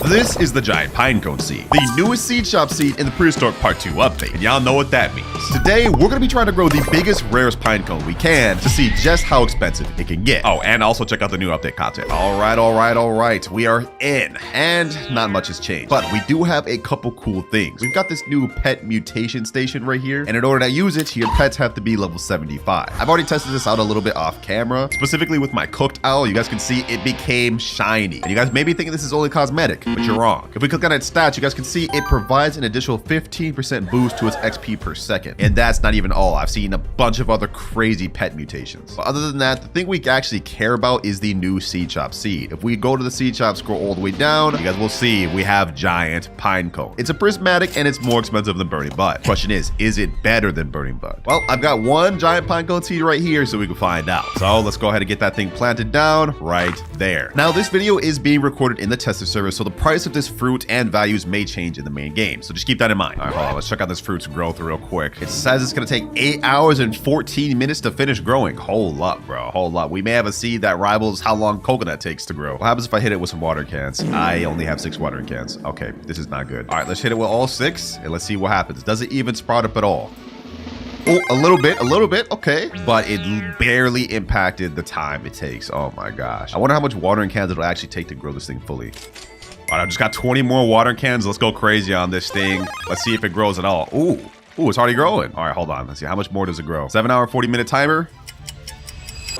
This is the giant pinecone seed, the newest seed shop seed in the prehistoric part 2 update, and y'all know what that means. Today, we're gonna be trying to grow the biggest, rarest pinecone we can to see just how expensive it can get. Oh, and also check out the new update content. All right. We are in, and not much has changed, but we do have a couple cool things. We've got this new pet mutation station right here, and in order to use it, your pets have to be level 75. I've already tested this out a little bit off camera, specifically with my cooked owl. You guys can see it became shiny, and you guys may be thinking this is only cosmetic, but you're wrong. If we click on its stats, you guys can see it provides an additional 15% boost to its XP per second. And that's not even all. I've seen a bunch of other crazy pet mutations. But other than that, the thing we actually care about is the new seed shop seed. If we go to the seed shop, scroll all the way down, you guys will see we have giant pinecone. It's a prismatic and it's more expensive than burning bud. Question is it better than burning bud? Well, I've got one giant pinecone seed right here so we can find out. So let's go ahead and get that thing planted down right there. Now, this video is being recorded in the tester server, so the price of this fruit and values may change in the main game, so just keep that in mind. All right, hold on, let's check out this fruit's growth real quick. It says it's gonna take 8 hours and 14 minutes to finish growing. Hold up, bro, hold up. We may have a seed that rivals how long coconut takes to grow. What happens if I hit it with some watering cans? I only have 6 watering cans. Okay, this is not good. All right, let's hit it with all 6 and let's see what happens. Does it even sprout up at all? Oh, a little bit, okay. But it barely impacted the time it takes. Oh my gosh. I wonder how much watering cans it'll actually take to grow this thing fully. All right, I've just got 20 more watering cans. Let's go crazy on this thing. Let's see if it grows at all. Ooh, it's already growing. All right, hold on. Let's see, how much more does it grow? 7-hour, 40-minute timer.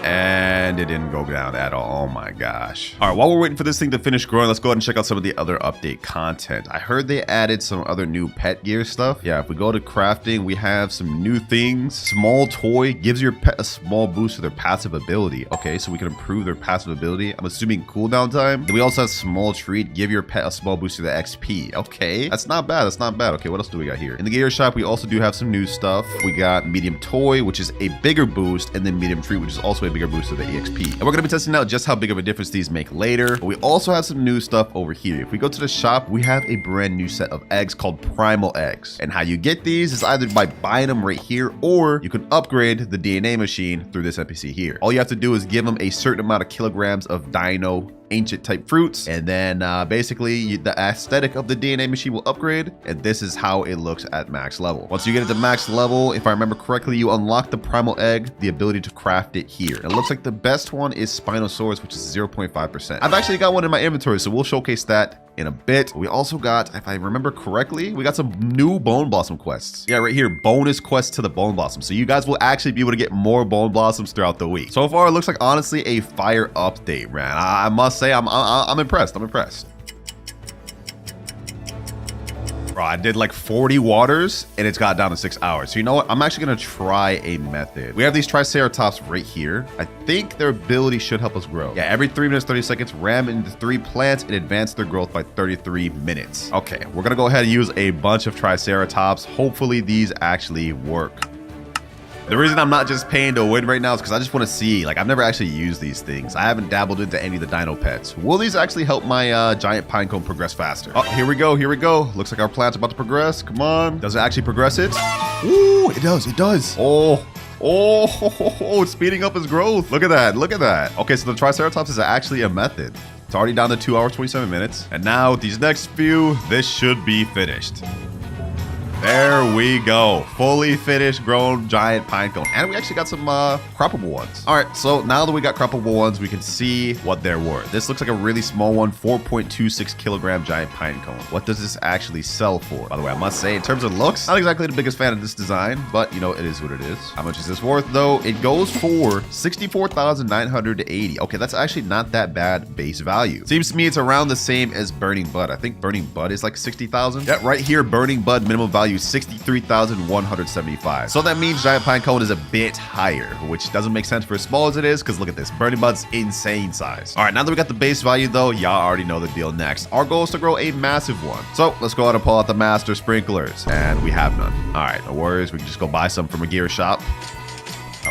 And it didn't go down at all. Oh my gosh. All right, while we're waiting for this thing to finish growing, let's go ahead and check out some of the other update content. I heard they added some other new pet gear stuff. Yeah, if we go to crafting, we have some new things. Small toy gives your pet a small boost to their passive ability. Okay, so we can improve their passive ability. I'm assuming cooldown time. Then we also have small treat, give your pet a small boost to the XP. Okay, that's not bad. Okay, what else do we got here? In the gear shop, we also do have some new stuff. We got medium toy, which is a bigger boost, and then medium treat, which is also a bigger boost to the EXP. And we're going to be testing out just how big of a difference these make later. But we also have some new stuff over here. If we go to the shop, we have a brand new set of eggs called primal eggs. And how you get these is either by buying them right here, or you can upgrade the DNA machine through this NPC here. All you have to do is give them a certain amount of kilograms of dino ancient type fruits, and then basically the aesthetic of the DNA machine will upgrade, and this is how it looks at max level. Once you get it to max level, if I remember correctly, you unlock the primal egg, the ability to craft it here. And it looks like the best one is Spinosaurus, which is 0.5%. I've actually got one in my inventory, so we'll showcase that in a bit. We also got, if I remember correctly, we got some new bone blossom quests. Yeah, right here, bonus quests to the bone blossom. So you guys will actually be able to get more bone blossoms throughout the week. So far, it looks like honestly a fire update, man. I must say, I'm impressed. Bro, I did like 40 waters and it's got down to 6 hours. So you know what? I'm actually gonna try a method. We have these triceratops right here. I think their ability should help us grow. Yeah, every 3 minutes, 30 seconds, ram into 3 plants and advance their growth by 33 minutes. Okay, we're gonna go ahead and use a bunch of triceratops. Hopefully these actually work. The reason I'm not just paying to win right now is because I just want to see, like, I've never actually used these things. I haven't dabbled into any of the dino pets. Will these actually help my giant pinecone progress faster? Oh, here we go. Looks like our plant's about to progress. Come on. Does it actually progress it? Ooh, it does. Oh, it's speeding up its growth. Look at that. Okay, so the triceratops is actually a method. It's already down to 2 hours, 27 minutes. And now with these next few, this should be finished. There we go. Fully finished grown giant pinecone. And we actually got some croppable ones. All right, so now that we got croppable ones, we can see what they're worth. This looks like a really small one, 4.26 kilogram giant pinecone. What does this actually sell for? By the way, I must say, in terms of looks, not exactly the biggest fan of this design, but you know, it is what it is. How much is this worth though? It goes for 64,980. Okay, that's actually not that bad base value. Seems to me it's around the same as burning bud. I think burning bud is like 60,000. Yeah, right here, burning bud minimum value 63,175. So that means giant pinecone is a bit higher, which doesn't make sense for as small as it is, because look at this, burning bud's insane size. All right, now that we got the base value though, y'all already know the deal. Next, our goal is to grow a massive one. So let's go ahead and pull out the master sprinklers, and we have none. All right, no worries, we can just go buy some from a gear shop.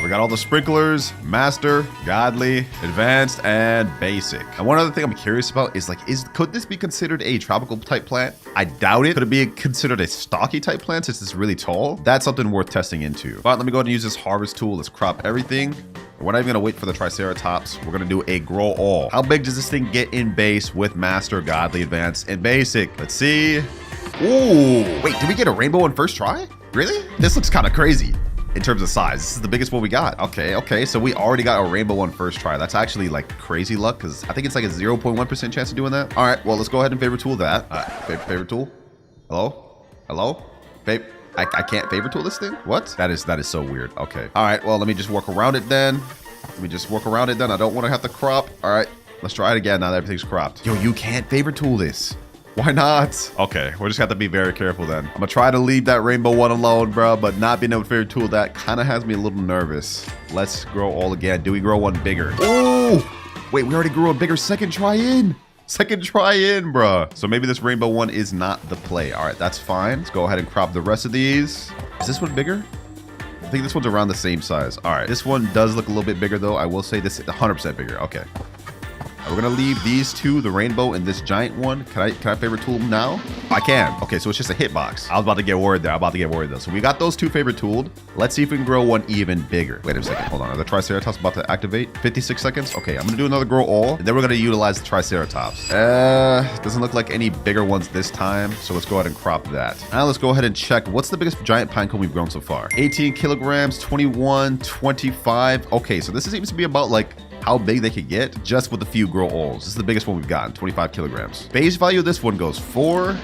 We got all the sprinklers, master, godly, advanced, and basic. And one other thing I'm curious about is like, could this be considered a tropical type plant? I doubt it. Could it be considered a stocky type plant since it's really tall? That's something worth testing into. But let me go ahead and use this harvest tool. Let's crop everything. We're not even gonna wait for the Triceratops. We're gonna do a grow all. How big does this thing get in base with Master, Godly, Advanced, and Basic? Let's see. Ooh, wait, did we get a rainbow one first try? Really? This looks kind of crazy in terms of size. This is the biggest one we got. Okay, so we already got a rainbow one first try. That's actually like crazy luck because I think it's like a 0.1% chance of doing that. All right, well, let's go ahead and favorite tool that. Favorite tool. Hello? Babe, I can't favorite tool this thing? What? That is so weird. Okay. All right, well, let me just work around it then. I don't want to have to crop. All right, let's try it again now that everything's cropped. Yo, you can't favorite tool this. Why not? Okay, we'll just have to be very careful then. I'm gonna try to leave that rainbow one alone, bro, but not being able to favorite tool that kind of has me a little nervous. Let's grow all again. Do we grow one bigger? Oh, wait, we already grew a bigger second try in, bruh. So maybe this rainbow one is not the play. All right, that's fine. Let's go ahead and crop the rest of these. Is this one bigger? I think this one's around the same size. All right, this one does look a little bit bigger though. I will say this is 100% bigger. Okay. We're gonna leave these two, the rainbow and this giant one. Can I favorite tool them now? I can. Okay, so it's just a hitbox. I was about to get worried there. So we got those two favorite tooled. Let's see if we can grow one even bigger. Wait a second, hold on. Are the Triceratops about to activate? 56 seconds. Okay, I'm gonna do another grow all, and then we're gonna utilize the Triceratops. Doesn't look like any bigger ones this time. So let's go ahead and crop that. Now let's go ahead and check what's the biggest giant pinecone we've grown so far. 18 kilograms, 21, 25. Okay, so this seems to be about like how big they could get just with a few grow alls. This is the biggest one we've gotten, 25 kilograms. Base value of this one goes for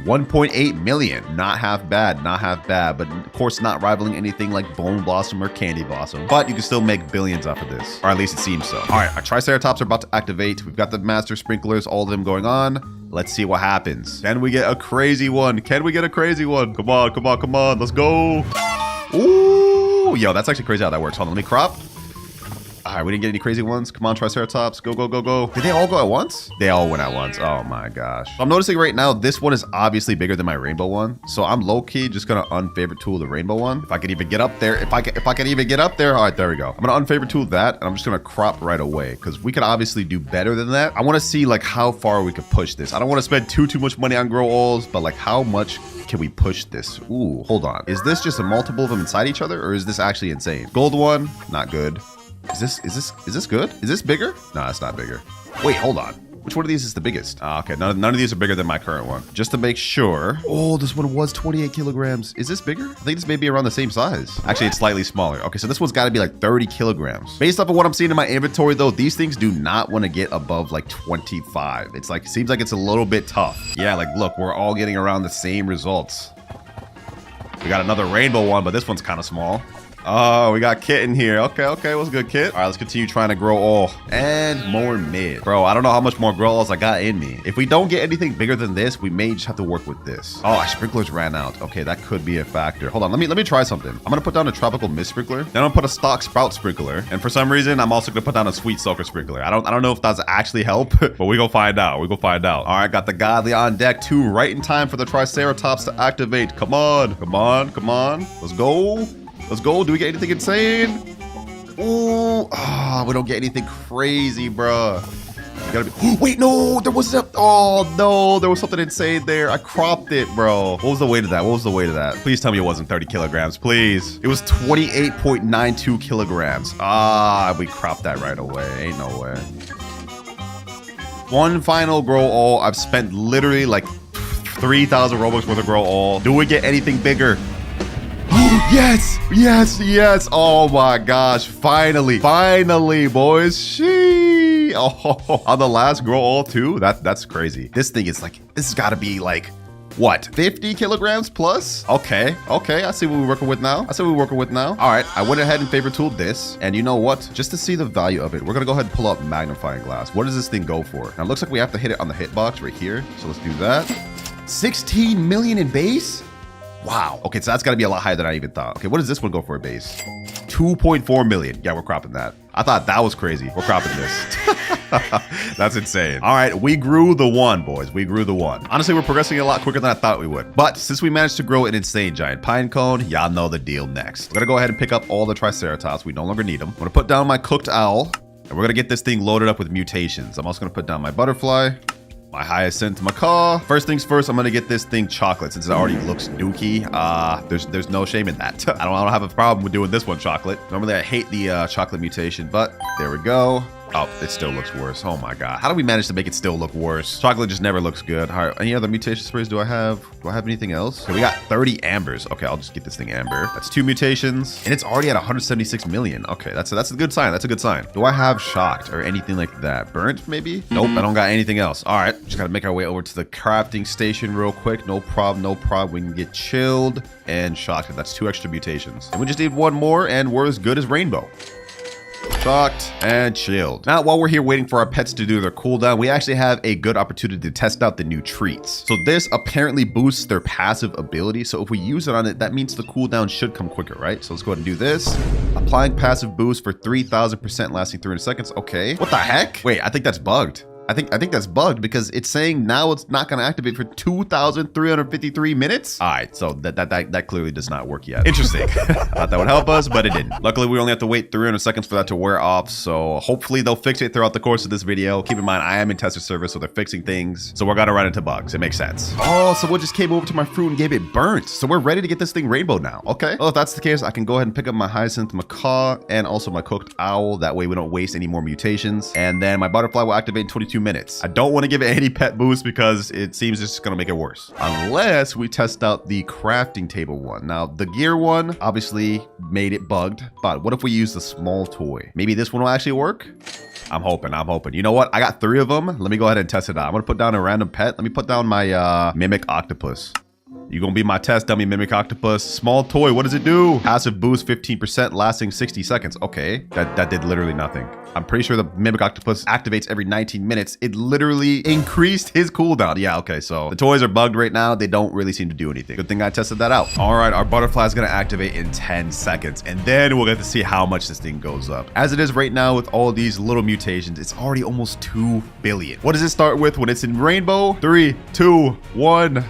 1.8 million. Not half bad, but of course not rivaling anything like Bone Blossom or Candy Blossom, but you can still make billions off of this, or at least it seems so. All right, our Triceratops are about to activate. We've got the Master Sprinklers, all of them going on. Let's see what happens. Can we get a crazy one? Come on, let's go. Ooh, yo, that's actually crazy how that works. Hold on, let me crop. All right, we didn't get any crazy ones. Come on, Triceratops. Go. Did they all go at once? They all went at once. Oh my gosh. I'm noticing right now, this one is obviously bigger than my rainbow one. So I'm low-key just gonna unfavorite tool the rainbow one. If I could even get up there. If I can even get up there. All right, there we go. I'm gonna unfavorite tool that, and I'm just gonna crop right away because we could obviously do better than that. I want to see like how far we could push this. I don't want to spend too much money on grow alls, but like how much can we push this? Ooh, hold on. Is this just a multiple of them inside each other, or is this actually insane? Gold one, not good. Is this good? Is this bigger? No, it's not bigger. Wait, hold on. Which one of these is the biggest? Okay, none of these are bigger than my current one. Just to make sure. Oh, this one was 28 kilograms. Is this bigger? I think this may be around the same size. Actually, it's slightly smaller. Okay, so this one's got to be like 30 kilograms. Based off of what I'm seeing in my inventory, though, these things do not want to get above like 25. It's like, seems like it's a little bit tough. Yeah, like, look, we're all getting around the same results. We got another rainbow one, but this one's kind of small. Oh, we got Kit in here. Okay, what's good, Kit? All right, let's continue trying to grow all and more mid. Bro, I don't know how much more grow alls I got in me. If we don't get anything bigger than this, we may just have to work with this. Oh, our sprinklers ran out. Okay, that could be a factor. Hold on, let me try something. I'm gonna put down a tropical mist sprinkler. Then I'm gonna put a stock sprout sprinkler. And for some reason, I'm also gonna put down a sweet soaker sprinkler. I don't know if that's actually help, but we gonna find out. All right, got the Godly on deck too, right in time for the Triceratops to activate. Come on. Let's go. Do we get anything insane? Ooh, we don't get anything crazy, bruh. We gotta be. Wait, no, there was something insane there. I cropped it, bro. What was the weight of that? Please tell me it wasn't 30 kilograms, please. It was 28.92 kilograms. We cropped that right away. Ain't no way. One final grow all. I've spent literally like 3,000 Robux worth of grow all. Do we get anything bigger? Yes. Oh my gosh. Finally, boys. Oh, on the last grow all too. That's crazy. This thing is like, this has got to be like, what, 50 kilograms plus? Okay. I see what we're working with now. All right. I went ahead and favorite tooled this. And you know what? Just to see the value of it, we're going to go ahead and pull up magnifying glass. What does this thing go for? Now it looks like we have to hit it on the hitbox right here. So let's do that. 16 million in base? Wow. Okay, so that's got to be a lot higher than I even thought. Okay, what does this one go for a base? 2.4 million. Yeah, we're cropping that. I thought that was crazy. We're cropping this. That's insane. All right, we grew the one, boys. Honestly, we're progressing a lot quicker than I thought we would. But since we managed to grow an insane giant pinecone, y'all know the deal next. We're going to go ahead and pick up all the Triceratops. We no longer need them. I'm going to put down my cooked owl, and we're going to get this thing loaded up with mutations. I'm also going to put down my butterfly. My hyacinth macaw. First things first, I'm gonna get this thing chocolate since it already looks dookie. There's no shame in that. I don't have a problem with doing this one chocolate. Normally I hate the chocolate mutation, but there we go. Oh, it still looks worse. Oh my god. How do we manage to make it still look worse? Chocolate just never looks good. All right, any other mutation sprays do I have? Do I have anything else? Okay, we got 30 ambers. Okay, I'll just get this thing amber. That's 2 mutations. And it's already at 176 million. Okay, that's a good sign. That's a good sign. Do I have shocked or anything like that? Burnt, maybe? Nope, I don't got anything else. All right, just gotta make our way over to the crafting station real quick. No problem, no problem. We can get chilled and shocked. That's 2 extra mutations. And we just need 1 more and we're as good as rainbow. Shocked and chilled. Now, while we're here waiting for our pets to do their cooldown, we actually have a good opportunity to test out the new treats. So this apparently boosts their passive ability. So if we use it on it, that means the cooldown should come quicker, right? So let's go ahead and do this. Applying passive boost for 3,000% lasting 300 seconds. Okay. What the heck? Wait, I think that's bugged. I think that's bugged because it's saying now it's not going to activate for 2,353 minutes. All right, so that clearly does not work yet. Interesting. I thought that would help us, but it didn't. Luckily, we only have to wait 300 seconds for that to wear off. So hopefully they'll fix it throughout the course of this video. Keep in mind, I am in tester service, so they're fixing things. So we're going to run into bugs. It makes sense. Oh, someone just came over to my fruit and gave it burnt. So we're ready to get this thing rainbow now. Okay. Well, if that's the case, I can go ahead and pick up my hyacinth macaw and also my cooked owl. That way we don't waste any more mutations. And then my butterfly will activate in 22 minutes. I don't want to give it any pet boost because it seems it's just going to make it worse. Unless we test out the crafting table one. Now, the gear one obviously made it bugged. But what if we use the small toy? Maybe this one will actually work? I'm hoping. You know what? I got 3 of them. Let me go ahead and test it out. I'm going to put down a random pet. Let me put down my mimic octopus. You gonna be my test dummy mimic octopus. Small toy, what does it do? Passive boost 15%, lasting 60 seconds. Okay, that did literally nothing. I'm pretty sure the mimic octopus activates every 19 minutes. It literally increased his cooldown. Yeah, okay, so the toys are bugged right now. They don't really seem to do anything. Good thing I tested that out. All right, our butterfly is gonna activate in 10 seconds, and then we'll get to see how much this thing goes up. As it is right now with all these little mutations, it's already almost 2 billion. What does it start with when it's in rainbow? 3, 2, 1.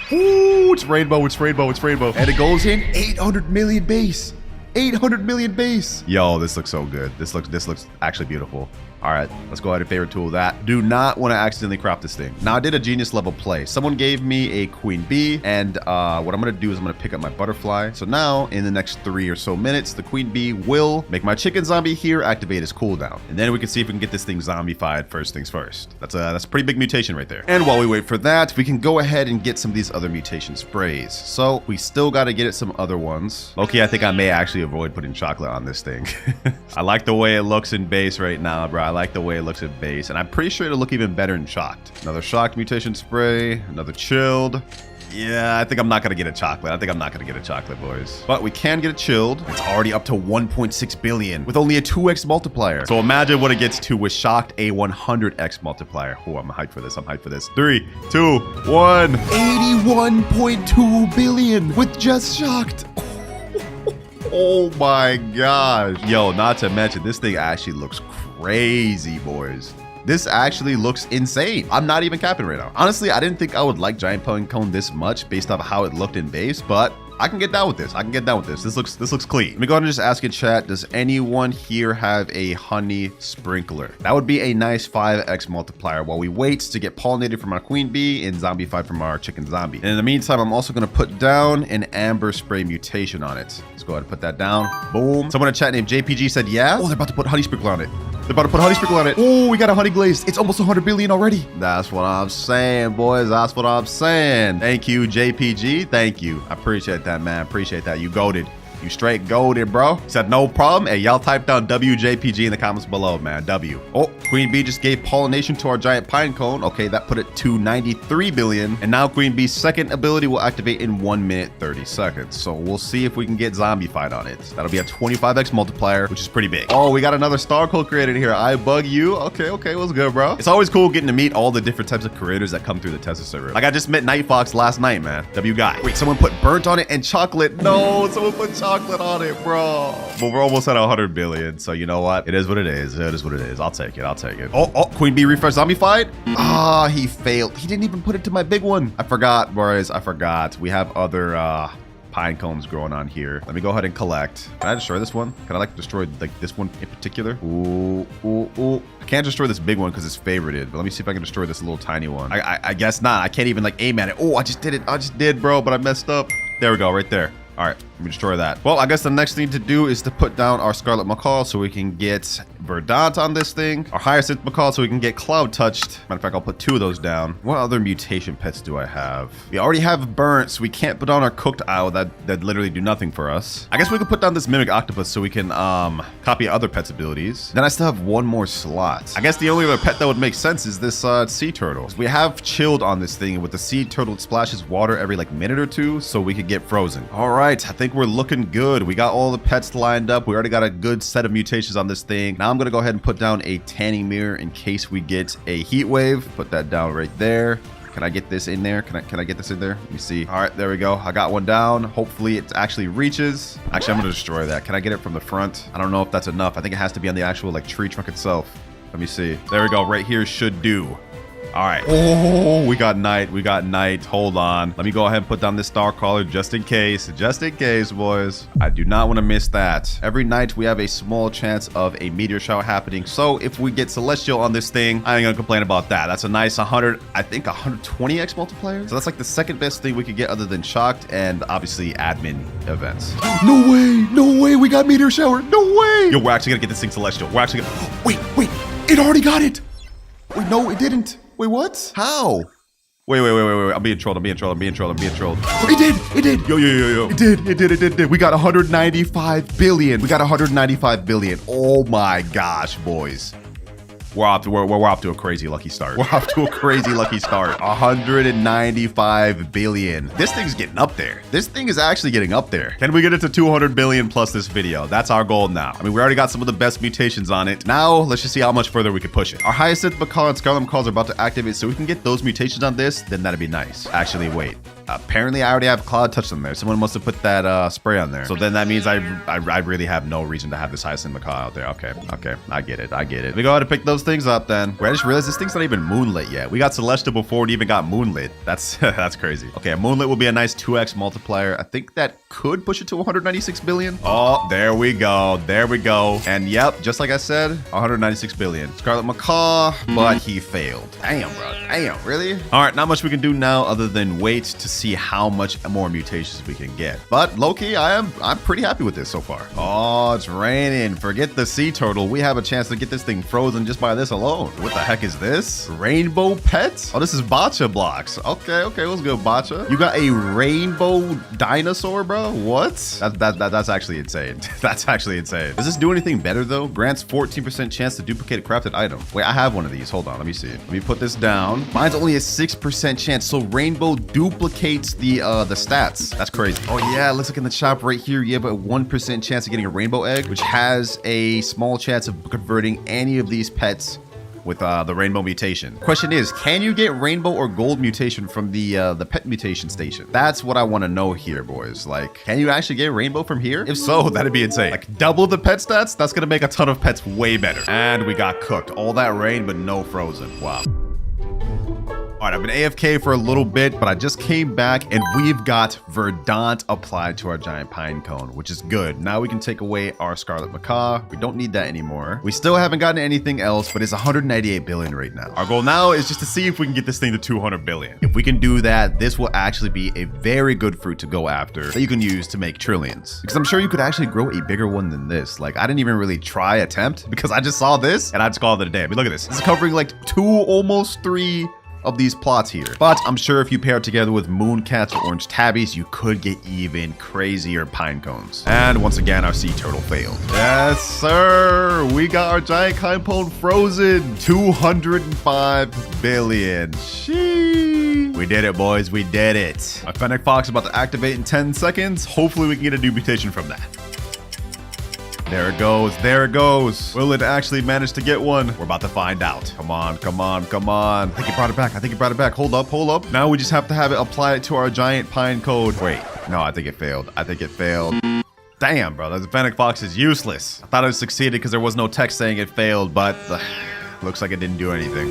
Ooh, it's rainbow. And it goes in 800 million base. 800 million base. Yo, this looks so good. This looks actually beautiful. All right, let's go ahead and favorite tool that. Do not want to accidentally crop this thing. Now, I did a genius level play. Someone gave me a queen bee, and what I'm going to do is I'm going to pick up my butterfly. So now, in the next 3 or so minutes, the queen bee will make my chicken zombie here activate his cooldown. And then we can see if we can get this thing zombified first things first. That's a pretty big mutation right there. And while we wait for that, we can go ahead and get some of these other mutation sprays. So we still got to get it some other ones. Okay, I think I may actually avoid putting chocolate on this thing. I like the way it looks in base right now, bro. I like the way it looks at base, and I'm pretty sure it'll look even better in shocked. Another shocked mutation spray, another chilled. Yeah, I think I'm not gonna get a chocolate. Boys. But we can get it chilled. It's already up to 1.6 billion with only a 2x multiplier. So imagine what it gets to with shocked, a 100x multiplier. Oh, I'm hyped for this. 3, 2, 1. 81.2 billion with just shocked. Oh my gosh. Yo, not to mention, this thing actually looks crazy, boys. This actually looks insane. I'm not even capping right now. Honestly, I didn't think I would like Giant Pinecone this much based off how it looked in base, but I can get down with this. This looks clean. Let me go ahead and just ask in chat, does anyone here have a honey sprinkler? That would be a nice 5x multiplier while we wait to get pollinated from our queen bee and zombified from our chicken zombie. And in the meantime, I'm also gonna put down an amber spray mutation on it. Let's go ahead and put that down. Boom. Someone in chat named JPG said, yeah? Oh, they're about to put honey sprinkler on it. Oh, we got a honey glaze. It's almost 100 billion already. That's what I'm saying, boys. Thank you, JPG. Thank you. I appreciate that, man. Appreciate that. You goated. You straight goated, bro. He said no problem. Hey, y'all type down WJPG in the comments below, man. W. Oh, Queen Bee just gave pollination to our giant pine cone. Okay, that put it to 93 billion. And now Queen Bee's second ability will activate in 1 minute 30 seconds. So we'll see if we can get zombified on it. That'll be a 25x multiplier, which is pretty big. Oh, we got another star code created here. I bug you. Okay, what's good, bro? It's always cool getting to meet all the different types of creators that come through the tester server. Like I just met Night Fox last night, man. W guy. Wait, someone put burnt on it and chocolate. No, someone put chocolate on it, bro. But we're almost at 100 billion. So you know what? It is what it is. I'll take it. Oh, Queen Bee refresh zombified. Ah, he failed. He didn't even put it to my big one. I forgot, boys. We have other pine cones growing on here. Let me go ahead and collect. Can I destroy this one? Can I like destroy like this one in particular? Ooh. I can't destroy this big one because it's favorited, but let me see if I can destroy this little tiny one. I guess not. I can't even like aim at it. Oh, I just did it. I just did, bro, but I messed up. There we go, right there. All right, let me destroy that. Well, I guess the next thing to do is to put down our Scarlet Macaw so we can get Verdant on this thing. Our Hyacinth Macaw so we can get Cloud Touched. Matter of fact, I'll put 2 of those down. What other mutation pets do I have? We already have Burnt, so we can't put down our Cooked Owl that literally do nothing for us. I guess we could put down this Mimic Octopus so we can copy other pets' abilities. Then I still have 1 more slot. I guess the only other pet that would make sense is this Sea Turtle. We have Chilled on this thing, and with the Sea Turtle, it splashes water every like minute or 2 so we could get frozen. All right. I think we're looking good. We got all the pets lined up. We already got a good set of mutations on this thing. Now I'm going to go ahead and put down a tanning mirror in case we get a heat wave. Put that down right there. Can I get this in there? Can I get this in there? Let me see. All right, there we go. I got one down. Hopefully it actually reaches. Actually, I'm going to destroy that. Can I get it from the front? I don't know if that's enough. I think it has to be on the actual like tree trunk itself. Let me see. There we go. Right here should do. All right. Oh, we got night. We got night. Hold on. Let me go ahead and put down this star caller just in case. Just in case, boys. I do not want to miss that. Every night we have a small chance of a meteor shower happening. So if we get celestial on this thing, I ain't gonna complain about that. That's a nice 100, I think 120x multiplier. So that's like the second best thing we could get other than shocked and obviously admin events. No way. No way. We got meteor shower. No way. Yo, we're actually gonna get this thing celestial. We're actually gonna, wait. It already got it. Wait, no, it didn't. Wait, what? How? Wait. I'm being trolled. It did. Yo. It did. We got 195 billion. Oh my gosh, boys. We're off to a crazy lucky start. 195 billion. This thing's getting up there. This thing is actually getting up there. Can we get it to 200 billion plus this video? That's our goal now. I mean, we already got some of the best mutations on it. Now, let's just see how much further we can push it. Our Hyacinth Macaw and Scarlet Macaws are about to activate, so we can get those mutations on this. Then that'd be nice. Actually, wait. Apparently, I already have Cloud Touch on there. Someone must have put that spray on there. So then that means I really have no reason to have this Hyacinth Macaw out there. Okay. I get it. We go ahead and pick those things up then. Wait, I just realized this thing's not even moonlit yet. We got Celestial before it even got moonlit. That's crazy. Okay, a moonlit will be a nice 2x multiplier. I think that could push it to 196 billion. Oh, there we go. And yep, just like I said, 196 billion. Scarlet Macaw, but he failed. Damn, bro. Damn, really? All right, not much we can do now other than wait to see how much more mutations we can get. But low-key, I'm pretty happy with this so far. Oh, it's raining. Forget the Sea Turtle. We have a chance to get this thing frozen just by this alone. What the heck is this? Rainbow pets? Oh, this is Botcha blocks. Okay, what's good, Botcha? You got a rainbow dinosaur, bro? What? That's actually insane. That's actually insane. Does this do anything better though? Grants 14% chance to duplicate a crafted item. Wait, I have one of these. Hold on, let me see. Let me put this down. Mine's only a 6% chance, so rainbow duplicates the stats. That's crazy. Oh yeah, looks like in the shop right here, you have a 1% chance of getting a rainbow egg, which has a small chance of converting any of these pets with the rainbow mutation. Question is, can you get rainbow or gold mutation from the pet mutation station? That's what I want to know here, boys. Like, can you actually get rainbow from here? If so, that'd be insane. Like, double the pet stats? That's gonna make a ton of pets way better. And we got cooked. All that rain, but no frozen. Wow. All right, I've been AFK for a little bit, but I just came back and we've got Verdant applied to our giant pine cone, which is good. Now we can take away our Scarlet Macaw. We don't need that anymore. We still haven't gotten anything else, but it's 198 billion right now. Our goal now is just to see if we can get this thing to 200 billion. If we can do that, this will actually be a very good fruit to go after that you can use to make trillions. Because I'm sure you could actually grow a bigger one than this. Like, I didn't even really attempt because I just saw this and I just called it a day. I mean, look at this. This is covering like 2, almost 3 of these plots here. But I'm sure if you pair it together with Mooncats or Orange Tabbies, you could get even crazier pine cones. And once again, our Sea Turtle failed. Yes, sir. We got our giant pine cone frozen. 205 billion. Sheesh. We did it, boys. We did it. Our Fennec Fox is about to activate in 10 seconds. Hopefully we can get a new mutation from that. There it goes. There it goes. Will it actually manage to get one? We're about to find out. Come on. I think he brought it back. Hold up. Now we just have to have it apply it to our giant pine cone. Wait. No, I think it failed. Damn, bro. The Fennec Fox is useless. I thought it succeeded because there was no text saying it failed, but looks like it didn't do anything.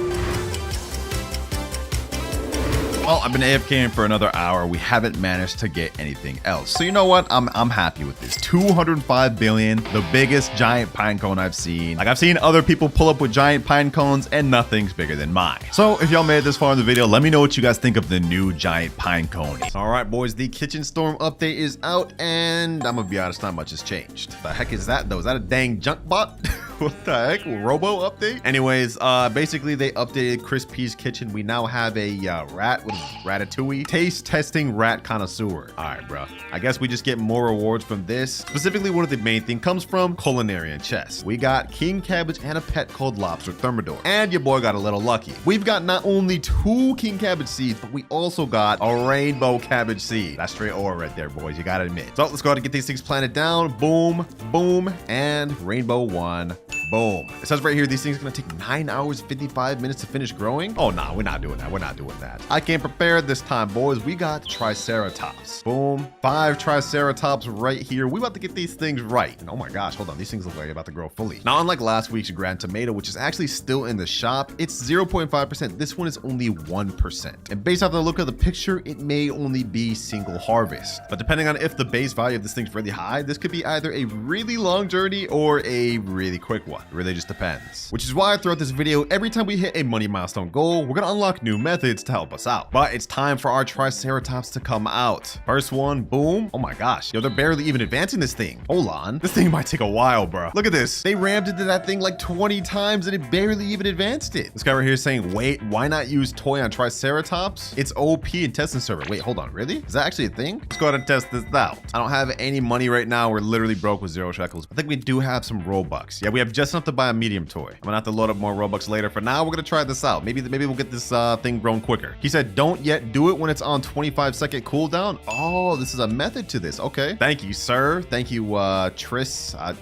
Well, I've been AFKing for another hour. We haven't managed to get anything else. So you know what? I'm happy with this. 205 billion, the biggest giant pine cone I've seen. Like, I've seen other people pull up with giant pine cones and nothing's bigger than mine. So if y'all made it this far in the video, let me know what you guys think of the new giant pine cone. All right, boys, the Kitchen Storm update is out and I'm gonna be honest, not much has changed. The heck is that though? Is that a dang junk bot? What the heck? Robo update? Anyways, basically they updated Chris P's kitchen. We now have a ratatouille taste testing rat connoisseur. All right, bro. I guess we just get more rewards from this. Specifically, one of the main thing comes from culinary chest. We got king cabbage and a pet called lobster thermidor. And your boy got a little lucky. We've got not only 2 king cabbage seeds, but we also got a rainbow cabbage seed. That's straight ore right there, boys. You gotta admit. So let's go ahead and get these things planted down. Boom, boom, and rainbow 1. Boom. It says right here, these things are gonna take 9 hours, 55 minutes to finish growing. Oh, no, we're not doing that. We're not doing that. I came prepared this time, boys. We got triceratops. Boom. 5 triceratops right here. We about to get these things right. And oh my gosh, hold on. These things look like they're about to grow fully. Now, unlike last week's Grand Tomato, which is actually still in the shop, it's 0.5%. This one is only 1%. And based off the look of the picture, it may only be single harvest. But depending on if the base value of this thing's really high, this could be either a really long journey or a really quick one. It really just depends. Which is why throughout this video, every time we hit a money milestone goal, we're gonna unlock new methods to help us out. But it's time for our triceratops to come out. First one, boom. Oh my gosh. Yo, they're barely even advancing this thing. Hold on. This thing might take a while, bro. Look at this. They rammed into that thing like 20 times and it barely even advanced it. This guy right here is saying, wait, why not use toy on triceratops? It's OP in testing server. Wait, hold on. Really? Is that actually a thing? Let's go ahead and test this out. I don't have any money right now. We're literally broke with 0 shekels. I think we do have some Robux. Yeah, we have just enough to buy a medium toy. I'm gonna have to load up more Robux later. For now, we're gonna try this out. Maybe we'll get this thing grown quicker. He said, don't yet do it when it's on 25-second cooldown. Oh, this is a method to this. Okay. Thank you, sir. Thank you, Tris. I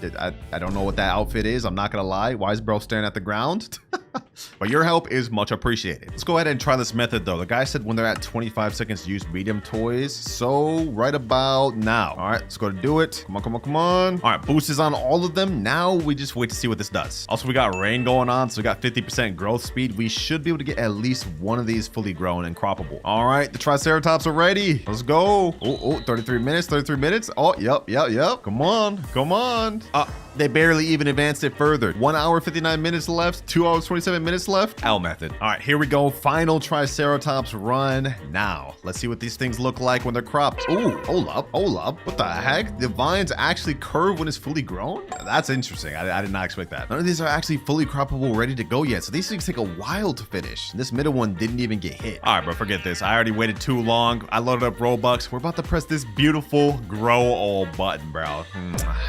don't know what that outfit is. I'm not gonna lie. Why is bro staring at the ground? But your help is much appreciated. Let's go ahead and try this method though. The guy said when they're at 25 seconds, use medium toys. So right about now. All right, let's go to do it. Come on, come on, come on. All right, boost is on all of them. Now we just wait to see what this does. Also, we got rain going on, so we got 50% growth speed. We should be able to get at least one of these fully grown and croppable. All right, the triceratops are ready. Let's go. Oh, 33 minutes, 33 minutes. Oh, yep. Come on, come on. They barely even advanced it further. 1 hour, 59 minutes left. 2 hours, 27 minutes left. L method. All right, here we go. Final triceratops run now. Let's see what these things look like when they're cropped. Ooh, hold up. What the heck? The vines actually curve when it's fully grown? That's interesting. I did not expect that. None of these are actually fully croppable, ready to go yet. So these things take a while to finish. This middle one didn't even get hit. All right, bro, forget this. I already waited too long. I loaded up Robux. We're about to press this beautiful grow all button, bro.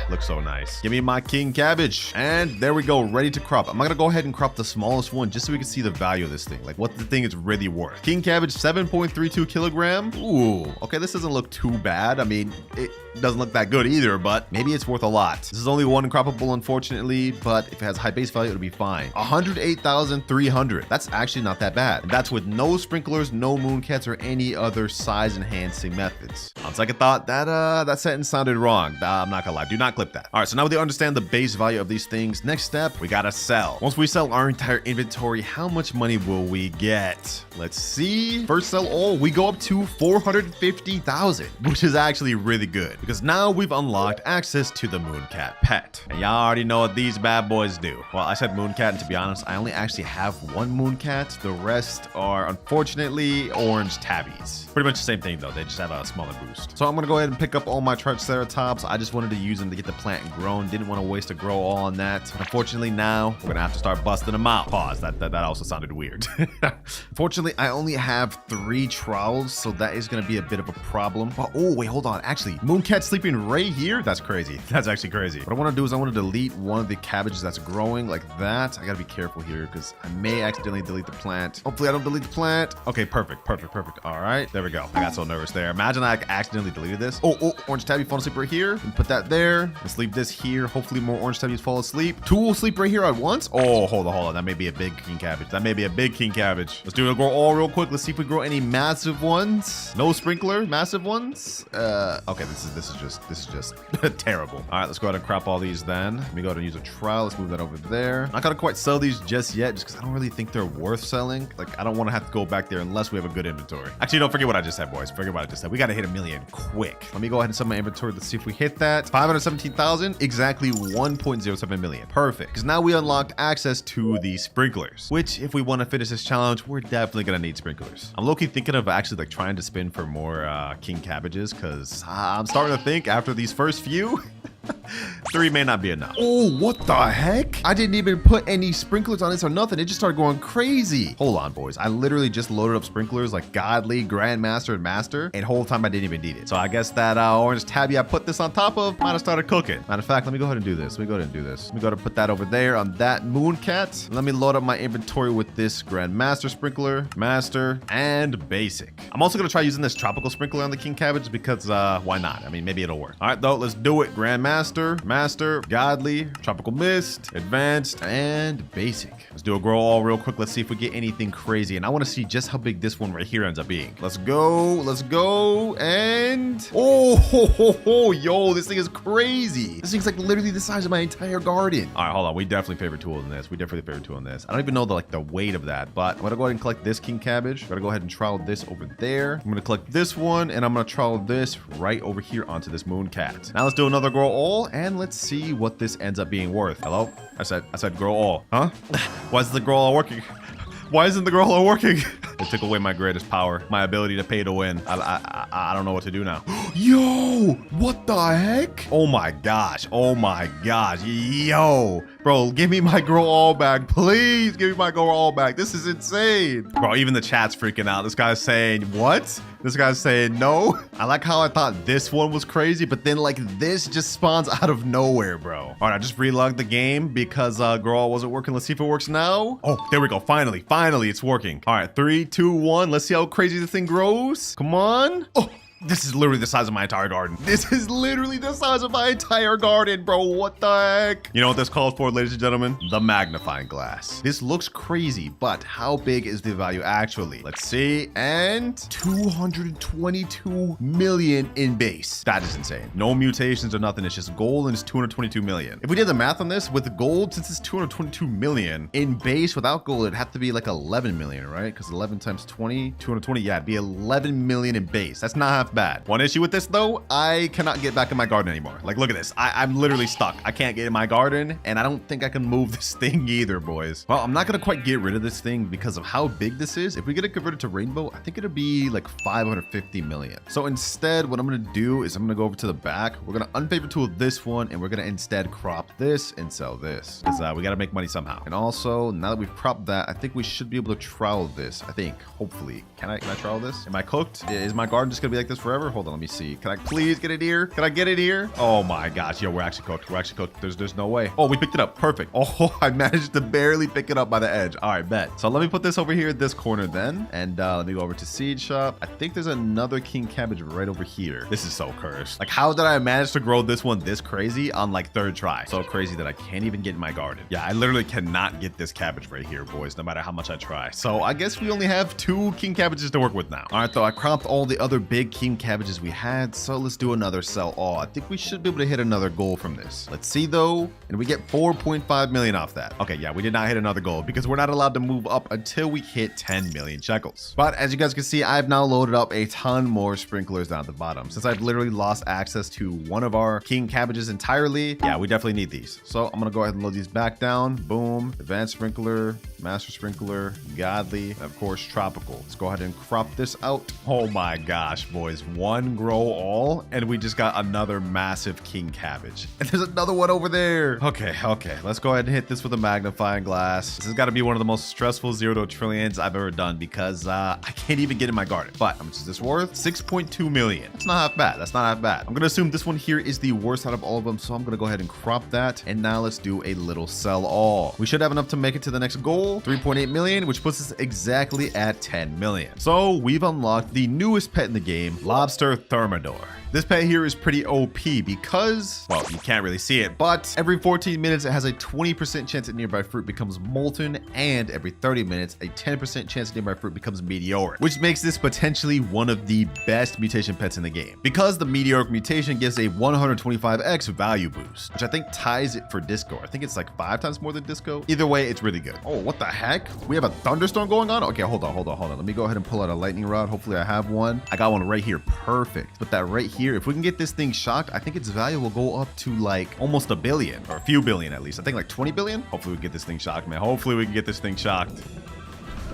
Looks so nice. Give me my king cabbage. And there we go, ready to crop. I'm gonna go ahead and crop the smallest one just so we can see the value of this thing, like what the thing is really worth. King cabbage, 7.32 kilogram. Ooh, okay, this doesn't look too bad. I mean, it doesn't look that good either, but maybe it's worth a lot. This is only one croppable, unfortunately, but if it has high base value, it'll be fine. 108,300. That's actually not that bad. And that's with no sprinklers, no mooncats, or any other size enhancing methods. On second thought, that sentence sounded wrong. I'm not gonna lie. Do not clip that. All right, so now we understand the base value of these things. Next step, we gotta sell. Once we sell our entire inventory, how much money will we get? Let's see. First sell all, we go up to 450,000, which is actually really good because now we've unlocked access to the mooncat pet. And y'all already know what these bad boys do. Well, I said mooncat, and to be honest, I only actually have one mooncat. The rest are unfortunately orange tabbies. Pretty much the same thing though. They just have a smaller boost. So I'm gonna go ahead and pick up all my triceratops. I just wanted to use them to get the plant grown. Didn't want to waste a grow all on that. Unfortunately, now we're gonna have to start busting them out. Pause. That also sounded weird. Fortunately, I only have 3 trowels, so that is gonna be a bit of a problem. Oh, wait, hold on. Actually, mooncat sleeping right here. That's crazy. That's actually crazy. What I want to do is I want to delete one of the cabbages that's growing like that. I gotta be careful here because I may accidentally delete the plant. Hopefully, I don't delete the plant. Okay, perfect. All right, there we go. I got so nervous there. Imagine I accidentally deleted this. Oh, orange tabby falling asleep right here. And put that there. Let's leave this here. Hopefully, more orange tabbies fall asleep. 2 will sleep right here at once. Oh, hold on. That may be a big king cabbage. Let's do it. Grow all real quick. Let's see if we grow any massive ones. No sprinkler, massive ones. Okay, this this is just terrible. All right, let's go ahead and crop all these then. Let me go ahead and use a trial. Let's move that over there. Not gonna quite sell these just yet, just because I don't really think they're worth selling. Like, I don't want to have to go back there unless we have a good inventory. Actually, don't forget what I just said, boys. Forget what I just said. We got to hit 1 million quick. Let me go ahead and sell my inventory. Let's see if we hit that. 517,000, exactly 1.07 million. Perfect. Because now we unlocked access to the sprinklers, which if we want to finish this challenge, we're definitely going to need sprinklers. I'm low-key thinking of actually like trying to spin for more king cabbages, because I'm starting to think after these first few, 3 may not be enough. Oh, what the heck? I didn't even put any sprinklers on this or nothing. It just started going crazy. Hold on, boys. I literally just loaded up sprinklers like Godly, Grandmaster, and Master, and the whole time I didn't even need it. So I guess that orange tabby I put this on top of might have started cooking. Matter of fact, let me go ahead and do this. Let me go ahead and do this. Let me go ahead and put that over there on that moon cat. Let me load up my inventory with this Grandmaster sprinkler, Master, and Basic. I'm also going to try using this tropical sprinkler on the king cabbage because why not? I mean, maybe it'll work. All right, though, let's do it. Grandmaster, Master, Godly, Tropical Mist, Advanced, and Basic. Let's do a grow all real quick. Let's see if we get anything crazy. And I want to see just how big this one right here ends up being. Let's go, and oh, yo, this thing is crazy. This thing's like literally the size of my entire garden. All right, hold on. We definitely favor tool in this. I don't even know the weight of that, but I'm gonna go ahead and collect this king cabbage. I'm gonna go ahead and trowel this over there. I'm gonna collect this one, and I'm gonna trowel this right over here onto this moon cat. Now let's do another grow all, and let's see what this ends up being worth. Hello? I said grow all. Huh? Why is the grow all working? Why isn't the grow all working? It took away my greatest power, my ability to pay to win. I don't know what to do now. Yo, what the heck? Oh my gosh. Yo, bro, give me my grow all back. Please give me my grow all back. This is insane. Bro, even the chat's freaking out. This guy's saying, what? This guy's saying no. I like how I thought this one was crazy, but then like this just spawns out of nowhere, bro. All right, I just relogged the game because grow all wasn't working. Let's see if it works now. Oh, there we go. Finally, it's working. All right, 3, 2, 1. Let's see how crazy this thing grows. Come on. Oh, this is literally the size of my entire garden. Bro. What the heck? You know what this calls for, ladies and gentlemen? The magnifying glass. This looks crazy, but how big is the value actually? Let's see. And 222 million in base. That is insane. No mutations or nothing. It's just gold and it's 222 million. If we did the math on this with the gold, since it's 222 million in base without gold, it'd have to be like 11 million, right? Because 11 times 20, 220. Yeah, it'd be 11 million in base. That's not half bad. One issue with this though, I cannot get back in my garden anymore. Like, look at this. I'm literally stuck. I can't get in my garden, and I don't think I can move this thing either, boys. Well, I'm not gonna quite get rid of this thing because of how big this is. If we get it converted to rainbow, I think it'll be like 550 million. So instead, what I'm gonna do is I'm gonna go over to the back. We're gonna unfavor tool this one, and we're gonna instead crop this and sell this, because we gotta make money somehow. And also, now that we've cropped that, I think we should be able to trowel this. I think, hopefully. Can I trowel this? Am I cooked? Is my garden just gonna be like this forever? Hold on, let me see. Can I please get it here? Can I get it here? Oh my gosh, yo, we're actually cooked. There's no way. Oh, we picked it up. Perfect. Oh, I managed to barely pick it up by the edge. All right, bet. So let me put this over here at this corner then, and let me go over to seed shop. I think there's another king cabbage right over here. This is so cursed. Like, how did I manage to grow this one this crazy on like 3rd try? So crazy that I can't even get in my garden. Yeah, I literally cannot get this cabbage right here, boys, no matter how much I try. So I guess we only have 2 king cabbages to work with now. All right, though, I cropped all the other big king cabbages we had, so let's do another sell all. I think we should be able to hit another goal from this. Let's see though, and we get 4.5 million off that. Okay, yeah, we did not hit another goal because we're not allowed to move up until we hit 10 million shekels. But as you guys can see, I've now loaded up a ton more sprinklers down at the bottom. Since I've literally lost access to one of our king cabbages entirely, yeah, we definitely need these. So I'm gonna go ahead and load these back down. Boom, advanced sprinkler, master sprinkler, godly, and of course tropical. Let's go ahead and crop this out. Oh my gosh, boys, 1 grow all, and we just got another massive king cabbage. And there's another one over there. Okay, let's go ahead and hit this with a magnifying glass. This has got to be one of the most stressful 0 to trillions I've ever done because I can't even get in my garden. But how much is this worth? 6.2 million. That's not half bad. I'm gonna assume this one here is the worst out of all of them, so I'm gonna go ahead and crop that. And now let's do a little sell all. We should have enough to make it to the next goal, 3.8 million, which puts us exactly at 10 million. So we've unlocked the newest pet in the game, Lobster Thermidor. This pet here is pretty OP because, well, you can't really see it, but every 14 minutes it has a 20% chance that nearby fruit becomes molten, and every 30 minutes a 10% chance nearby fruit becomes meteoric, which makes this potentially one of the best mutation pets in the game because the meteoric mutation gives a 125x value boost, which I think ties it for Disco. I think it's like 5 times more than Disco. Either way, it's really good. Oh, what the heck? We have a thunderstorm going on? Okay, hold on. Let me go ahead and pull out a lightning rod. Hopefully I have one. I got one right here. Perfect. Put that right here. If we can get this thing shocked, I think its value will go up to like almost a billion, or a few billion at least. I think like 20 billion. Hopefully we can get this thing shocked, man. Hopefully we can get this thing shocked.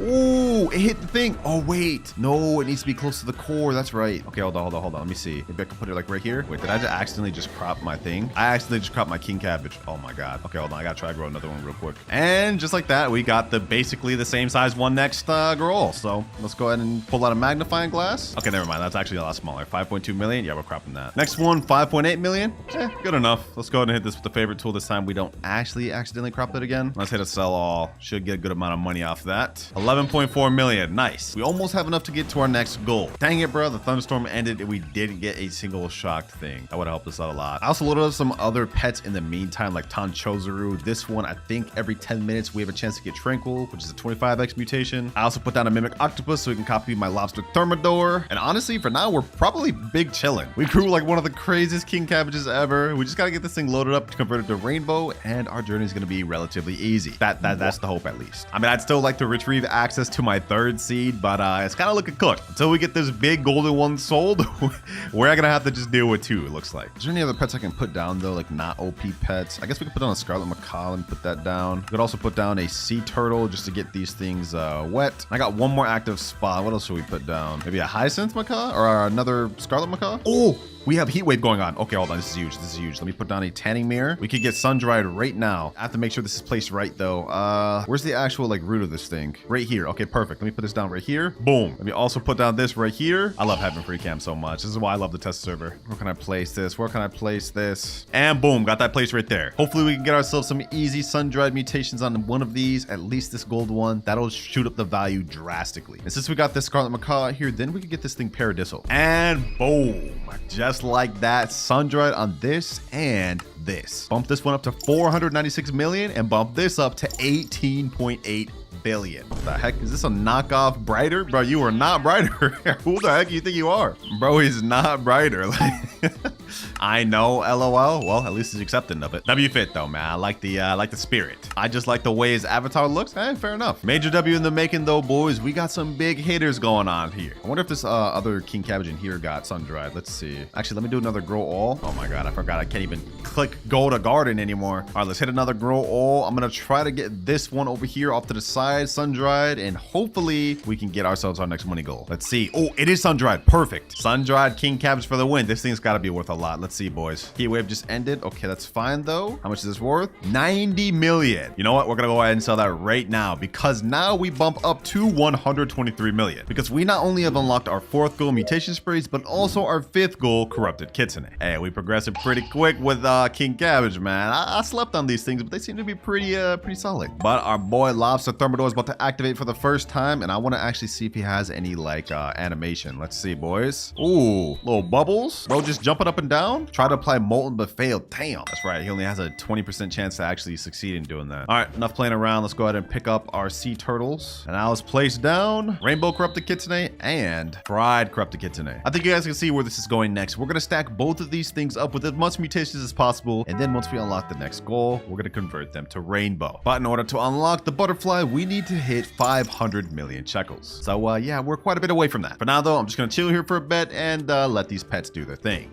Ooh, it hit the thing. Oh, wait. No, it needs to be close to the core. That's right. Okay, hold on. Let me see. Maybe I can put it like right here. Wait, did I just accidentally just crop my thing? I accidentally just cropped my king cabbage. Oh my God. Okay, hold on. I gotta try to grow another one real quick. And just like that, we got the basically the same size one next grow. So let's go ahead and pull out a magnifying glass. Okay, never mind. That's actually a lot smaller. 5.2 million. Yeah, we're cropping that. Next one, 5.8 million. Good enough. Let's go ahead and hit this with the favorite tool this time. We don't actually accidentally crop it again. Let's hit a sell all. Should get a good amount of money off that. 11.4 million. Nice. We almost have enough to get to our next goal. Dang it, bro. The thunderstorm ended and we didn't get a single shocked thing. That would have helped us out a lot. I also loaded up some other pets in the meantime, like Tanchozaru. This one, I think every 10 minutes we have a chance to get Tranquil, which is a 25x mutation. I also put down a Mimic Octopus so we can copy my Lobster Thermidor. And honestly, for now, we're probably big chilling. We grew like one of the craziest king cabbages ever. We just got to get this thing loaded up to convert it to rainbow, and our journey is going to be relatively easy. That's the hope, at least. I mean, I'd still like to retrieve access to my third seed, but it's kind of looking cooked. Until we get this big golden one sold, we're gonna have to just deal with 2, it looks like. Is there any other pets I can put down though, like not OP pets? I guess we could put down a Scarlet Macaw and put that down. We could also put down a sea turtle just to get these things wet. I got one more active spot. What else should we put down? Maybe a Hyacinth Macaw or another Scarlet Macaw? Oh, we have heat wave going on. Okay, hold on. This is huge. Let me put down a tanning mirror. We could get sun dried right now. I have to make sure this is placed right though. Where's the actual like root of this thing? Right here. Okay, perfect. Let me put this down right here. Boom. Let me also put down this right here. I love having free cam so much. This is why I love the test server. Where can I place this? And boom, got that place right there. Hopefully we can get ourselves some easy sun dried mutations on one of these, at least this gold one. That'll shoot up the value drastically. And since we got this Scarlet Macaw here, then we can get this thing Paradisal. And boom. Just like that, sun-dried on this and this. Bump this one up to 496 million and bump this up to 18.8 billion. What the heck? Is this a knockoff Brighter? Bro, you are not Brighter. Who the heck do you think you are? Bro, he's not Brighter. I know, LOL. Well, at least he's accepting of it. W fit though, man. I like the spirit. I just like the way his avatar looks. Fair enough. Major W in the making though, boys. We got some big hitters going on here. I wonder if this other king cabbage in here got sun-dried. Let's see. Actually, let me do another grow all. Oh my God, I forgot. I can't even click go to garden anymore. All right, let's hit another grow all. I'm gonna try to get this one over here off to the side, sun-dried, and hopefully we can get ourselves our next money goal. Let's see. Oh, it is sun-dried. Perfect. Sun-dried king cabbage for the win. This thing's got to be worth a lot. Let's see, boys. Heat wave just ended. Okay, that's fine though. How much is this worth? 90 million. You know what? We're gonna go ahead and sell that right now because now we bump up to 123 million because we not only have unlocked our 4th goal, mutation sprays, but also our 5th goal, corrupted kitsune. Hey, we progressing pretty quick with king cabbage, man. I slept on these things, but they seem to be pretty solid. But our boy Lobster Thermidor is about to activate for the first time, and I want to actually see if he has any like animation. Let's see, boys. Ooh, little bubbles. Bro, just jumping up and down. Try to apply molten but failed. Damn. That's right. He only has a 20% chance to actually succeed in doing that. All right, enough playing around. Let's go ahead and pick up our sea turtles. And now let's place down rainbow corrupted kitsune and fried corrupted kitsune. I think you guys can see where this is going next. We're going to stack both of these things up with as much mutations as possible. And then once we unlock the next goal, we're going to convert them to rainbow. But in order to unlock the butterfly, we need to hit 500 million shekels. So yeah, we're quite a bit away from that. For now though, I'm just going to chill here for a bit and let these pets do their thing.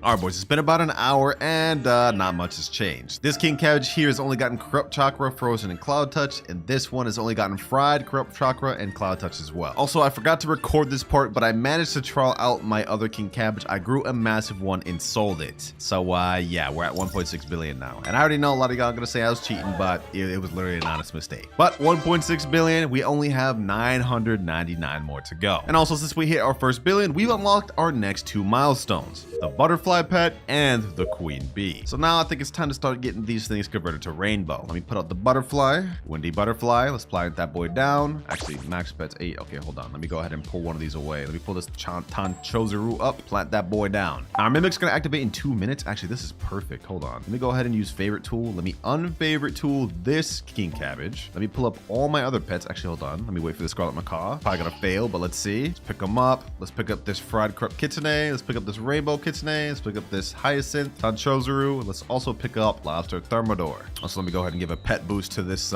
All right, boys, it's been about an hour and not much has changed. This king cabbage here has only gotten corrupt chakra, frozen, and cloud touch, and this one has only gotten fried, corrupt chakra, and cloud touch as well. Also, I forgot to record this part, but I managed to trial out my other king cabbage. I grew a massive one and sold it. So yeah, we're at 1.6 billion now. And I already know a lot of y'all are gonna say I was cheating, but it was literally an honest mistake. But 1.6 billion, we only have 999 more to go. And also, since we hit our first billion, we've unlocked our next 2 milestones: the butterfly butterfly pet, and the queen bee. So now I think it's time to start getting these things converted to rainbow. Let me put out the butterfly, windy butterfly. Let's plant that boy down. Actually, max pet's 8. Okay, hold on. Let me go ahead and pull one of these away. Let me pull this Tanchozaru up, plant that boy down. Our mimic's gonna activate in 2 minutes. Actually, this is perfect. Hold on. Let me go ahead and use favorite tool. Let me unfavorite tool this king cabbage. Let me pull up all my other pets. Actually, hold on. Let me wait for the scarlet macaw. Probably gonna fail, but let's see. Let's pick them up. Let's pick up this fried corrupt kitsune. Let's pick up this rainbow kitsune. Let's pick up this hyacinth Tanchozaru. Let's also pick up lobster thermidor. Also, let me go ahead and give a pet boost to this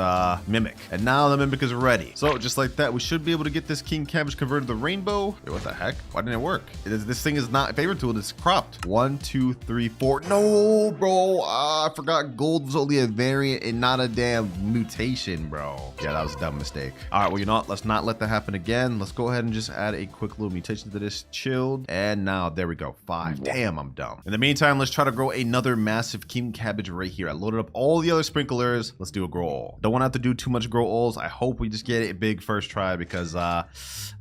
mimic. And now the mimic is ready. So just like that, we should be able to get this king cabbage converted to rainbow. Wait, what the heck? Why didn't it work? This thing is not favorite tool. It's cropped. 1, 2, 3, 4. No, bro. I forgot gold was only a variant and not a damn mutation, bro. Yeah, that was a dumb mistake. All right, well, you know what? Let's not let that happen again. Let's go ahead and just add a quick little mutation to this. Chilled. And now there we go. 5. Damn, I'm dumb. In the meantime, let's try to grow another massive king cabbage right here. I loaded up all the other sprinklers. Let's do a grow all. Don't want to have to do too much grow alls. I hope we just get it big first try because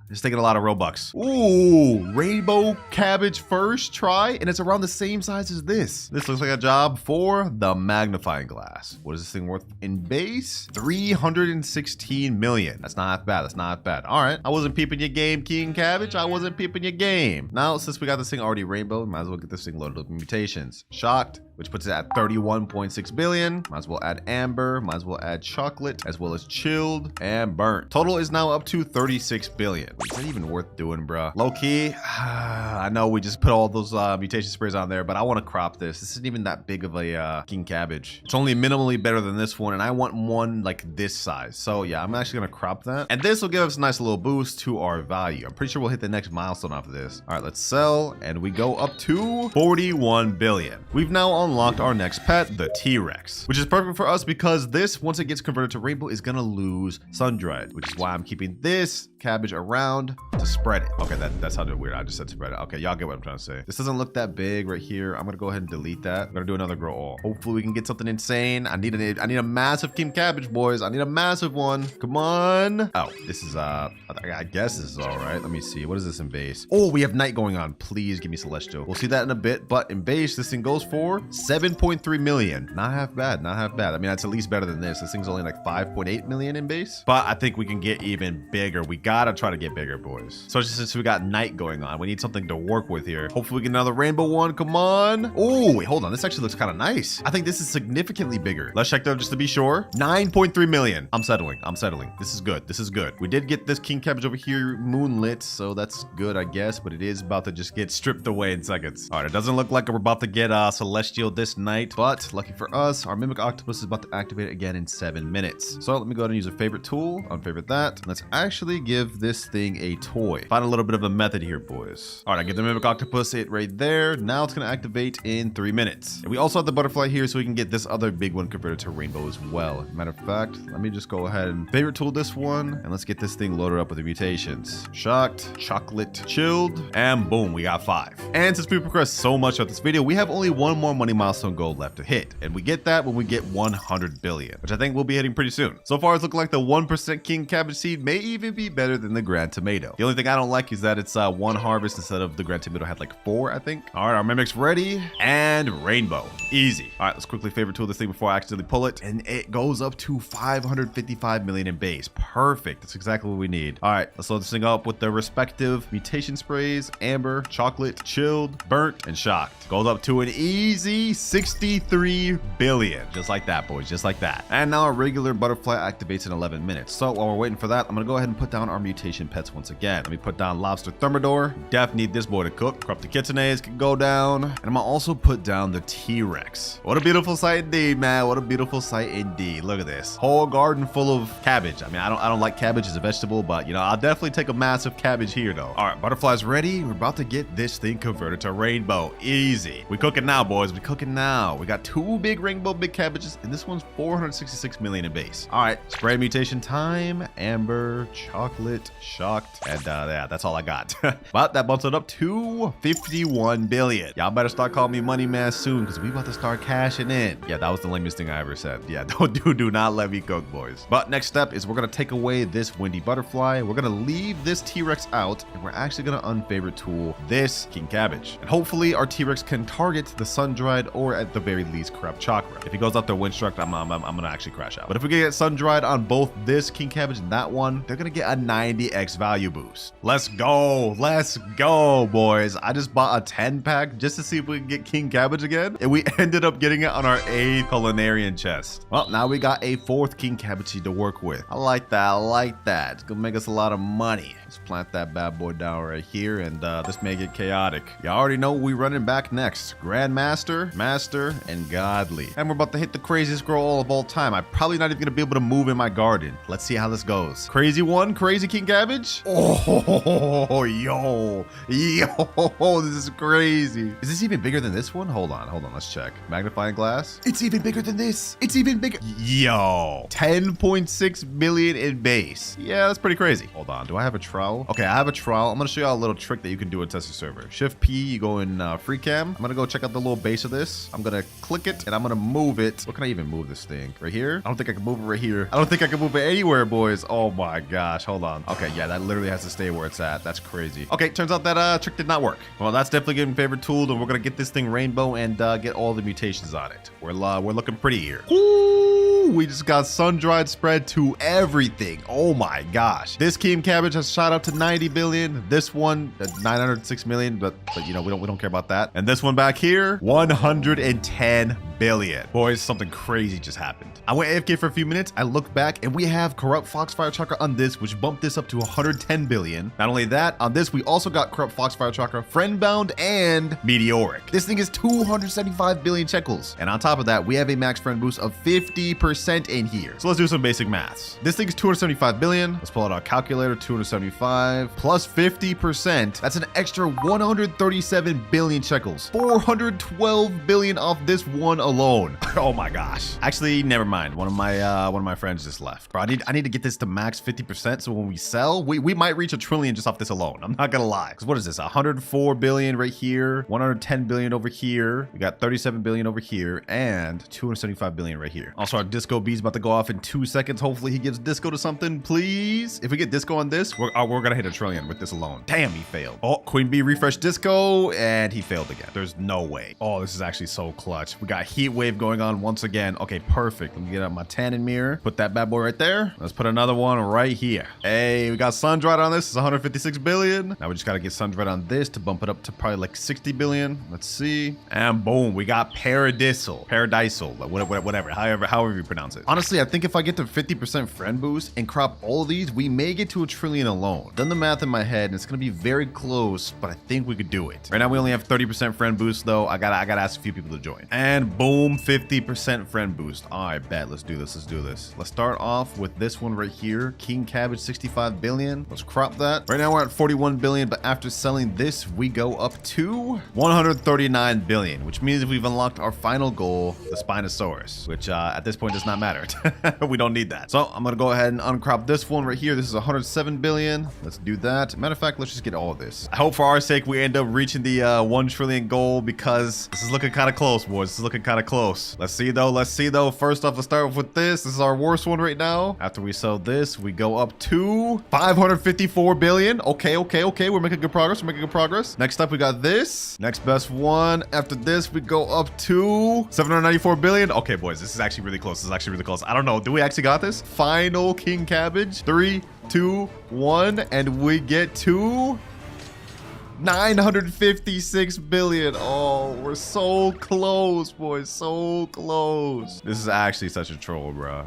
it's taking a lot of Robux. Ooh, rainbow cabbage first try, and it's around the same size as this. This looks like a job for the magnifying glass. What is this thing worth in base? 316 million. That's not bad. That's not bad. All right, I wasn't peeping your game, King Cabbage. I wasn't peeping your game. Now, since we got this thing already rainbow, might as well get this thing loaded up with mutations. Shocked, which puts it at 31.6 billion. Might as well add amber. Might as well add chocolate, as well as chilled and burnt. Total is now up to 36 billion. Is that even worth doing, bruh? Low key, I know we just put all those mutation sprays on there, but I want to crop this. This isn't even that big of a king cabbage. It's only minimally better than this one, and I want one like this size. So yeah, I'm actually gonna crop that, and this will give us a nice little boost to our value. I'm pretty sure we'll hit the next milestone off of this. All right, let's sell, and we go up to 41 billion. We've now unlocked our next pet, the T-Rex, which is perfect for us because this, once it gets converted to rainbow, is gonna lose sun-dried, which is why I'm keeping this cabbage around to spread it. Okay, that sounded weird. I just said spread it. Okay, y'all get what I'm trying to say. This doesn't look that big right here. I'm gonna go ahead and delete that. I'm gonna do another grow all. Hopefully we can get something insane. I need a massive king cabbage, boys. I need a massive one. Come on. Oh, this is I guess this is all right. Let me see. What is this in base? Oh, we have night going on. Please give me celestial. We'll see that in a bit, but in base, this thing goes for 7.3 million. Not half bad. Not half bad. I mean, that's at least better than this. This thing's only like 5.8 million in base, but I think we can get even bigger. We gotta try to get bigger, boys. So since we got night going on, we need something to work with here. Hopefully we get another rainbow one. Come on. Oh, wait, hold on. This actually looks kind of nice. I think this is significantly bigger. Let's check though, just to be sure. 9.3 million. I'm settling. I'm settling. This is good. This is good. We did get this king cabbage over here moonlit, so that's good, I guess, but it is about to just get stripped away in seconds. All right, it doesn't look like we're about to get celestial this night, but lucky for us, our mimic octopus is about to activate again in 7 minutes. So let me go ahead and use a favorite tool, unfavorite that. Let's actually give this thing a toy. Find a little bit of a method here, boys. All right, I give the mimic octopus it right there. Now it's gonna activate in 3 minutes. And we also have the butterfly here, so we can get this other big one converted to rainbow as well. Matter of fact, let me just go ahead and favorite tool this one, and let's get this thing loaded up with the mutations. Shocked, chocolate, chilled, and boom, we got 5. And since we progressed so much of this video, we have only one more money milestone goal left to hit, and we get that when we get 100 billion, which I think we'll be hitting pretty soon. So far, it's looking like the 1% king cabbage seed may even be better than the grand tomato. The only thing I don't like is that it's 1 harvest instead of the grand tomato had like 4, I think. All right, our mimic's ready, and rainbow, easy. All right, let's quickly favorite tool this thing before I accidentally pull it, and it goes up to 555 million in base. Perfect. That's exactly what we need. All right, let's load this thing up with the respective mutation sprays: amber, chocolate, chilled, burnt, and shocked. Goes up to an easy 63 billion. Just like that, boys, just like that. And now our regular butterfly activates in 11 minutes. So while we're waiting for that, I'm gonna go ahead and put down our mutation pets once again. Let me put down lobster thermidor. Definitely need this boy to cook. Corrupt the kitsunes can go down. And I'm gonna also put down the T-Rex. What a beautiful sight indeed, man. What a beautiful sight indeed. Look at this. Whole garden full of cabbage. I mean, I don't like cabbage as a vegetable, but you know, I'll definitely take a massive cabbage here though. All right, butterfly's ready. We're about to get this thing converted to rainbow. Easy. We cooking now, boys. We cooking. cooking now. We got 2 big rainbow big cabbages, and this one's 466 million in base. All right, spread mutation time. Amber, chocolate, shocked, and yeah, that's all I got. But that bumps it up to 51 billion. Y'all better start calling me money man soon, because we about to start cashing in. Yeah, that was the lamest thing I ever said. Yeah, do not let me cook, boys. But next step is we're gonna take away this windy butterfly. We're gonna leave this T-Rex out, and we're actually gonna unfavorite tool this king cabbage. And hopefully our T-Rex can target the sun-dried or at the very least corrupt chakra. If he goes up to Windstruct, I'm gonna actually crash out. But if we can get sun-dried on both this king cabbage and that one, they're gonna get a 90x value boost. Let's go, boys. I just bought a 10 pack just to see if we can get king cabbage again, and we ended up getting it on our 8th culinarian chest. Well, now we got a 4th king cabbage to work with. I like that. It's gonna make us a lot of money. Let's plant that bad boy down right here, and this may get chaotic. You already know what we running back next. Grandmaster, Master, and Godly. And we're about to hit the craziest scroll of all time. I'm probably not even gonna be able to move in my garden. Let's see how this goes. Crazy one, crazy king cabbage. Oh, yo, this is crazy. Is this even bigger than this one? Hold on, let's check. Magnifying glass. It's even bigger than this. It's even bigger. Yo, 10.6 billion in base. Yeah, that's pretty crazy. Hold on, do I have a trowel? Okay, I have a trowel. I'm gonna show you a little trick that you can do in Test Your Server. Shift P, you go in free cam. I'm gonna go check out the little base of this. I'm gonna click it and I'm gonna move it. Where can I even move this thing? Right here? I don't think I can move it right here. I don't think I can move it anywhere, boys. Oh my gosh, hold on. Okay, yeah, that literally has to stay where it's at. That's crazy. Okay, turns out that trick did not work. Well, that's definitely getting favorite tool, and we're gonna get this thing rainbow and get all the mutations on it. We're looking pretty here. Ooh, we just got sun-dried spread to everything. Oh my gosh. This king cabbage has shot up to 90 billion. This one at 906 million, but you know, we don't care about that. And this one back here, 110 billion. Boys, something crazy just happened. I went AFK for a few minutes. I looked back and we have corrupt foxfire chakra on this, which bumped this up to 110 billion. Not only that, on this we also got corrupt foxfire chakra, friendbound, and meteoric. This thing is 275 billion shekels. And on top of that, we have a max friend boost of 50% in here. So let's do some basic maths. This thing is 275 billion. Let's pull out our calculator. 275 plus 50%. That's an extra 137 billion shekels. 412 billion off this one alone. Oh my gosh. Actually, never mind. One of my friends just left. Bro, I need to get this to max 50%. So when we sell, we might reach $1 trillion just off this alone. I'm not gonna lie. Because what is this? 104 billion right here. 110 billion over here. We got 37 billion over here. And 275 billion right here. Also, our disco bee's about to go off in 2 seconds. Hopefully he gives disco to something, please. If we get disco on this, we're gonna hit $1 trillion with this alone. Damn, he failed. Oh, Queen Bee refresh disco, and he failed again. There's no way. Oh, this is actually so clutch. We got heat wave going on once again. Okay, perfect. Let me get out my tannin mirror. Put that bad boy right there. Let's put another one right here. Hey, we got sun dried on this. It's 156 billion. Now we just gotta get sun dried on this to bump it up to probably like 60 billion. Let's see. And boom, we got paradisal, whatever, however you pronounce it. Honestly, I think if I get to 50% friend boost and crop all of these, we may get to $1 trillion alone. Done the math in my head, and it's gonna be very close, but I think we could do it. Right now, we only have 30% friend boost though. I gotta ask a few people to join. And boom, 50% friend boost. I bet. Let's do this. Let's start off with this one right here. King Cabbage, 65 billion. Let's crop that. Right now, we're at 41 billion, but after selling this, we go up to 139 billion, which means we've unlocked our final goal, the Spinosaurus, which at this point does not matter. We don't need that. So I'm gonna go ahead and uncrop this one right here. This is 107 billion. Let's do that. Matter of fact, let's just get all of this. I hope for our sake we end up reaching the 1 trillion goal, because this is looking kind of close, boys. This is looking kind of close. Let's see though. First off, let's start with this. This is our worst one right now. After we sell this, we go up to 554 billion. Okay. We're making good progress. Next up, we got this. Next best one. After this, we go up to 794 billion. Okay, boys, this is actually really close. I don't know. Do we actually got this? Final King Cabbage. 3, 2, 1, and we get to 956 billion. Oh, we're so close, boys. So close. This is actually such a troll, bro.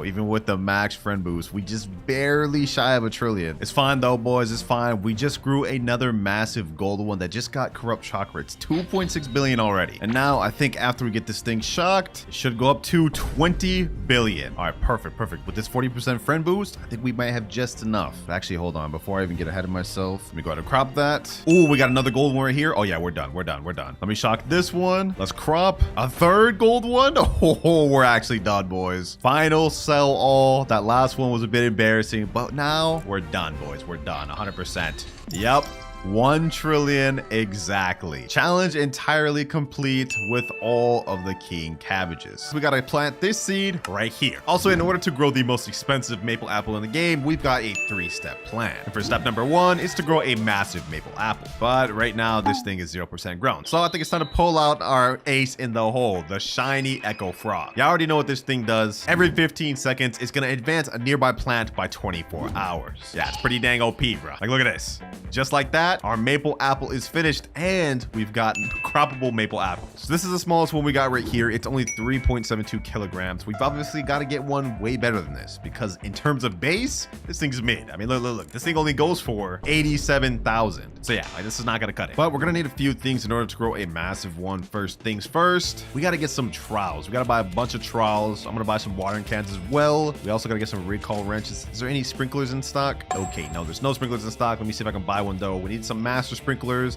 Even with the max friend boost, we just barely shy of $1 trillion. It's fine though, boys. It's fine. We just grew another massive gold one that just got corrupt chakra. It's 2.6 billion already. And now I think after we get this thing shocked, it should go up to 20 billion. All right, perfect. With this 40% friend boost, I think we might have just enough. Actually, hold on. Before I even get ahead of myself, let me go ahead and crop crop that. Oh, we got another gold one right here. Oh yeah, we're done. Let me shock this one. Let's crop a third gold one. Oh, we're actually done, boys. Final sell all. That last one was a bit embarrassing, but now we're done, boys. We're done 100%. Yep. 1 trillion exactly. Challenge entirely complete with all of the king cabbages. We gotta plant this seed right here. Also, in order to grow the most expensive maple apple in the game, we've got a 3-step plan. And for step number 1 is to grow a massive maple apple. But right now, this thing is 0% grown. So I think it's time to pull out our ace in the hole, the shiny echo frog. You already know what this thing does. Every 15 seconds, it's gonna advance a nearby plant by 24 hours. Yeah, it's pretty dang OP, bro. Like, look at this. Just like that, our maple apple is finished and we've got croppable maple apples. So this is the smallest one we got right here. It's only 3.72 kilograms. We've obviously got to get one way better than this because in terms of base, this thing's mid. I mean, look, this thing only goes for 87,000. So yeah, like, this is not going to cut it. But we're going to need a few things in order to grow a massive one. First things first, we got to get some trowels. We got to buy a bunch of trowels. I'm going to buy some watering cans as well. We also got to get some recall wrenches. Is there any sprinklers in stock? Okay, no, there's no sprinklers in stock. Let me see if I can buy one though. We need some master sprinklers.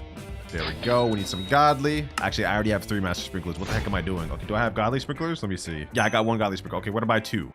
There we go. We need some godly. Actually, I already have 3 master sprinklers. What the heck am I doing? Okay, do I have godly sprinklers? Let me see. Yeah, I got 1 godly sprinkler. Okay, what about 2?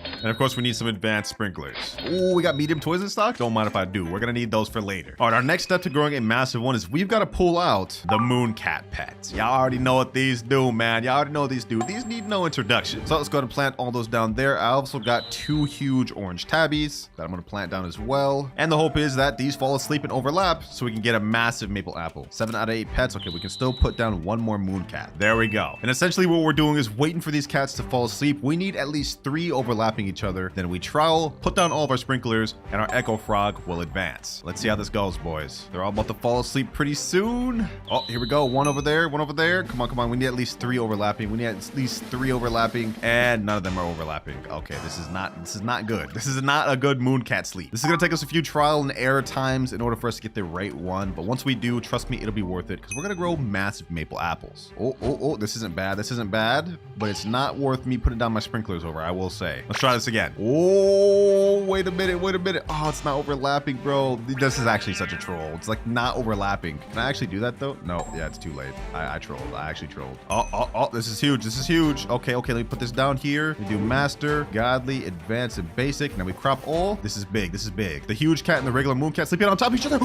And of course, we need some advanced sprinklers. Oh, we got medium toys in stock? Don't mind if I do. We're gonna need those for later. All right, our next step to growing a massive one is we've got to pull out the mooncat pets. Y'all already know what these do, man. Y'all already know what these do. These need no introduction. So let's go ahead and plant all those down there. I also got 2 huge orange tabbies that I'm gonna plant down as well. And the hope is that these fall asleep and overlap so we can get a massive maple apple. 7 out of 8 pets. Okay, we can still put down 1 more mooncat. There we go. And essentially what we're doing is waiting for these cats to fall asleep. We need at least 3 overlapping each other. Then we trowel, put down all of our sprinklers, and our echo frog will advance. Let's see how this goes, boys. They're all about to fall asleep pretty soon. Oh, here we go. 1 over there, 1 over there. Come on. We need at least 3 overlapping. We need at least 3 overlapping, and none of them are overlapping. Okay, this is not good. This is not a good mooncat sleep. This is gonna take us a few trial and error times in order for us to get the right one. But once we do, trust me, it'll be worth it because we're gonna grow massive maple apples. Oh, this isn't bad. This isn't bad, but it's not worth me putting down my sprinklers over, I will say. Let's try this again. Oh, wait a minute. Oh, it's not overlapping, bro. This is actually such a troll. It's like not overlapping. Can I actually do that though? No, yeah, it's too late. I trolled. I actually trolled. Oh, this is huge. Okay, let me put this down here. We do master, godly, advanced, and basic. Now we crop all. This is big. The huge cat and the regular moon cat sleeping on top of each other.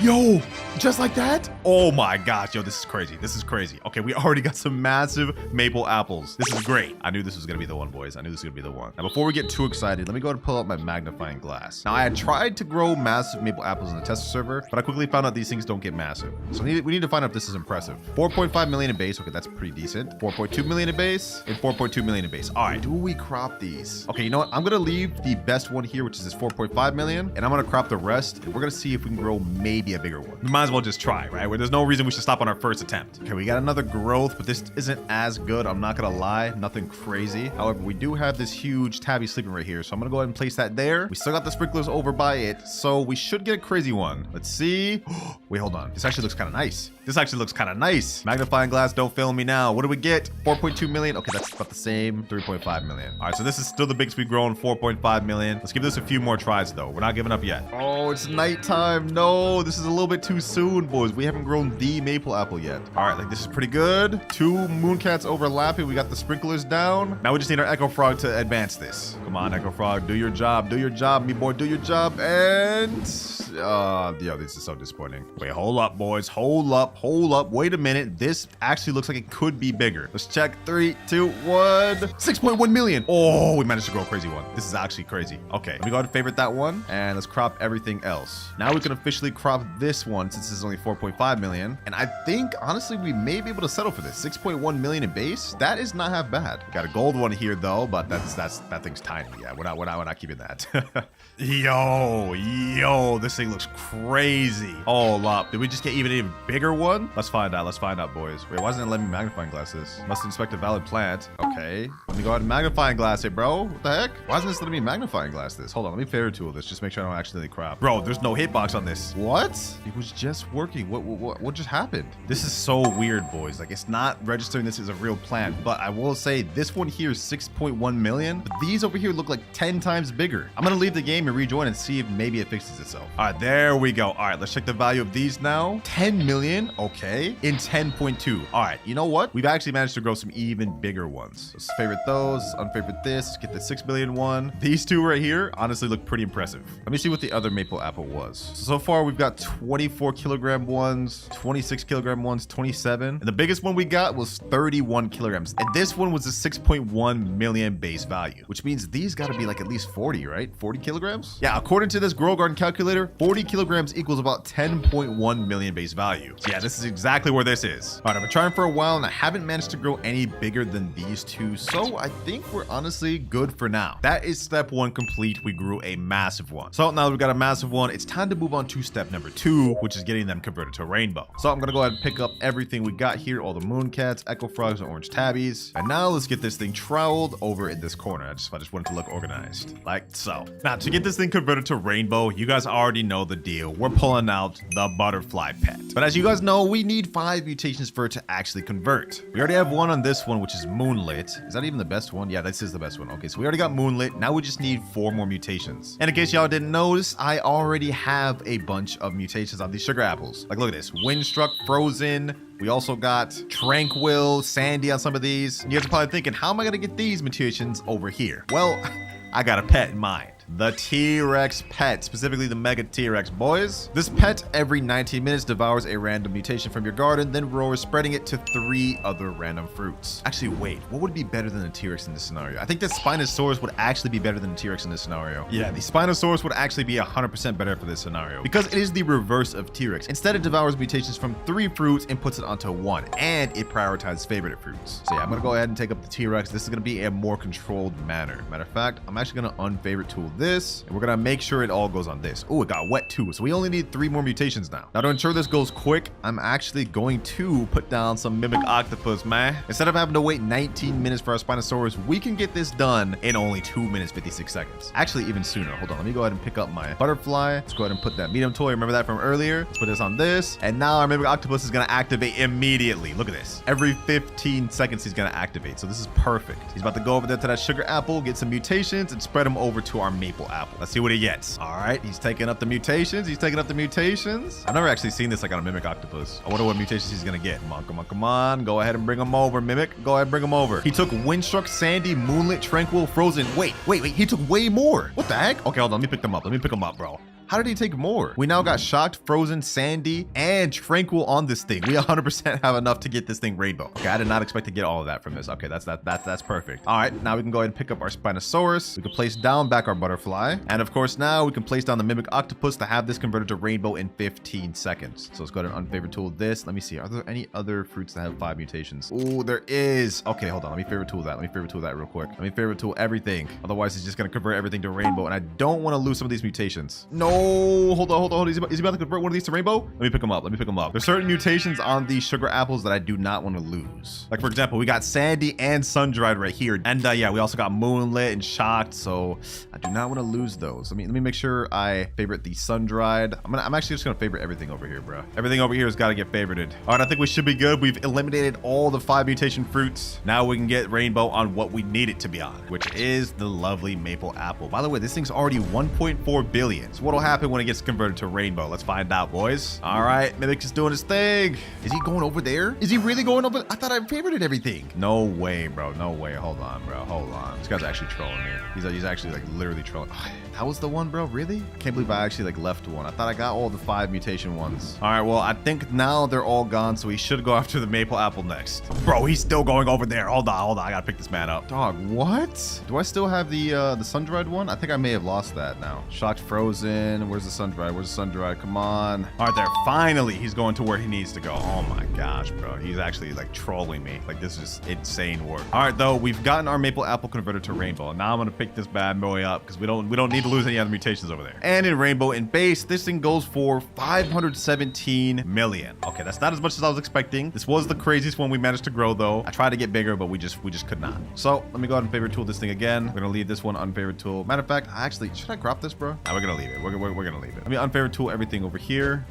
Yo, just like that? Oh my gosh, yo, this is crazy. Okay, we already got some massive maple apples. This is great. I knew this was gonna be the one, boys. Now before we get too excited, let me go ahead and pull out my magnifying glass. Now I had tried to grow massive maple apples in the tester server, but I quickly found out these things don't get massive. So we need to find out if this is impressive. 4.5 million in base. Okay, that's pretty decent. 4.2 million in base and 4.2 million in base. All right, do we crop these? Okay, you know what? I'm gonna leave the best one here, which is this 4.5 million, and I'm gonna crop the rest, and we're gonna see if we can grow maybe a bigger one. We might as well just try, right? Where there's no reason we should stop on our first attempt. Okay, we got another growth, but this isn't as good. I'm not gonna lie, nothing crazy. However, we do have this huge tabby sleeping right here, so I'm gonna go ahead and place that there. We still got the sprinklers over by it, so we should get a crazy one. Let's see. Wait, hold on. This actually looks kind of nice. Magnifying glass, don't fail me now. What do we get? 4.2 million. Okay, that's about the same. 3.5 million. All right, so this is still the biggest we've grown, 4.5 million. Let's give this a few more tries though. We're not giving up yet. Oh, it's nighttime. No, this is a little bit too soon, boys. We haven't grown the maple apple yet. All right, like this is pretty good. 2 mooncats overlapping. We got the sprinklers down. Now we just need our echo frog to advance this. Come on, echo frog, do your job, me boy, do your job. And yo, this is so disappointing. Wait, hold up, boys, hold up. Wait a minute, this actually looks like it could be bigger. Let's check. 3, 2, 1. 6.1 million. Oh, we managed to grow a crazy one. This is actually crazy. Okay, let me go ahead and favorite that one, and let's crop everything else. Now we can officially crop this one since this is only 4.5 million, and I think honestly we may be able to settle for this. 6.1 million in base. That is not half bad. Got a gold one here though, but that thing's tiny. Yeah, we're not keeping that. Yo, this thing looks crazy. All up. Did we just get even bigger one? Let's find out, boys. Wait, why doesn't it let me magnifying glass this? Must inspect a valid plant. Okay, let me go ahead and magnifying glass it, bro. What the heck? Why isn't this letting me magnifying glass this? Hold on, let me favorite tool this. Just make sure I don't accidentally crop. Bro, there's no hitbox on this. What? It was just working. What just happened? This is so weird, boys. Like, it's not registering this as a real plant, but I will say this one here is 6.1 million, but these over here look like 10 times bigger. I'm gonna leave the game and rejoin and see if maybe it fixes itself. All right, right, there we go. All right, let's check the value of these now. 10 million, okay, in 10.2. All right, you know what? We've actually managed to grow some even bigger ones. Let's favorite those, unfavorite this. Let's get the 6 billion one. These two right here honestly look pretty impressive. Let me see what the other maple apple was. So far, we've got 24 kilogram ones, 26 kilogram ones, 27. And the biggest one we got was 31 kilograms. And this one was a 6.1 million base value, which means these got to be like at least 40, right? 40 kilograms? Yeah, according to this Grow Garden calculator, 40 kilograms equals about 10.1 million base value. So yeah, this is exactly where this is. All right, I've been trying for a while and I haven't managed to grow any bigger than these two. So I think we're honestly good for now. That is step one complete. We grew a massive one. So now that we've got a massive one, it's time to move on to step number 2, which is getting them converted to rainbow. So I'm going to go ahead and pick up everything we got here, all the moon cats, echo frogs, and orange tabbies. And now let's get this thing troweled over in this corner. I just want it to look organized, like so. Now to get this thing converted to rainbow, you guys already know the deal. We're pulling out the butterfly pet. But as you guys know, we need 5 mutations for it to actually convert. We already have one on this one, which is moonlit. Is that even the best one? Yeah, this is the best one. Okay, so we already got moonlit. Now we just need 4 more mutations. And in case y'all didn't notice, I already have a bunch of mutations on these sugar apples. Like, look at this. Windstruck, frozen. We also got tranquil, sandy on some of these. And you guys are probably thinking, how am I going to get these mutations over here? Well, I got a pet in mind. The T-Rex pet, specifically the Mega T-Rex, boys. This pet every 19 minutes devours a random mutation from your garden, then roars, spreading it to 3 other random fruits. Actually, wait, what would be better than a T-Rex in this scenario? I think the Spinosaurus would actually be better than a T-Rex in this scenario. Yeah, the Spinosaurus would actually be 100% better for this scenario because it is the reverse of T-Rex. Instead, it devours mutations from 3 fruits and puts it onto 1, and it prioritizes favorite fruits. So yeah, I'm gonna go ahead and take up the T-Rex. This is gonna be a more controlled manner. Matter of fact, I'm actually gonna unfavorite tool this, and we're gonna make sure it all goes on this. Oh, it got wet too, so we only need 3 more mutations now. Now to ensure this goes quick, I'm actually going to put down some mimic octopus, man. Instead of having to wait 19 minutes for our Spinosaurus, we can get this done in only 2 minutes 56 seconds. Actually, even sooner. Hold on, let me go ahead and pick up my butterfly. Let's go ahead and put that medium toy. Remember that from earlier? Let's put this on this, and now our mimic octopus is gonna activate immediately. Look at this. Every 15 seconds he's gonna activate, so this is perfect. He's about to go over there to that sugar apple, get some mutations, and spread them over to our maple apple. Let's see what he gets. All right, he's taking up the mutations. He's taking up the mutations. I've never actually seen this like on a mimic octopus. I wonder what mutations he's gonna get. Come on, come on, come on. Go ahead and bring him over, mimic. Go ahead and bring him over. He took windstruck, sandy, moonlit, tranquil, frozen. Wait. He took way more. What the heck? Okay, hold on. Let me pick them up. Let me pick them up, bro. How did he take more? We now got shocked, frozen, sandy, and tranquil on this thing. We 100% have enough to get this thing rainbow. Okay, I did not expect to get all of that from this. Okay, that's perfect. All right, now we can go ahead and pick up our Spinosaurus. We can place down back our butterfly. And of course, now we can place down the mimic octopus to have this converted to rainbow in 15 seconds. So let's go ahead and unfavorite tool this. Let me see. Are there any other fruits that have 5 mutations? Oh, there is. Okay, hold on. Let me favorite tool that. Let me favorite tool that real quick. Let me favorite tool everything. Otherwise, it's just going to convert everything to rainbow. And I don't want to lose some of these mutations. No. Hold on. Is he about to convert one of these to rainbow? Let me pick him up. There's certain mutations on these sugar apples that I do not want to lose. Like, for example, we got sandy and sun-dried right here. And yeah, we also got moonlit and shocked. So I do not want to lose those. Let me make sure I favorite the sun-dried. I'm actually just going to favorite everything over here, bro. Everything over here has got to get favorited. All right, I think we should be good. We've eliminated all the 5 mutation fruits. Now we can get rainbow on what we need it to be on, which is the lovely maple apple. By the way, this thing's already 1.4 billion. So what'll happen when it gets converted to rainbow? Let's find out, boys. All right, Mimic is doing his thing. Is he going over there? Is he really going over? I thought I favorited everything. No way, bro. No way. Hold on, bro. Hold on. This guy's actually trolling me. He's actually like literally trolling. That was the one, bro. Really? I can't believe I actually like left one. I thought I got all the 5 mutation ones. All right, well, I think now they're all gone, so we should go after the maple apple next. Bro, he's still going over there. Hold on. I gotta pick this man up. Dog, what? Do I still have the sun-dried one? I think I may have lost that now. Shocked, frozen. Where's the sun-dried? Where's the sun-dried? Come on. All right, there. Finally, he's going to where he needs to go. Oh my gosh, bro. He's actually like trolling me. Like, this is insane work. All right, though, we've gotten our maple apple converted to rainbow. Now I'm gonna pick this bad boy up because we don't need to lose any other mutations over there. And in rainbow in base, this thing goes for 517 million. Okay, that's not as much as I was expecting. This was the craziest one we managed to grow, though. I tried to get bigger, but we just could not. So let me go ahead and favorite tool this thing again. We're gonna leave this one unfavorite tool. Matter of fact, actually, should I crop this, bro? Nah, we're gonna leave it. We're gonna leave it. Let me unfavorite tool everything over here.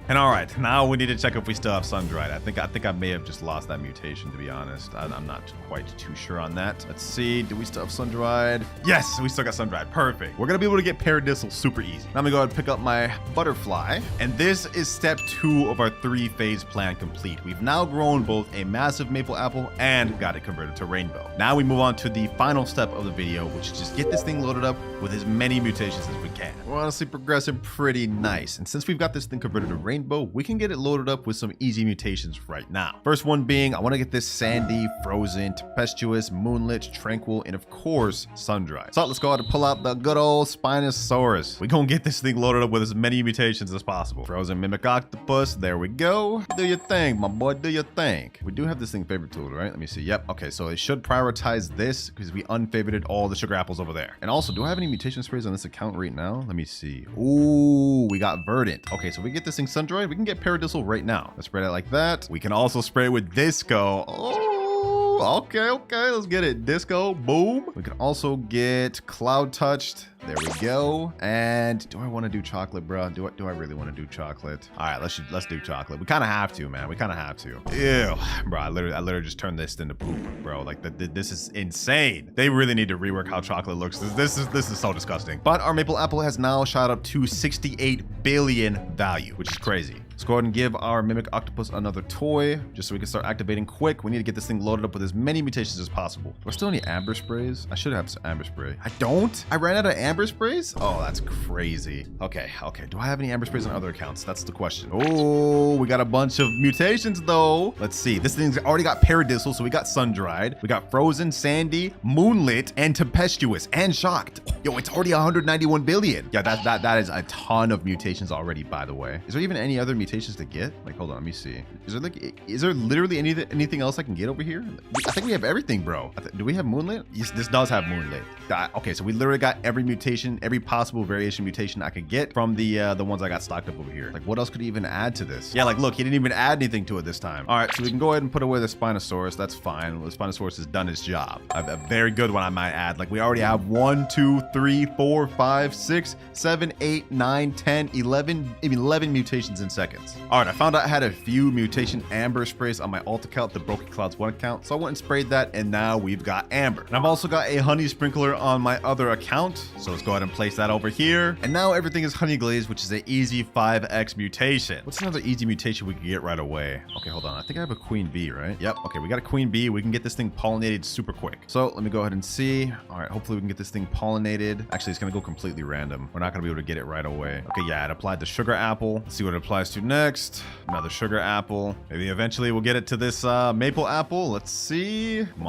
And all right, now we need to check if we still have sun-dried. I think I may have just lost that mutation, to be honest. I'm not quite too sure on that. Let's see. Do we still have sun-dried? Yes, we still got sun-dried. Perfect. We're going to be able to get paradisal super easy. Now I'm going to go ahead and pick up my butterfly. And this is step 2 of our 3-phase plan complete. We've now grown both a massive maple apple and got it converted to rainbow. Now we move on to the final step of the video, which is just get this thing loaded up with as many mutations as we can. We're honestly progressing pretty nice. And since we've got this thing converted to rainbow, we can get it loaded up with some easy mutations right now. First one being, I want to get this sandy, frozen, tempestuous, moonlit, tranquil, and of course, sun-dried. So let's go ahead and pull out the good old Spinosaurus. We're gonna get this thing loaded up with as many mutations as possible. Frozen mimic octopus, there we go. Do your thing, my boy, do your thing. We do have this thing favorite tool, right? Let me see. Yep, okay, so it should prioritize this because we unfavorited all the sugar apples over there. And also, do I have any mutation sprays on this account right now? Let me see. Ooh, we got verdant. Okay, so we get this thing sun-dried, we can get paradisal right now. Let's spread it like that. We can also spray it with disco. Oh, okay, let's get it. Disco, boom. We can also get cloud touched. There we go. And do I want to do chocolate, bro? Do I really want to do chocolate? All right, let's do chocolate. We kind of have to, man. We kind of have to. Ew, bro. I literally just turned this into poop, bro. Like this is insane. They really need to rework how chocolate looks. This is so disgusting. But our maple apple has now shot up to 68 billion value, which is crazy. Let's go ahead and give our mimic octopus another toy just so we can start activating quick. We need to get this thing loaded up with as many mutations as possible. Do I still need amber sprays? I should have some amber spray. I don't? I ran out of amber sprays? Oh, that's crazy. Okay. Do I have any amber sprays on other accounts? That's the question. Oh, we got a bunch of mutations though. Let's see. This thing's already got paradisal, so we got sun-dried. We got frozen, sandy, moonlit, and tempestuous, and shocked. Yo, it's already 191 billion. Yeah, that is a ton of mutations already, by the way. Is there even any other mutations to get? Like, hold on, let me see. Is there literally anything else I can get over here? I think we have everything, bro. Do we have moonlit? Yes, this does have moonlit. Okay, so we literally got every mutation, every possible variation mutation I could get from the ones I got stocked up over here. Like, what else could he even add to this? Yeah, like, look, he didn't even add anything to it this time. All right, so we can go ahead and put away the Spinosaurus. That's fine. The Spinosaurus has done its job. A very good one, I might add. Like, we already have 1, 2, 3, 4, 5, 6, 7, 8, 9, 10, 11 mutations in seconds. All right, I found out I had a few mutation amber sprays on my alt account, the WinterKloudz 1 account. So I went and sprayed that, and now we've got amber. And I've also got a honey sprinkler on my other account. So let's go ahead and place that over here. And now everything is honey glazed, which is an easy 5x mutation. What's another easy mutation we can get right away? Okay, hold on. I think I have a queen bee, right? Yep. Okay, we got a queen bee. We can get this thing pollinated super quick. So let me go ahead and see. All right, hopefully we can get this thing pollinated. Actually, it's gonna go completely random. We're not gonna be able to get it right away. Okay, yeah, it applied the sugar apple. Let's see what it applies to next. Another sugar apple. Maybe eventually we'll get it to this maple apple. Let's see. Come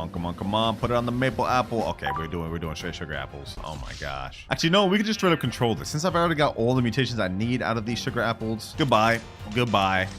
on. Put it on the maple apple. Okay, we're doing straight sugar apples. Oh my gosh. Actually, no, we can just straight up control this. Since I've already got all the mutations I need out of these sugar apples. Goodbye,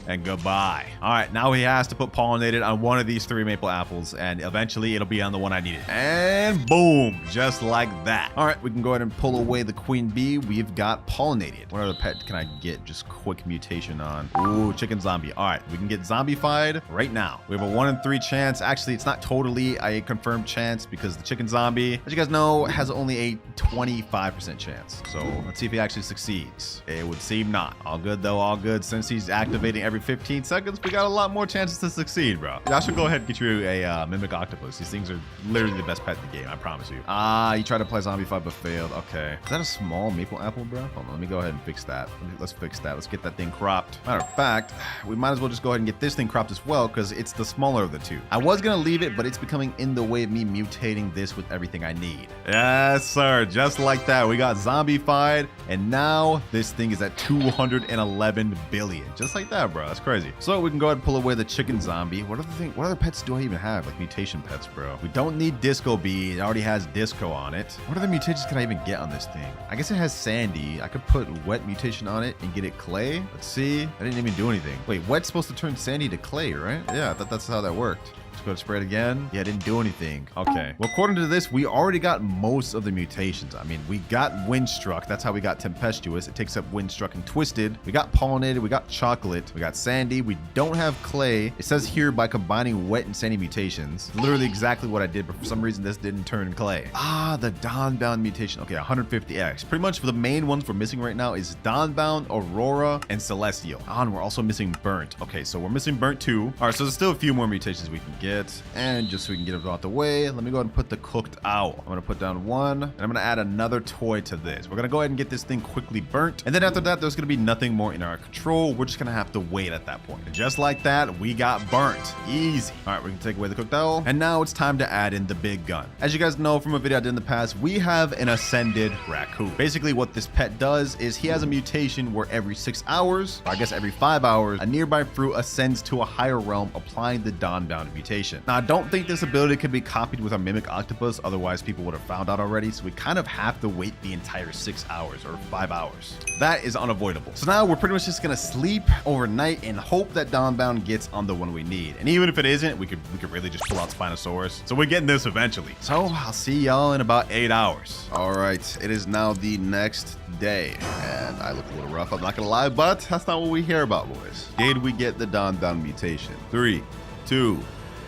and goodbye. All right, now he has to put pollinated on one of these 3 maple apples, and eventually it'll be on the one I needed. And boom, just like that. All right, we can go ahead and pull away the queen bee. We've got pollinated. What other pet can I get just quick mutation on? Ooh, chicken zombie. All right, we can get zombified right now. We have a 1 in 3 chance. Actually, it's not totally a confirmed chance because the chicken zombie, as you guys know, has only a 25% chance. So let's see if he actually succeeds. It would seem not. All good though, all good. Since he's activating every 15 seconds, we got a lot more chances to succeed, bro. I should go ahead and get you a mimic octopus. These things are literally the best pet in the game, I promise you. You tried to play zombify but failed. Okay. Is that a small maple apple, bro? Hold on, let me go ahead and fix that. Let's fix that. Let's get that thing cropped. Matter of fact, we might as well just go ahead and get this thing cropped as well because it's the smaller of the 2. I was gonna leave it, but it's becoming in the way of me mutating this with everything I need. Yes, sir. Just like that. We got zombified, and now this thing is at 211 billion. Just like that, bro. That's crazy. So we can go ahead and pull away the chicken zombie. What other pets do I even have? Like mutation pets, bro. We don't need disco bee. It already has disco on it. What other mutations can I even get on this thing? I guess it has sandy. I could put wet mutation on it and get it clay. Let's see. I didn't even do anything. Wait, wet's supposed to turn sandy to clay, right? Yeah, I thought that's how that worked. Let's go to spray it again. Yeah, it didn't do anything. Okay. Well, according to this, we already got most of the mutations. I mean, we got Windstruck. That's how we got Tempestuous. It takes up Windstruck and Twisted. We got Pollinated. We got Chocolate. We got Sandy. We don't have Clay. It says here by combining Wet and Sandy mutations. Literally exactly what I did, but for some reason, this didn't turn Clay. Ah, the Dawnbound mutation. Okay, 150X. Pretty much the main ones we're missing right now is Dawnbound, Aurora, and Celestial. Ah, and we're also missing Burnt. Okay, so we're missing Burnt too. All right, so there's still a few more mutations we can get. And just so we can get it out the way, let me go ahead and put the Cooked Owl. I'm gonna put down one, and I'm gonna add another toy to this. We're gonna go ahead and get this thing quickly burnt. And then after that, there's gonna be nothing more in our control. We're just gonna have to wait at that point. And just like that, we got burnt. Easy. All right, we can take away the Cooked Owl. And now it's time to add in the big gun. As you guys know from a video I did in the past, we have an Ascended Raccoon. Basically, what this pet does is he has a mutation where every 6 hours, or I guess every 5 hours, a nearby fruit ascends to a higher realm, applying the Dawnbound mutation. Now, I don't think this ability could be copied with our Mimic Octopus, otherwise people would have found out already, so we kind of have to wait the entire 6 hours or 5 hours. That is unavoidable. So now we're pretty much just gonna sleep overnight and hope that Dawnbound gets on the one we need. And even if it isn't, we could really just pull out Spinosaurus. So we're getting this eventually. So I'll see y'all in about 8 hours. All right, it is now the next day, and I look a little rough, I'm not gonna lie, but that's not what we hear about, boys. Did we get the Dawnbound mutation? 3, 2,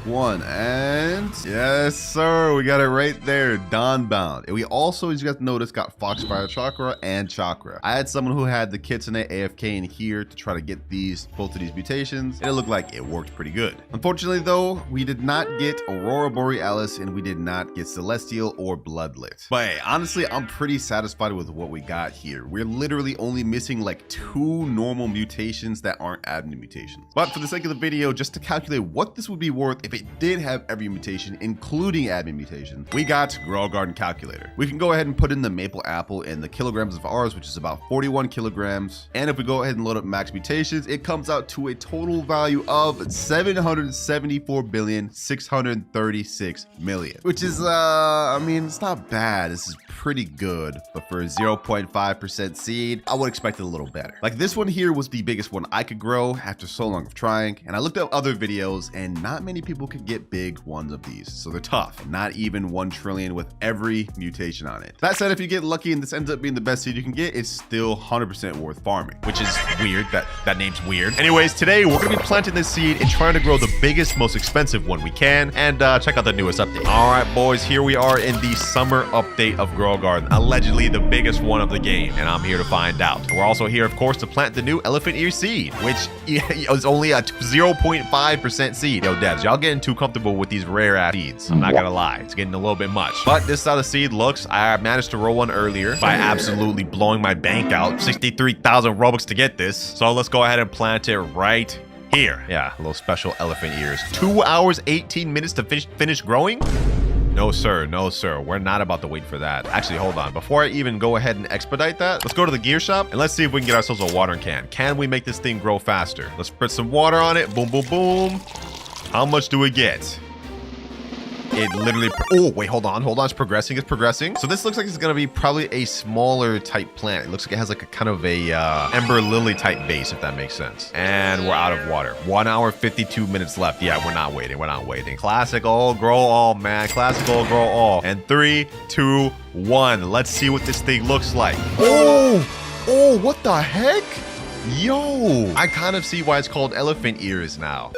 1, and yes sir, we got it right there, Dawnbound. And we also, as you guys notice, got Foxfire Chakra and Chakra. I had someone who had the Kitsune AFK in here to try to get both of these mutations, and it looked like it worked pretty good. Unfortunately though, we did not get Aurora Borealis, and we did not get Celestial or Bloodlit. But hey, honestly, I'm pretty satisfied with what we got here. We're literally only missing like 2 normal mutations that aren't admin mutations. But for the sake of the video, just to calculate what this would be worth if it did have every mutation, including admin mutation, we got Grow Garden Calculator. We can go ahead and put in the Maple Apple and the kilograms of ours, which is about 41 kilograms. And if we go ahead and load up max mutations, it comes out to a total value of 774,636,000,000, which is, I mean, it's not bad. This is pretty good, but for a 0.5% seed, I would expect it a little better. Like this one here was the biggest one I could grow after so long of trying, and I looked up other videos, and not many people could get big ones of these, so they're tough. Not even 1 trillion with every mutation on it. That said, if you get lucky and this ends up being the best seed you can get, it's still 100% worth farming, which is weird. That name's weird. Anyways, today we're gonna be planting this seed and trying to grow the biggest, most expensive one we can, and check out the newest update. All right, boys, here we are in the summer update of Grow Garden, allegedly the biggest one of the game, and I'm here to find out. We're also here, of course, to plant the new elephant ear seed, which is only a 0.5% seed. Yo, devs, y'all getting too comfortable with these rare ass seeds. I'm not gonna lie, it's getting a little bit much. But this is how the seed looks. I managed to roll one earlier by absolutely blowing my bank out. 63,000 Robux to get this. So let's go ahead and plant it right here. Yeah, a little special elephant ears. 2 hours, 18 minutes to finish growing? No, sir. No, sir. We're not about to wait for that. Actually, hold on. Before I even go ahead and expedite that, let's go to the gear shop and let's see if we can get ourselves a watering can. Can we make this thing grow faster? Let's spritz some water on it. Boom, boom, boom. How much do we get? It literally, oh, wait, hold on. It's progressing. So this looks like it's gonna be probably a smaller type plant. It looks like it has like a kind of a Ember Lily type base, if that makes sense. And we're out of water. 1 hour, 52 minutes left. Yeah, we're not waiting. Classic all, grow all, man. Classic all, grow all. And 3, 2, 1. Let's see what this thing looks like. Oh, what the heck? Yo, I kind of see why it's called elephant ears now.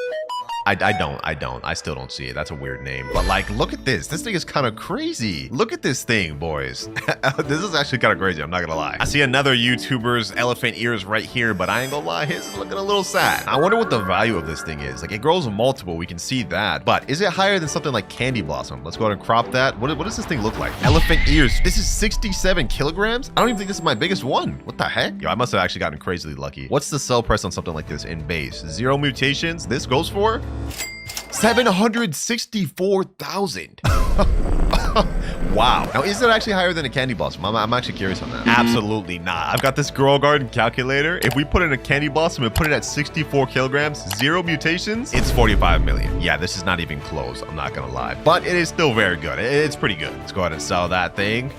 I still don't see it. That's a weird name. But like, look at this. This thing is kind of crazy. Look at this thing, boys. This is actually kind of crazy. I'm not gonna lie. I see another YouTuber's elephant ears right here, but I ain't gonna lie, his is looking a little sad. I wonder what the value of this thing is. Like, it grows multiple. We can see that. But is it higher than something like Candy Blossom? Let's go ahead and crop that. What does this thing look like? Elephant ears. This is 67 kilograms? I don't even think this is my biggest one. What the heck? Yo, I must have actually gotten crazily lucky. What's the sell price on something like this in base? 0 mutations. This goes for 764,000. Wow. Now, is that actually higher than a Candy Blossom? I'm actually curious on that. Absolutely not. I've got this Grow Garden calculator. If we put in a Candy Blossom and put it at 64 kilograms, 0 mutations, it's 45 million. Yeah, this is not even close. I'm not gonna lie. But it is still very good. It's pretty good. Let's go ahead and sell that thing.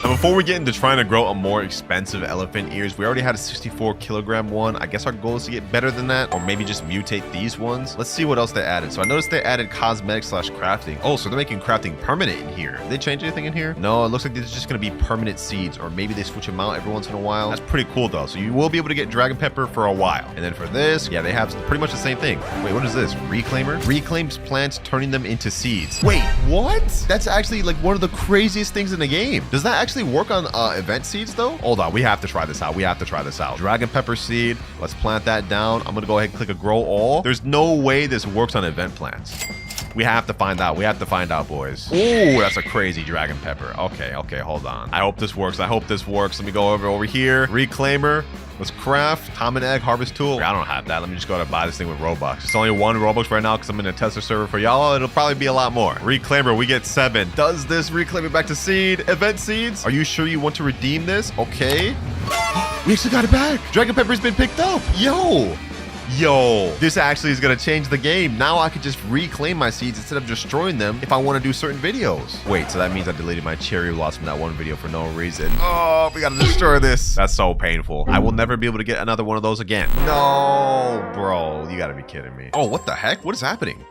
Now, before we get into trying to grow a more expensive elephant ears, we already had a 64 kilogram one. I guess our goal is to get better than that, or maybe just mutate these ones. Let's see what else they added. So I noticed they added cosmetic / crafting. Oh, so they're making crafting permanent in here. Did they change anything in here? No, it looks like this is just going to be permanent seeds, or maybe they switch them out every once in a while. That's pretty cool though. So you will be able to get dragon pepper for a while. And then for this, yeah, they have pretty much the same thing. Wait, what is this? Reclaimer? Reclaims plants, turning them into seeds. Wait, what? That's actually like one of the craziest things in the game. Does that actually work on event seeds though? Hold on, we have to try this out. We have to try this out. Dragon pepper seed. Let's plant that down. I'm gonna go ahead and click a grow all. There's no way this works on event plants. We have to find out. We have to find out, boys. Ooh, that's a crazy dragon pepper. Okay, hold on. I hope this works. I hope this works. Let me go over here. Reclaimer. Let's craft. Common egg harvest tool. I don't have that. Let me just go to buy this thing with Robux. It's only 1 Robux right now because I'm in a tester server for y'all. It'll probably be a lot more. Reclaimer, we get 7. Does this reclaim it back to seed? Event seeds? Are you sure you want to redeem this? Okay. We actually got it back. Dragon pepper's been picked up. Yo, this actually is going to change the game. Now I could just reclaim my seeds instead of destroying them if I want to do certain videos. Wait, so that means I deleted my cherry blossom from that one video for no reason. Oh, we got to destroy this. That's so painful. I will never be able to get another one of those again. No, bro, you got to be kidding me. Oh, what the heck? What is happening?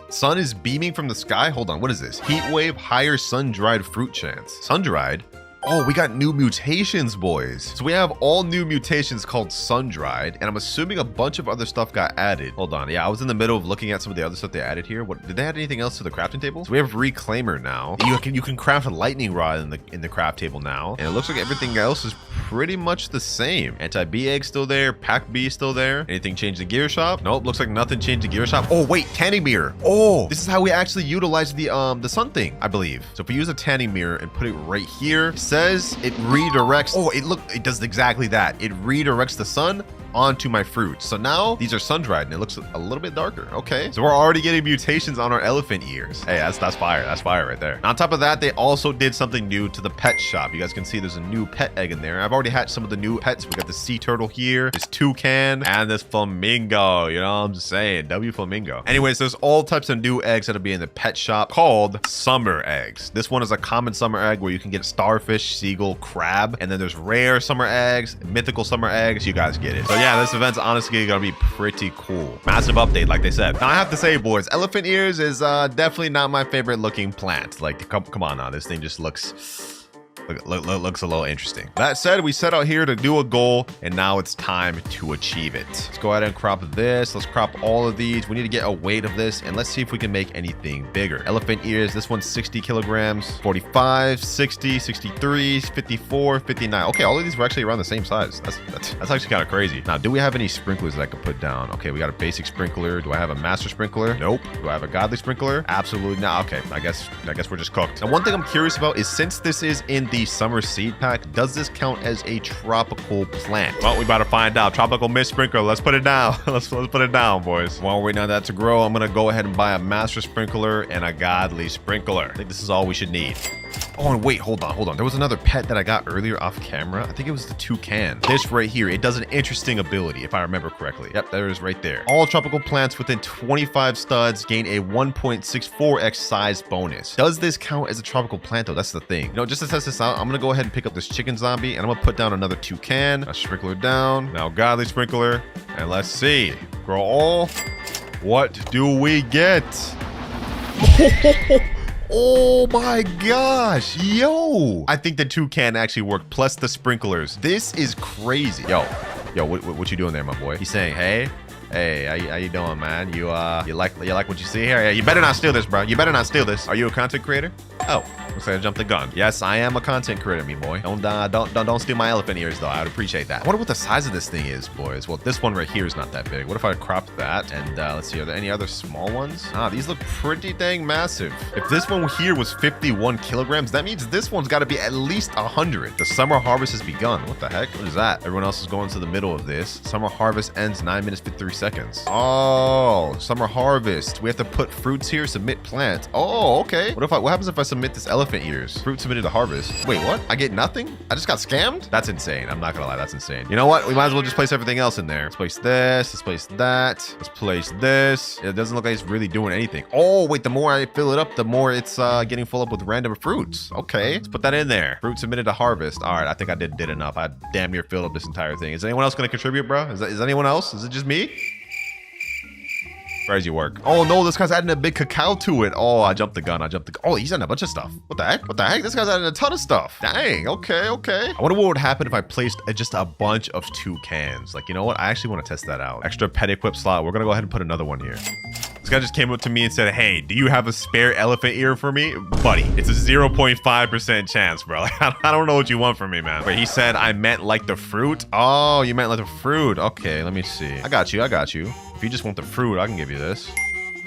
Sun is beaming from the sky. Hold on, what is this? Heat wave, higher sun-dried fruit chance. Sun-dried? Oh, we got new mutations, boys. So we have all new mutations called sun-dried, and I'm assuming a bunch of other stuff got added. Hold on. Yeah, I was in the middle of looking at some of the other stuff they added here. What did they add anything else to the crafting table? So we have reclaimer now. You can craft a lightning rod in the craft table now, and it looks like everything else is pretty much the same. Anti-bee egg still there. Pack bee still there. Anything changed the gear shop? Nope. Looks like nothing changed the gear shop. Oh wait, tanning mirror. Oh, this is how we actually utilize the sun thing, I believe. So if we use a tanning mirror and put it right here, says it redirects. Oh, it does exactly that. It redirects the sun onto my fruit. So now these are sun-dried and it looks a little bit darker. Okay, so we're already getting mutations on our elephant ears. Hey, that's fire. That's fire right there. And on top of that, they also did something new to the pet shop. You guys can see there's a new pet egg in there. I've already hatched some of the new pets. We got the sea turtle here, this toucan, and this flamingo. You know what I'm saying? W flamingo. Anyways, there's all types of new eggs that'll be in the pet shop called summer eggs. This one is a common summer egg where you can get starfish, seagull, crab, and then there's rare summer eggs, mythical summer eggs. You guys get it. So yeah, this event's honestly gonna be pretty cool. Massive update, like they said. Now I have to say, boys, elephant ears is definitely not my favorite looking plant. Like, come on now, this thing just looks a little interesting. That said, we set out here to do a goal, and now it's time to achieve it. Let's go ahead and crop this. Let's crop all of these. We need to get a weight of this, and let's see if we can make anything bigger. Elephant ears, this one's 60 kilograms, 45, 60, 63, 54, 59. Okay, all of these were actually around the same size. That's actually kind of crazy. Now, do we have any sprinklers that I could put down? Okay, we got a basic sprinkler. Do I have a master sprinkler? Nope. Do I have a godly sprinkler? Absolutely not. Okay, I guess we're just cooked. Now, one thing I'm curious about is, since this is in the summer seed pack, does this count as a tropical plant? Well, we about to find out. Tropical mist sprinkler. Let's put it down. let's put it down, boys. While we're waiting on that to grow, I'm gonna go ahead and buy a master sprinkler and a godly sprinkler. I think this is all we should need. Oh, and wait, hold on. There was another pet that I got earlier off camera. I think it was the toucan. This right here, it does an interesting ability, if I remember correctly. Yep, there it is right there. All tropical plants within 25 studs gain a 1.64x size bonus. Does this count as a tropical plant though? That's the thing. You know, just to test this out, I'm gonna go ahead and pick up this chicken zombie, and I'm gonna put down another toucan. A sprinkler down. Now godly sprinkler. And let's see. Grow all. What do we get? Oh my gosh, yo, I think the toucan actually worked, plus the sprinklers. This is crazy. Yo, what you doing there, my boy? He's saying, hey, how you doing, man? You like what you see here? Yeah, you better not steal this, bro. You better not steal this. Are you a content creator? Oh, looks like I jumped the gun. Yes, I am a content creator, me boy. Don't steal my elephant ears though. I would appreciate that. I wonder what the size of this thing is, boys. Well, this one right here is not that big. What if I crop that? And let's see, are there any other small ones? Ah, these look pretty dang massive. If this one here was 51 kilograms, that means this one's got to be at least 100. The summer harvest has begun. What the heck? What is that? Everyone else is going to the middle of this. Summer harvest ends 9 minutes 53 seconds. Oh, summer harvest. We have to put fruits here, submit plant. Oh, okay. What happens if I submit this elephant ears? Fruit submitted to harvest. Wait, what? I get nothing? I just got scammed? That's insane. I'm not gonna lie, that's insane. You know what? We might as well just place everything else in there. Let's place this, let's place that, let's place this. It doesn't look like it's really doing anything. Oh, wait, the more I fill it up, the more it's getting full up with random fruits. Okay, let's put that in there. Fruit submitted to harvest. All right, I think I did enough. I damn near filled up this entire thing. Is anyone else gonna contribute, bro? Is anyone else? Is it just me? Crazy work. Oh no, this guy's adding a big cacao to it. Oh, I jumped the gun. Oh, he's adding a bunch of stuff. What the heck? What the heck? This guy's adding a ton of stuff. Dang. Okay. I wonder what would happen if I placed just a bunch of toucans. Like, you know what? I actually want to test that out. Extra pet equip slot. We're gonna go ahead and put another one here. This guy just came up to me and said, hey, do you have a spare elephant ear for me? Buddy, it's a 0.5% chance, bro. Like, I don't know what you want from me, man. Wait, he said I meant like the fruit? Oh, you meant like the fruit. Okay, let me see. I got you. If you just want the fruit, I can give you this.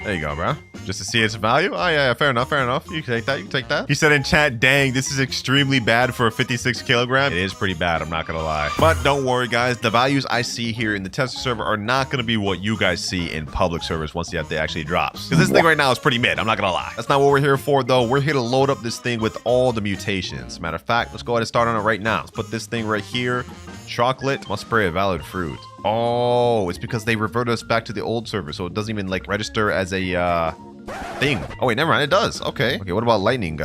There you go, bro. Just to see its value? Oh, yeah, fair enough. You can take that. He said in chat, dang, this is extremely bad for a 56 kilogram. It is pretty bad, I'm not gonna lie. But don't worry, guys. The values I see here in the tester server are not gonna be what you guys see in public servers once the update actually drops. Because this thing right now is pretty mid, I'm not gonna lie. That's not what we're here for, though. We're here to load up this thing with all the mutations. Matter of fact, let's go ahead and start on it right now. Let's put this thing right here. Chocolate must spray a valid fruit. Oh, it's because they reverted us back to the old server, so it doesn't even like register as a thing. Oh wait, never mind, it does. Okay, what about lightning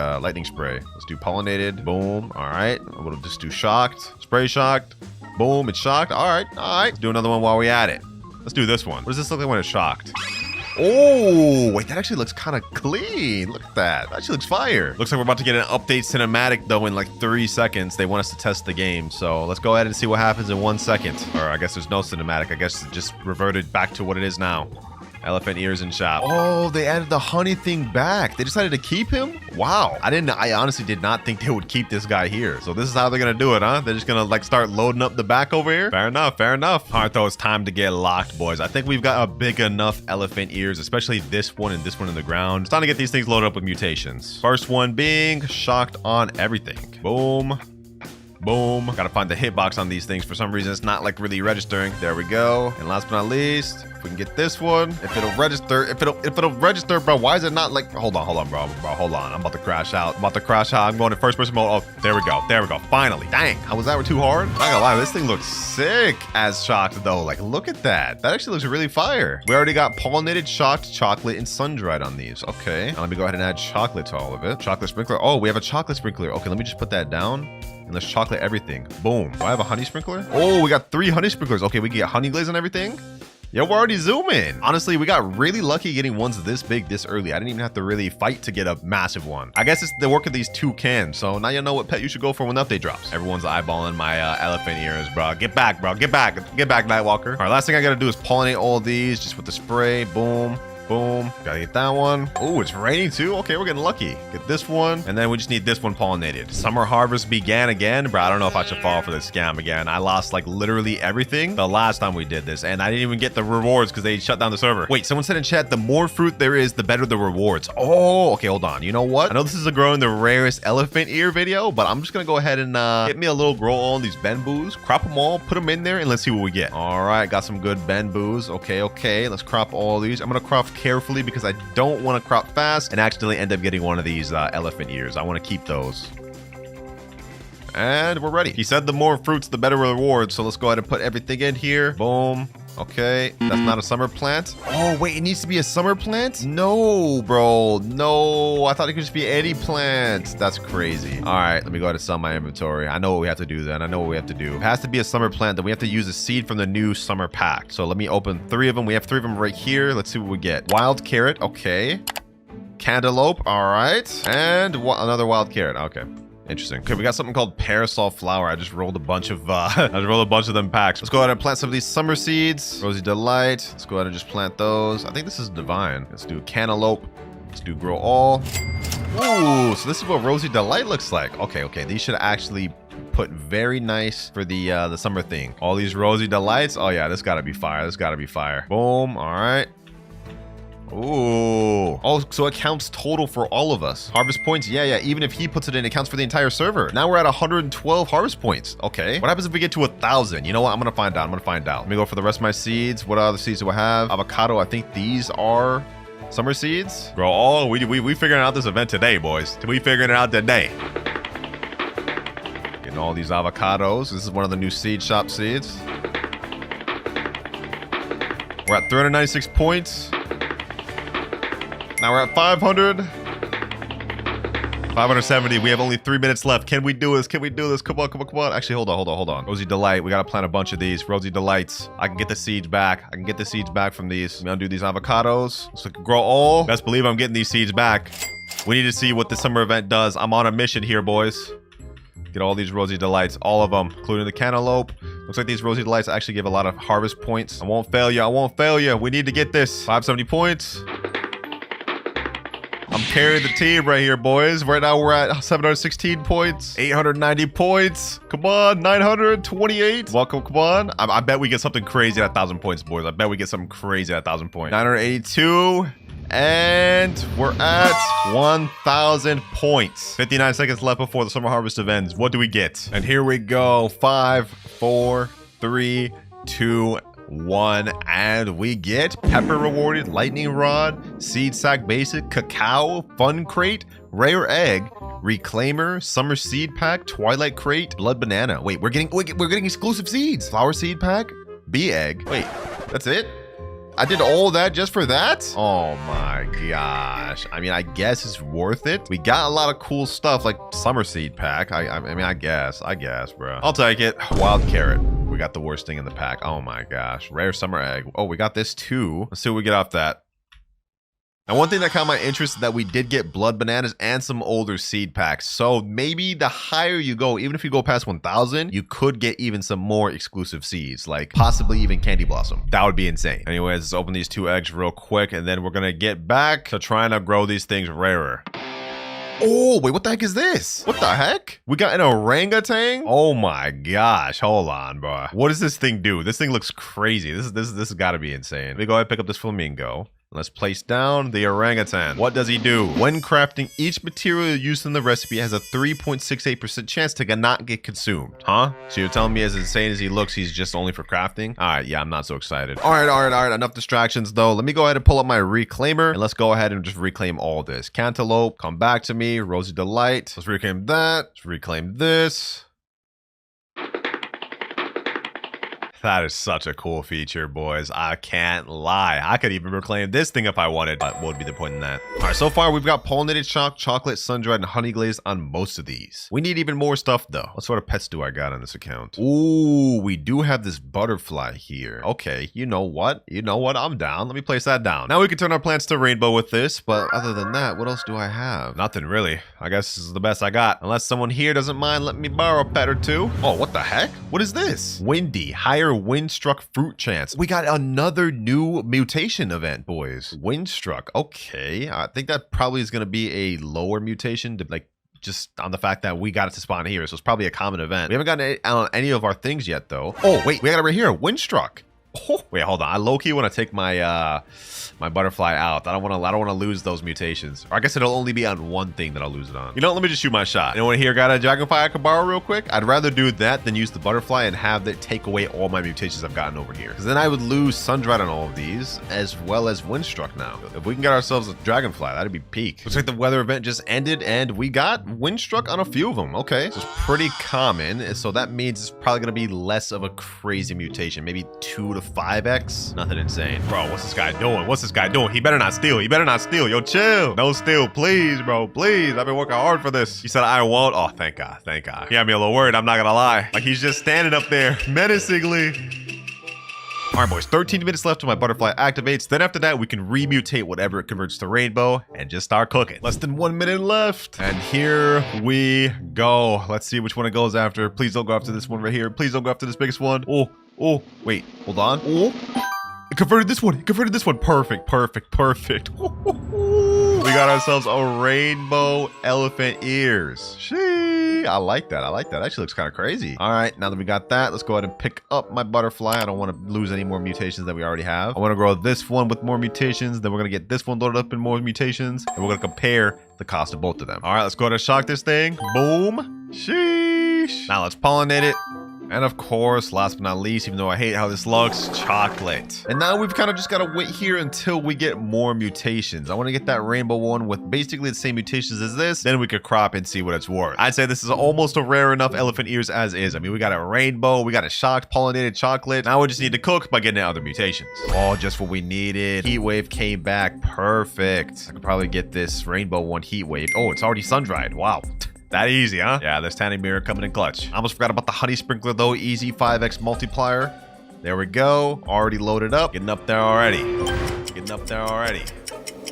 spray? Let's do pollinated. Boom. All right, we'll just do shocked. Spray shocked. Boom, it's shocked. All right. Let's do another one while we at it. Let's do this one. What does this look like when it's shocked? Oh, wait, that actually looks kind of clean. Look at that. That actually looks fire. Looks like we're about to get an update cinematic, though, in like 3 seconds. They want us to test the game. So let's go ahead and see what happens in 1 second. Or I guess there's no cinematic. I guess it just reverted back to what it is now. Elephant ears in shop. Oh, they added the honey thing back. They decided to keep him? Wow. I honestly did not think they would keep this guy here. So this is how they're gonna do it, huh? They're just gonna like start loading up the back over here? Fair enough. All right, though, it's time to get locked, boys. I think we've got a big enough elephant ears, especially this one and this one in the ground. It's time to get these things loaded up with mutations. First one being shocked on everything. Boom. Boom. Gotta find the hitbox on these things. For some reason, it's not like really registering. There we go. And last but not least, if we can get this one, if it'll register, bro, why is it not like, hold on, bro, hold on. I'm about to crash out. I'm going to first person mode. Oh, there we go. Finally. Dang. How was that too hard? Not gonna lie, this thing looks sick as shocked though. Like, look at that. That actually looks really fire. We already got pollinated, shocked, chocolate, and sun-dried on these. Okay. Now let me go ahead and add chocolate to all of it. Chocolate sprinkler. Oh, we have a chocolate sprinkler. Okay, let me just put that down. And let's chocolate everything. Boom. Do I have a honey sprinkler? Oh, we got 3 honey sprinklers. Okay, we can get honey glaze on everything. Yeah, we're already zooming. Honestly, we got really lucky getting ones this big this early. I didn't even have to really fight to get a massive one. I guess it's the work of these toucans. So now you know what pet you should go for when the update drops. Everyone's eyeballing my elephant ears, bro. Get back, bro. Get back, Nightwalker. All right, last thing I gotta do is pollinate all of these just with the spray. Boom. Boom. Gotta get that one. Oh, it's raining too? Okay, we're getting lucky. Get this one. And then we just need this one pollinated. Summer harvest began again. Bro, I don't know if I should fall for this scam again. I lost like literally everything the last time we did this. And I didn't even get the rewards because they shut down the server. Wait, someone said in chat, the more fruit there is, the better the rewards. Oh, okay, hold on. You know what? I know this is a growing the rarest elephant ear video, but I'm just gonna go ahead and get me a little grow on these bamboos, crop them all, put them in there, and let's see what we get. All right, got some good bamboos. Okay. Let's crop all these. I'm gonna crop carefully because I don't want to crop fast and accidentally end up getting one of these elephant ears. I want to keep those. And we're ready. He said the more fruits, the better rewards. So let's go ahead and put everything in here. Boom. Okay, that's not a summer plant. Oh, wait, it needs to be a summer plant? No, bro, no. I thought it could just be any plant. That's crazy. All right, let me go ahead and sell my inventory. I know what we have to do then. It has to be a summer plant. Then we have to use a seed from the new summer pack. So let me open 3 of them. We have 3 of them right here. Let's see what we get. Wild carrot, okay. Cantaloupe, all right. And another wild carrot, okay. Interesting. Okay, we got something called parasol flower. I just rolled a bunch of them packs. Let's go ahead and plant some of these summer seeds. Rosy Delight. Let's go ahead and just plant those. I think this is divine. Let's do cantaloupe. Let's do grow all. Ooh, so this is what Rosy Delight looks like. Okay. These should actually put very nice for the summer thing. All these Rosy Delights. Oh yeah, this gotta be fire. Boom. All right. Ooh. Oh, so it counts total for all of us. Harvest points? Yeah. Even if he puts it in, it counts for the entire server. Now we're at 112 harvest points. Okay. What happens if we get to 1,000? You know what? I'm going to find out. Let me go for the rest of my seeds. What other seeds do I have? Avocado. I think these are summer seeds. Bro, oh, we figuring out this event today, boys. We figuring it out today. Getting all these avocados. This is one of the new seed shop seeds. We're at 396 points. Now we're at 500. 570. We have only 3 minutes left. Can we do this? Come on. Actually, hold on. Rosy Delight. We got to plant a bunch of these. Rosy Delights. I can get the seeds back. From these. I'm going to do these avocados. So I can grow all. Best believe I'm getting these seeds back. We need to see what the summer event does. I'm on a mission here, boys. Get all these Rosy Delights. All of them, including the cantaloupe. Looks like these Rosy Delights actually give a lot of harvest points. I won't fail you. We need to get this. 570 points. I'm carrying the team right here, boys. Right now, we're at 716 points. 890 points. Come on, 928. Welcome, come on. I bet we get something crazy at 1,000 points, boys. 982. And we're at 1,000 points. 59 seconds left before the summer harvest ends. What do we get? And here we go. 5, 4, 3, 2, 1, and we get Pepper Rewarded, Lightning Rod, Seed Sack Basic, Cacao, Fun Crate, Rare Egg, Reclaimer, Summer Seed Pack, Twilight Crate, Blood Banana. Wait, we're getting exclusive seeds. Flower Seed Pack, Bee Egg. Wait, that's it? I did all that just for that? Oh my gosh. I mean, I guess it's worth it. We got a lot of cool stuff like Summer Seed Pack. I mean, I guess, bro. I'll take it. Wild Carrot. We got the worst thing in the pack. Oh my gosh. Rare Summer Egg. Oh, we got this too. Let's see what we get off that. And one thing that caught my interest is that we did get blood bananas and some older seed packs. So maybe the higher you go, even if you go past 1,000, you could get even some more exclusive seeds, like possibly even Candy Blossom. That would be insane. Anyways, let's open these 2 eggs real quick, and then we're going to get back to trying to grow these things rarer. Oh, wait, what the heck is this? What the heck? We got an orangutan? Oh my gosh. Hold on, bro. What does this thing do? This thing looks crazy. This has got to be insane. Let me go ahead and pick up this flamingo. Let's place down the orangutan. What does he do? When crafting, each material used in the recipe has a 3.68% chance to not get consumed. Huh? So you're telling me as insane as he looks, he's just only for crafting? All right, yeah, I'm not so excited. All right. Enough distractions, though. Let me go ahead and pull up my reclaimer, and let's go ahead and just reclaim all this. Cantaloupe, come back to me. Rosy Delight. Let's reclaim that. Let's reclaim this. That is such a cool feature, boys. I can't lie. I could even reclaim this thing if I wanted, but what would be the point in that? All right, so far we've got pollinated chalk, chocolate, sun-dried, and honey glazed on most of these. We need even more stuff, though. What sort of pets do I got on this account? Ooh, we do have this butterfly here. Okay, you know what? I'm down. Let me place that down. Now we can turn our plants to rainbow with this, but other than that, what else do I have? Nothing, really. I guess this is the best I got. Unless someone here doesn't mind letting me borrow a pet or two. Oh, what the heck? What is this? Windy, higher Windstruck fruit chance. We got another new mutation event, boys. Windstruck. Okay. I think that probably is going to be a lower mutation to like just on the fact that we got it to spawn here. So it's probably a common event. We haven't gotten it on any of our things yet, though. Oh, wait. We got it right here. Windstruck. Oh, wait, hold on. I low-key want to take my my butterfly out. I don't want to lose those mutations. Or I guess it'll only be on one thing that I'll lose it on. You know, let me just shoot my shot. Anyone here got a dragonfly I can borrow real quick? I'd rather do that than use the butterfly and have it take away all my mutations I've gotten over here. Because then I would lose sun-dried on all of these, as well as Windstruck now. If we can get ourselves a dragonfly, that'd be peak. Looks like the weather event just ended, and we got Windstruck on a few of them. Okay, so it's pretty common. So that means it's probably going to be less of a crazy mutation. Maybe 2 to 5x. Nothing insane. Bro, what's this guy doing? He better not steal. Yo, chill. No steal, please, bro. Please. I've been working hard for this. He said I won't. Oh, thank God. He got me a little worried. I'm not gonna lie. Like, he's just standing up there menacingly. All right, boys, 13 minutes left till my butterfly activates. Then after that, we can remutate whatever it converts to rainbow and just start cooking. Less than 1 minute left. And here we go. Let's see which one it goes after. Please don't go after this one right here. Please don't go after this biggest one. Oh, wait, hold on. Oh, it converted this one. Perfect. We got ourselves a rainbow elephant ears. Sheesh. See, I like that. I like that. Actually looks kind of crazy. All right, now that we got that, let's go ahead and pick up my butterfly. I don't want to lose any more mutations that we already have. I want to grow this one with more mutations. Then we're going to get this one loaded up in more mutations. And we're going to compare the cost of both of them. All right, let's go ahead and shock this thing. Boom. Sheesh. Now let's pollinate it. And of course, last but not least, even though I hate how this looks, chocolate. And now we've kind of just got to wait here until we get more mutations. I want to get that rainbow one with basically the same mutations as this. Then we could crop and see what it's worth. I'd say this is almost a rare enough elephant ears as is. I mean, we got a rainbow, we got a shocked pollinated chocolate. Now we just need to cook by getting other mutations. Oh, just what we needed. Heat wave came back. Perfect. I could probably get this rainbow one heat wave. Oh, it's already sun-dried. Wow. That easy, huh? Yeah, there's tanning mirror coming in clutch. I almost forgot about the honey sprinkler though. Easy 5x multiplier. There we go. Already loaded up. Getting up there already. Getting up there already.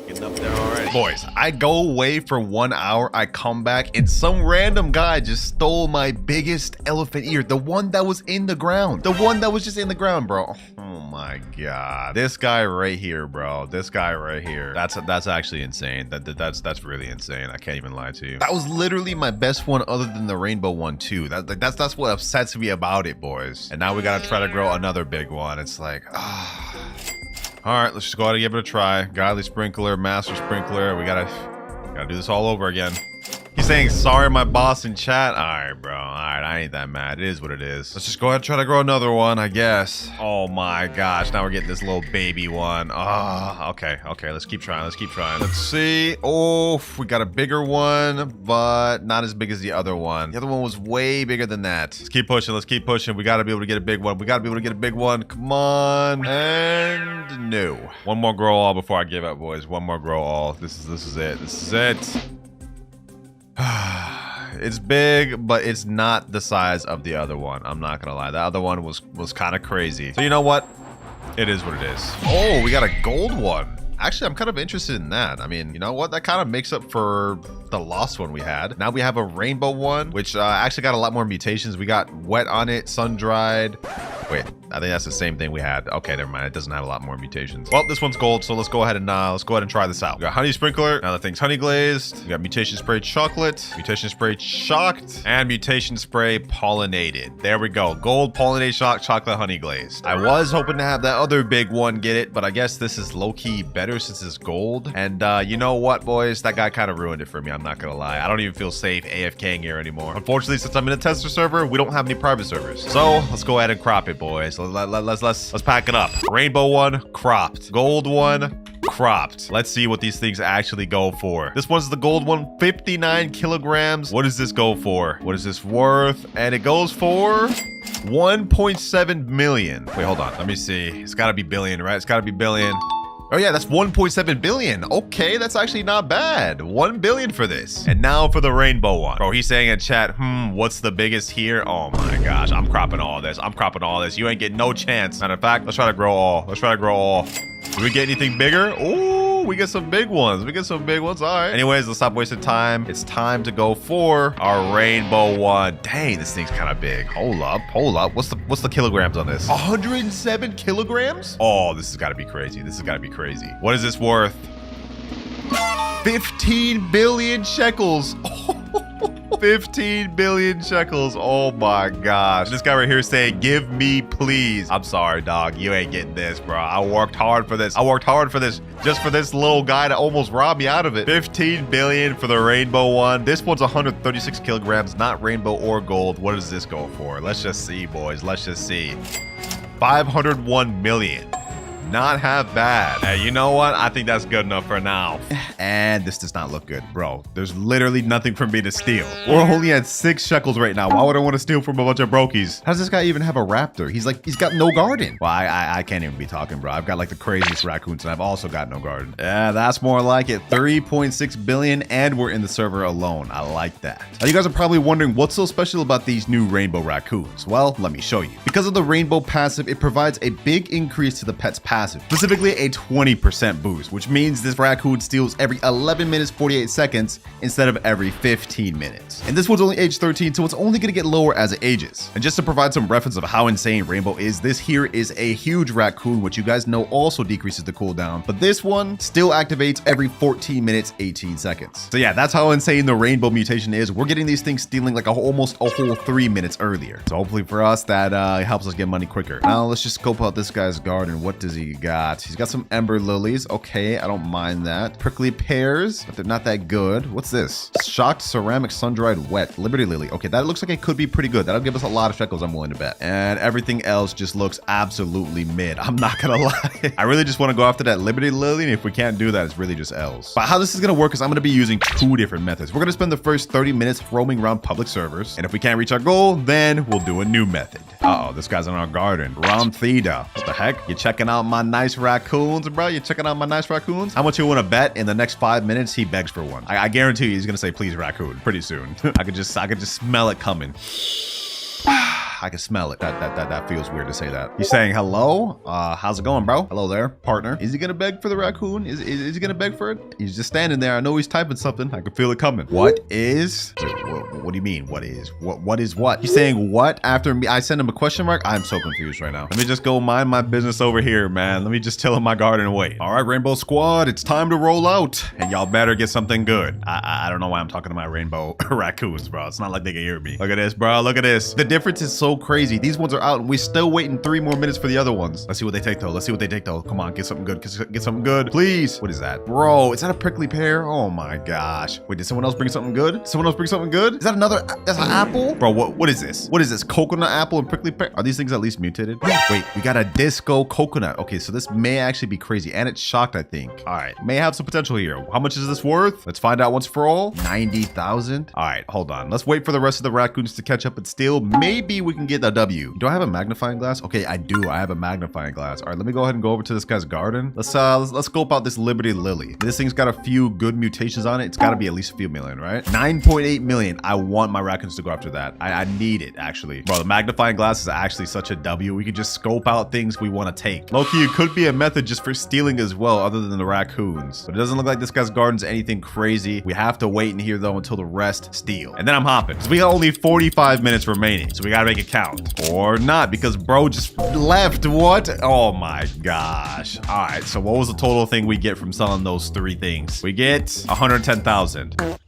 Getting up there already. Boys, I go away for 1 hour. I come back and some random guy just stole my biggest elephant ear. The one that was in the ground. The one that was just in the ground, bro. Oh my God. This guy right here, bro. This guy right here. That's actually insane. That's really insane. I can't even lie to you. That was literally my best one other than the rainbow one too. That's what upsets me about it, boys. And now we gotta try to grow another big one. It's like, all right, let's just go ahead and give it a try. Godly sprinkler, master sprinkler. We gotta do this all over again. He's saying, sorry, my boss in chat. All right, bro. All right, I ain't that mad. It is what it is. Let's just go ahead and try to grow another one, I guess. Oh my gosh. Now we're getting this little baby one. Oh, okay. Okay, let's keep trying. Let's keep trying. Let's see. Oh, we got a bigger one, but not as big as the other one. The other one was way bigger than that. Let's keep pushing. Let's keep pushing. We got to be able to get a big one. We got to be able to get a big one. Come on. And no. One more grow all before I give up, boys. One more grow all. This is it. This is it. It's big, but it's not the size of the other one. I'm not gonna lie. The other one was kind of crazy. So you know what? It is what it is. Oh, we got a gold one. Actually, I'm kind of interested in that. I mean, you know what? That kind of makes up for the lost one we had. Now we have a rainbow one, which actually got a lot more mutations. We got wet on it, sun-dried. Wait, I think that's the same thing we had. Okay, never mind. It doesn't have a lot more mutations. Well, this one's gold, so let's go ahead and try this out. We got honey sprinkler. Now the thing's honey glazed. We got mutation spray chocolate, mutation spray shocked, and mutation spray pollinated. There we go. Gold pollinated shocked chocolate honey glazed. I was hoping to have that other big one get it, but I guess this is low-key better since it's gold. And you know what, boys? That guy kind of ruined it for me. I'm not gonna lie. I don't even feel safe AFKing here anymore. Unfortunately, since I'm in a tester server, we don't have any private servers. So let's go ahead and crop it, boys. Let's pack it up. Rainbow one cropped. Gold one cropped. Let's see what these things actually go for. This one's the gold one, 59 kilograms. What does this go for? What is this worth? And it goes for 1.7 million. Wait, hold on. Let me see. It's got to be billion, right? It's got to be billion. Oh yeah, that's 1.7 billion. Okay, that's actually not bad. 1 billion for this. And now for the rainbow one. Bro, he's saying in chat, what's the biggest here? Oh my gosh, I'm cropping all this. I'm cropping all this. You ain't getting no chance. Matter of fact, let's try to grow all. Let's try to grow all. Do we get anything bigger? Ooh, we get some big ones. We get some big ones. All right. Anyways, let's stop wasting time. It's time to go for our rainbow one. Dang, this thing's kind of big. Hold up. Hold up. What's the kilograms on this? 107 kilograms? Oh, this has got to be crazy. This has got to be crazy. What is this worth? 15 billion shekels. 15 billion shekels. Oh my gosh. This guy right here is saying, give me please. I'm sorry, dog. You ain't getting this, bro. I worked hard for this. I worked hard for this just for this little guy to almost rob me out of it. 15 billion for the rainbow one. This one's 136 kilograms, not rainbow or gold. What does this go for? Let's just see, boys. Let's just see. 501 million. Not half bad. Hey, you know what? I think that's good enough for now. And this does not look good, bro. There's literally nothing for me to steal. We're only at 6 shekels right now. Why would I want to steal from a bunch of brokies? How does this guy even have a raptor? He's got no garden. Well, I can't even be talking, bro. I've got like the craziest raccoons and I've also got no garden. Yeah, that's more like it. 3.6 billion and we're in the server alone. I like that. Now you guys are probably wondering what's so special about these new rainbow raccoons. Well, let me show you. Because of the rainbow passive, it provides a big increase to the pet's passive, specifically a 20% boost, which means this raccoon steals every 11 minutes, 48 seconds instead of every 15 minutes. And this one's only age 13, so it's only gonna get lower as it ages. And just to provide some reference of how insane Rainbow is, this here is a huge raccoon, which you guys know also decreases the cooldown, but this one still activates every 14 minutes, 18 seconds. So yeah, that's how insane the Rainbow mutation is. We're getting these things stealing like almost a whole 3 minutes earlier. So hopefully for us, that helps us get money quicker. Now let's just scope out this guy's garden. What does he got? He's got some Ember Lilies. Okay, I don't mind that. Prickly Pears, but they're not that good. What's this? Shocked Ceramic Sun-Dried Wet. Liberty Lily. Okay, that looks like it could be pretty good. That'll give us a lot of shekels, I'm willing to bet. And everything else just looks absolutely mid. I'm not gonna lie. I really just want to go after that Liberty Lily, and if we can't do that, it's really just L's. But how this is gonna work is I'm gonna be using 2 different methods. We're gonna spend the first 30 minutes roaming around public servers, and if we can't reach our goal, then we'll do a new method. Uh-oh, this guy's in our garden. Ram Theta. What the heck? You checking out my nice raccoons, bro? You checking out my nice raccoons? How much you want to bet in the next 5 minutes he begs for one? I guarantee you he's gonna say please raccoon pretty soon. I could just smell it coming. I can smell it. That feels weird to say that. He's saying hello. How's it going, bro? Hello there, partner. Is he gonna beg for the raccoon? Is he gonna beg for it? He's just standing there. I know he's typing something. I can feel it coming. What is? What do you mean? What is? What is what? He's saying what after me? I send him a question mark. I'm so confused right now. Let me just go mind my business over here, man. Let me just chill in my garden and wait. All right, Rainbow Squad, it's time to roll out, and y'all better get something good. I don't know why I'm talking to my rainbow raccoons, bro. It's not like they can hear me. Look at this, bro. Look at this. The difference is so crazy. These ones are out and we're still waiting 3 more minutes for the other ones. Let's see what they take though. Let's see what they take though. Come on, get something good. Get something good, please. What is that, bro? Is that a prickly pear? Oh my gosh. Wait, did someone else bring something good? Someone else bring something good? Is that another? That's an apple, bro. What is this? What is this? Coconut apple and prickly pear? Are these things at least mutated? Wait, we got a disco coconut. Okay, so this may actually be crazy, and it's shocked, I think. All right, may have some potential here. How much is this worth? Let's find out once for all. 90,000. All right, hold on. Let's wait for the rest of the raccoons to catch up and steal. Maybe we can get a W. Do I have a magnifying glass? Okay, I do. I have a magnifying glass. All right, let me go ahead and go over to this guy's garden. Let's scope out this Liberty Lily. This thing's got a few good mutations on it. It's got to be at least a few million, right? 9.8 million. I want my raccoons to go after that. I need it, actually. Bro, the magnifying glass is actually such a W. We could just scope out things we want to take. Low-key, it could be a method just for stealing as well, other than the raccoons. But it doesn't look like this guy's garden's anything crazy. We have to wait in here, though, until the rest steal. And then I'm hopping, because we got only 45 minutes remaining, so we got to make it count. Or not, because bro just left. What? Oh my gosh. All right, so what was the total thing we get from selling those 3 things? We get 110,000.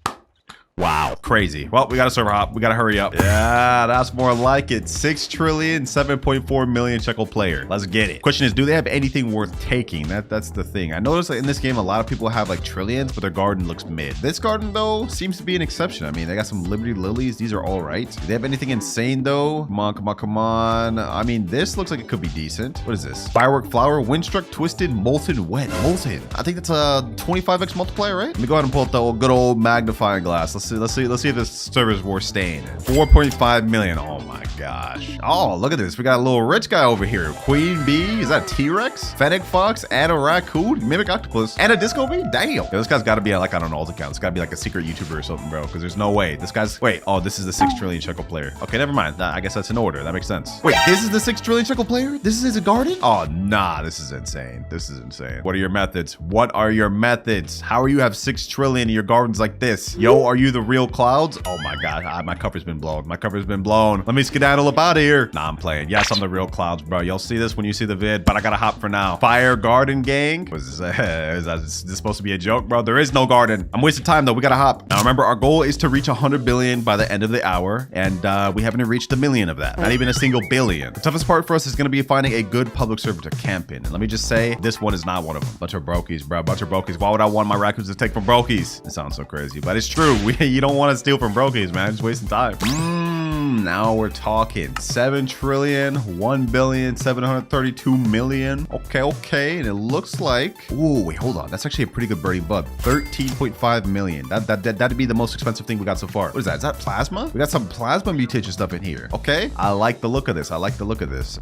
Wow, crazy. Well, we gotta server hop. We gotta hurry up. Yeah, that's more like it. 6 trillion, 7.4 million shekel player. Let's get it. Question is, do they have anything worth taking? That's the thing. I noticed that in this game, a lot of people have like trillions, but their garden looks mid. This garden though seems to be an exception. I mean, they got some Liberty Lilies. These are all right. Do they have anything insane though? Come on, come on, come on. I mean, this looks like it could be decent. What is this? Firework Flower, Windstruck, Twisted, Molten, Wet. Molten. I think that's a 25x multiplier, right? Let me go ahead and pull up the good old magnifying glass. Let's see if this server's worth staying in. 4.5 million. Oh my gosh. Oh, look at this. We got a little rich guy over here. Queen bee. Is that T-Rex? Fennec fox and a raccoon. Mimic octopus and a disco bee. Damn. Yo, this guy's got to be like on an alt account. It's got to be like a secret YouTuber or something, bro. Because there's no way. This guy's. Wait. Oh, this is the 6 trillion shekel player. Okay, never mind. Nah, I guess that's in order. That makes sense. Wait, this is the 6 trillion shekel player? This is his garden? Oh, nah. This is insane. This is insane. What are your methods? What are your methods? How are you have 6 trillion in your gardens like this? Yo, are you the real Clouds? Oh my god, my cover's been blown. My cover's been blown. Let me skedaddle up out of here. Nah, I'm playing. Yes, I'm the real Clouds, bro. You'll see this when you see the vid, but I gotta hop for now. Fire garden gang? Is this supposed to be a joke, bro? There is no garden. I'm wasting time though. We gotta hop. Now remember, our goal is to reach 100 billion by the end of the hour, and we haven't reached a million of that. Not even a single billion. The toughest part for us is gonna be finding a good public server to camp in. And let me just say, this one is not one of them. Bunch of brokies, bro. Bunch of brokies. Why would I want my raccoons to take from brokies? It sounds so crazy, but it's true. You don't want to steal from brokies, man. Just wasting time. Now we're talking 7 trillion, 1 billion, 732 million. Okay. And it looks like, ooh, wait, hold on. That's actually a pretty good birdie bug. 13.5 million. That'd be the most expensive thing we got so far. What is that? Is that plasma? We got some plasma mutation stuff in here. Okay. I like the look of this.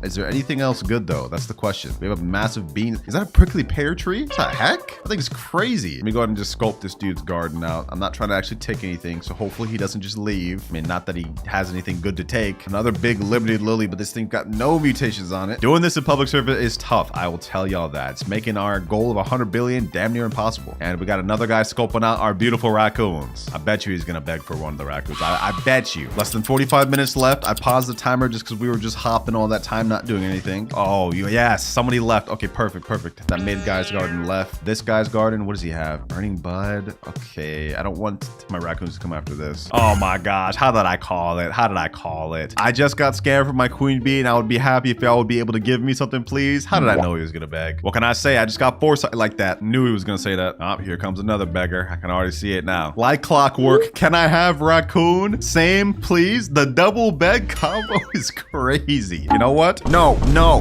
Is there anything else good though? That's the question. We have a massive bean. Is that a prickly pear tree? What the heck? I think it's crazy. Let me go ahead and just sculpt this dude's garden out. I'm not trying to actually take anything, so hopefully he doesn't just leave. I mean, not that he has anything good good to take. Another big limited lily, but this thing got no mutations on it. Doing this in public service is tough. I will tell y'all that. It's making our goal of 100 billion damn near impossible. And we got another guy scoping out our beautiful raccoons. I bet you he's gonna beg for one of the raccoons. I bet you. Less than 45 minutes left. I paused the timer just because we were just hopping all that time, not doing anything. Oh, yes, somebody left. Okay, perfect. That mid guy's garden left. This guy's garden, what does he have? Burning bud. Okay, I don't want my raccoons to come after this. Oh my gosh, how did I call it? I just got scammed from my queen bee, and I would be happy if y'all would be able to give me something, please. How did I know he was gonna beg? What can I say? I just got foresight like that. Knew he was gonna say that. Oh, here comes another beggar. I can already see it now. Like clockwork. Can I have raccoon? Same, please. The double beg combo is crazy. You know what? No.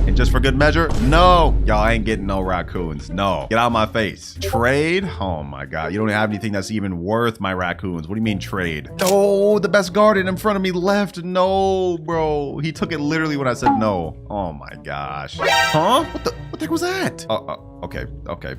And just for good measure, no. Y'all ain't getting no raccoons. No. Get out of my face. Trade? Oh my god. You don't have anything that's even worth my raccoons. What do you mean trade? No, the best garden in front of me left. No, bro. He took it literally when I said no. Oh my gosh. Huh? What the heck was that? Okay.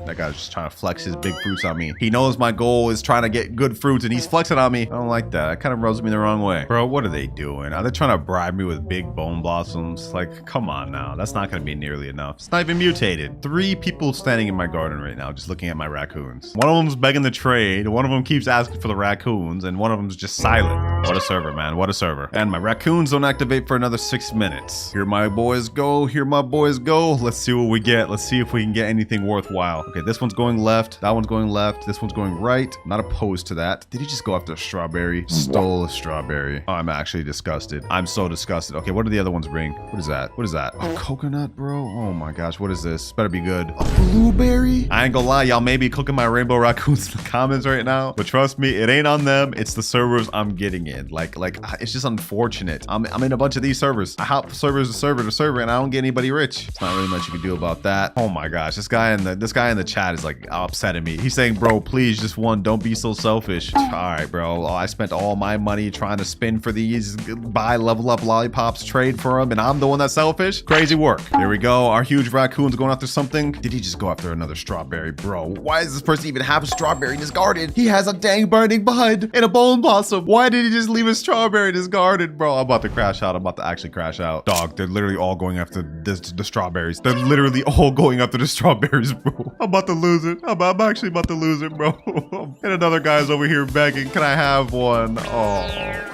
That guy's just trying to flex his big fruits on me. He knows my goal is trying to get good fruits, and he's flexing on me. I don't like that. That kind of rubs me the wrong way. Bro, what are they doing? Are they trying to bribe me with big bone blossoms? Like, come on now. That's not going to be nearly enough. It's not even mutated. 3 people standing in my garden right now, just looking at my raccoons. One of them's begging the trade. One of them keeps asking for the raccoons, and one of them's just silent. What a server, man. What a server. And my raccoons don't activate for another 6 minutes. Here my boys go. Let's see what we get. Let's see if we can get anything worthwhile. Okay, this one's going left. That one's going left. This one's going right. Not opposed to that. Did he just go after a strawberry? Stole a strawberry. Oh, I'm actually disgusted. I'm so disgusted. Okay, what do the other ones bring? What is that? A coconut, bro? Oh my gosh, what is this? Better be good. A blueberry? I ain't gonna lie, y'all may be cooking my rainbow raccoons in the comments right now, but trust me, it ain't on them. It's the servers I'm getting in. Like it's just unfortunate. I'm in a bunch of these servers. I hop servers to server, and I don't get anybody rich. It's not really much you can do about that. Oh my gosh, this guy in the chat is like upsetting me. He's saying, bro, please just don't be so selfish. All right, bro. I spent all my money trying to spin for these, buy level up lollipops, trade for them, and I'm the one that's selfish. Crazy work. Here we go. Our huge raccoon's going after something. Did he just go after another strawberry, bro? Why does this person even have a strawberry in his garden? He has a dang burning bud and a bone blossom. Why did he just leave a strawberry in his garden, bro? I'm about to crash out. I'm about to actually crash out. Dog, they're literally all going after the strawberries. They're literally all going after the strawberries, bro. I'm about to lose it. I'm actually about to lose it, bro. And another guy's over here begging. Can I have one? Oh,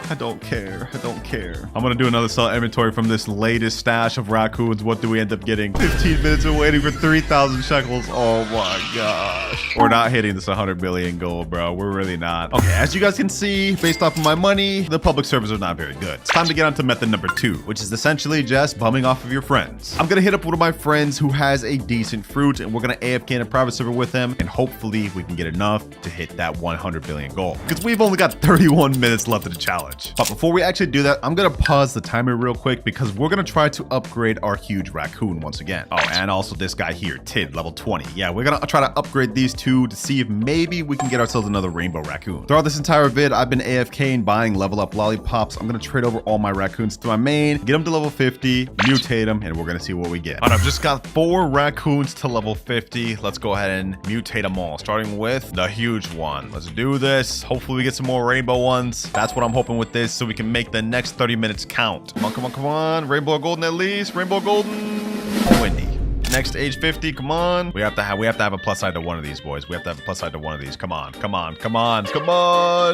I don't care. I'm gonna do another sell inventory from this latest stash of raccoons. What do we end up getting? 15 minutes of waiting for 3,000 shekels. Oh my gosh. We're not hitting this 100 billion goal, bro. We're really not. Okay, as you guys can see, based off of my money, the public servers are not very good. It's time to get on to method number 2, which is essentially just bumming off of your friends. I'm gonna hit up one of my friends who has a decent fruit, and we're gonna AFK in a private server with him, and hopefully we can get enough to hit that 100 billion goal, because we've only got 31 minutes left of the challenge. But before we actually do that, I'm gonna pause the timer real quick, because we're gonna try to upgrade our huge raccoon once again. Oh, and also this guy here, Tid, level 20. Yeah, we're gonna try to upgrade these two to see if maybe we can get ourselves another rainbow raccoon. Throughout this entire vid, I've been AFKing, buying level up lollipops. I'm gonna trade over all my raccoons to my main, get them to level 50, mutate them, and we're gonna see what we get. All right, I've just got 4 raccoons to level 50. Let's go ahead and mutate them all, starting with the huge one. Let's do this. Hopefully we get some more rainbow ones. That's what I'm hoping with this, so we can make the next 30 minutes count. Come on. Rainbow golden at least. Rainbow golden. Windy. Next age 50, come on. We have to have a plus side to one of these, boys. We have to have a plus side to one of these. Come on.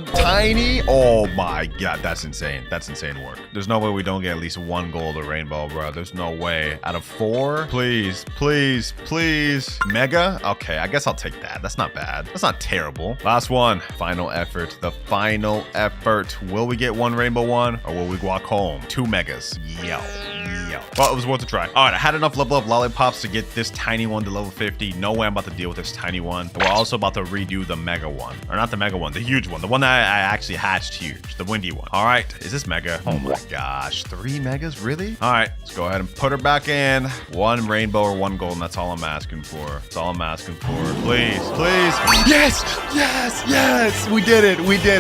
Tiny. Oh my god, that's insane. That's insane work. There's no way we don't get at least 1 gold or rainbow, bro. There's no way. Out of 4, please. Mega. Okay, I guess I'll take that. That's not bad. That's not terrible. Last one. Final effort. The final effort. Will we get 1 rainbow one, or will we walk home? 2 megas. Yo. Well, it was worth a try. All right, I had enough level up lollipops to get this tiny one to level 50. No way I'm about to deal with this tiny one. We're also about to redo the mega one. Or not the mega one, the huge one. The one that I actually hatched huge. The windy one. All right, is this mega? Oh my gosh, 3 megas, really? All right, let's go ahead and put her back in. 1 rainbow or 1 gold, and that's all I'm asking for. That's all I'm asking for. Please. Yes, we did it.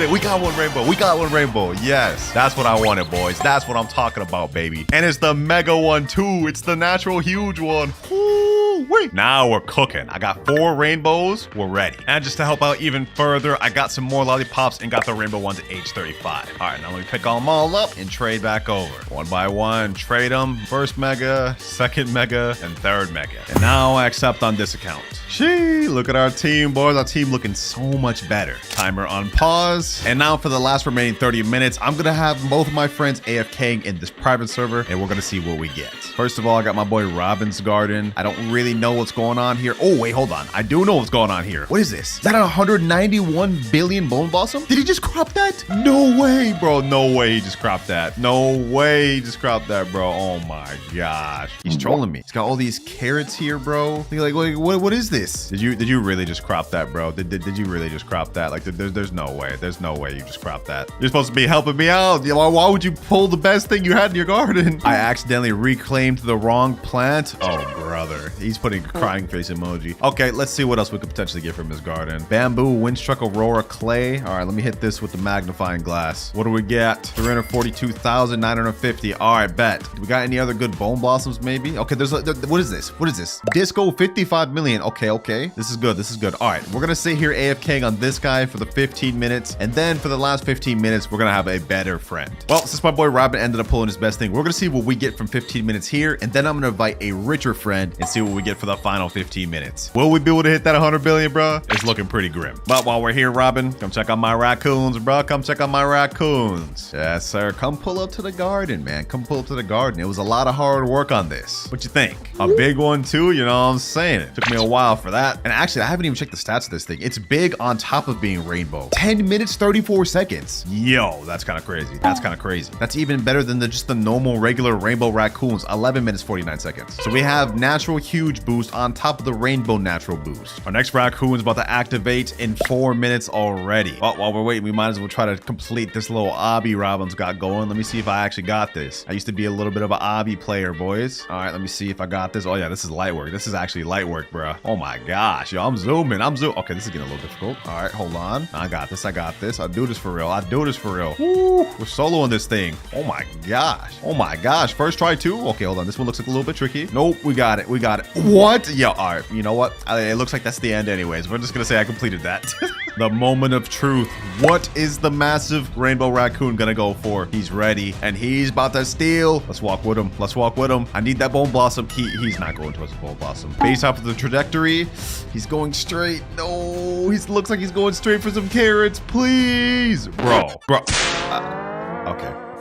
We got 1 rainbow. Yes, that's what I wanted, boys. That's what I'm talking about, baby. And it's the mega one too. It's the natural huge one. Woo! wait. Now we're cooking. I got 4 rainbows. We're ready. And just to help out even further, I got some more lollipops and got the rainbow ones at age 35. All right, now let me pick them all up and trade back over. One by one, trade them. First mega, second mega, and third mega. And now I accept on this account. Shee, look at our team, boys. Our team looking so much better. Timer on pause. And now for the last remaining 30 minutes, I'm gonna have both of my friends AFKing in this private server, and we're gonna see what we get. First of all, I got my boy Robin's garden. I don't really know what's going on here. Oh, wait, hold on. I do know what's going on here. What is this? Is that a 191 billion bone blossom? Did he just crop that? No way, bro. No way he just cropped that. No way he just cropped that, bro. Oh my gosh. He's trolling me. He's got all these carrots here, bro. Like, what is this? Did you really just crop that, bro? Did you really just crop that? Like, there's no way. There's no way you just cropped that. You're supposed to be helping me out. Why would you pull the best thing you had in your garden? I accidentally reclaimed the wrong plant. Oh, brother. He's putting a crying face emoji. Okay, let's see what else we could potentially get from his garden. Bamboo, Windstruck, Aurora, Clay. All right, let me hit this with the magnifying glass. What do we get? 342,950. All right, bet. Do we got any other good bone blossoms, maybe? Okay, what is this? What is this? Disco 55 million. Okay. This is good. This is good. All right, we're gonna sit here AFKing on this guy for the 15 minutes, and then for the last 15 minutes, we're gonna have a better friend. Well, since my boy Robin ended up pulling his best thing, we're gonna see what we get from 15 minutes here, and then I'm gonna invite a richer friend and see what we get for the final 15 minutes. Will we be able to hit that 100 billion, bro? It's looking pretty grim. But while we're here, Robin, come check out my raccoons, bro. Come check out my raccoons. Yes, sir. Come pull up to the garden, man. Come pull up to the garden. It was a lot of hard work on this. What you think? A big one too? You know what I'm saying? It took me a while for that. And actually, I haven't even checked the stats of this thing. It's big on top of being rainbow. 10 minutes, 34 seconds. Yo, that's kind of crazy. That's kind of crazy. That's even better than just the normal regular rainbow raccoons. 11 minutes, 49 seconds. So we have natural huge boost on top of the rainbow natural boost. Our next raccoon is about to activate in 4 minutes already. Well, while we're waiting, we might as well try to complete this little obby Robin's got going. Let me see if I actually got this. I used to be a little bit of an obby player, boys. All right, let me see if I got this. Oh yeah, this is light work. This is actually light work, bro. Oh my gosh, yo, I'm zooming. Okay, this is getting a little difficult. All right, hold on. I got this. I'll do this for real. Woo, we're soloing this thing. Oh my gosh. First try too. Okay, hold on. This one looks like a little bit tricky. Nope, we got it. What? Yo, all right, you know what? It looks like that's the end anyways. We're just gonna say I completed that. The moment of truth. What is the massive rainbow raccoon gonna go for? He's ready and he's about to steal. Let's walk with him. I need that bone blossom. He's not going towards the bone blossom. Based off of the trajectory, he's going straight. No, he looks like he's going straight for some carrots. Please, bro.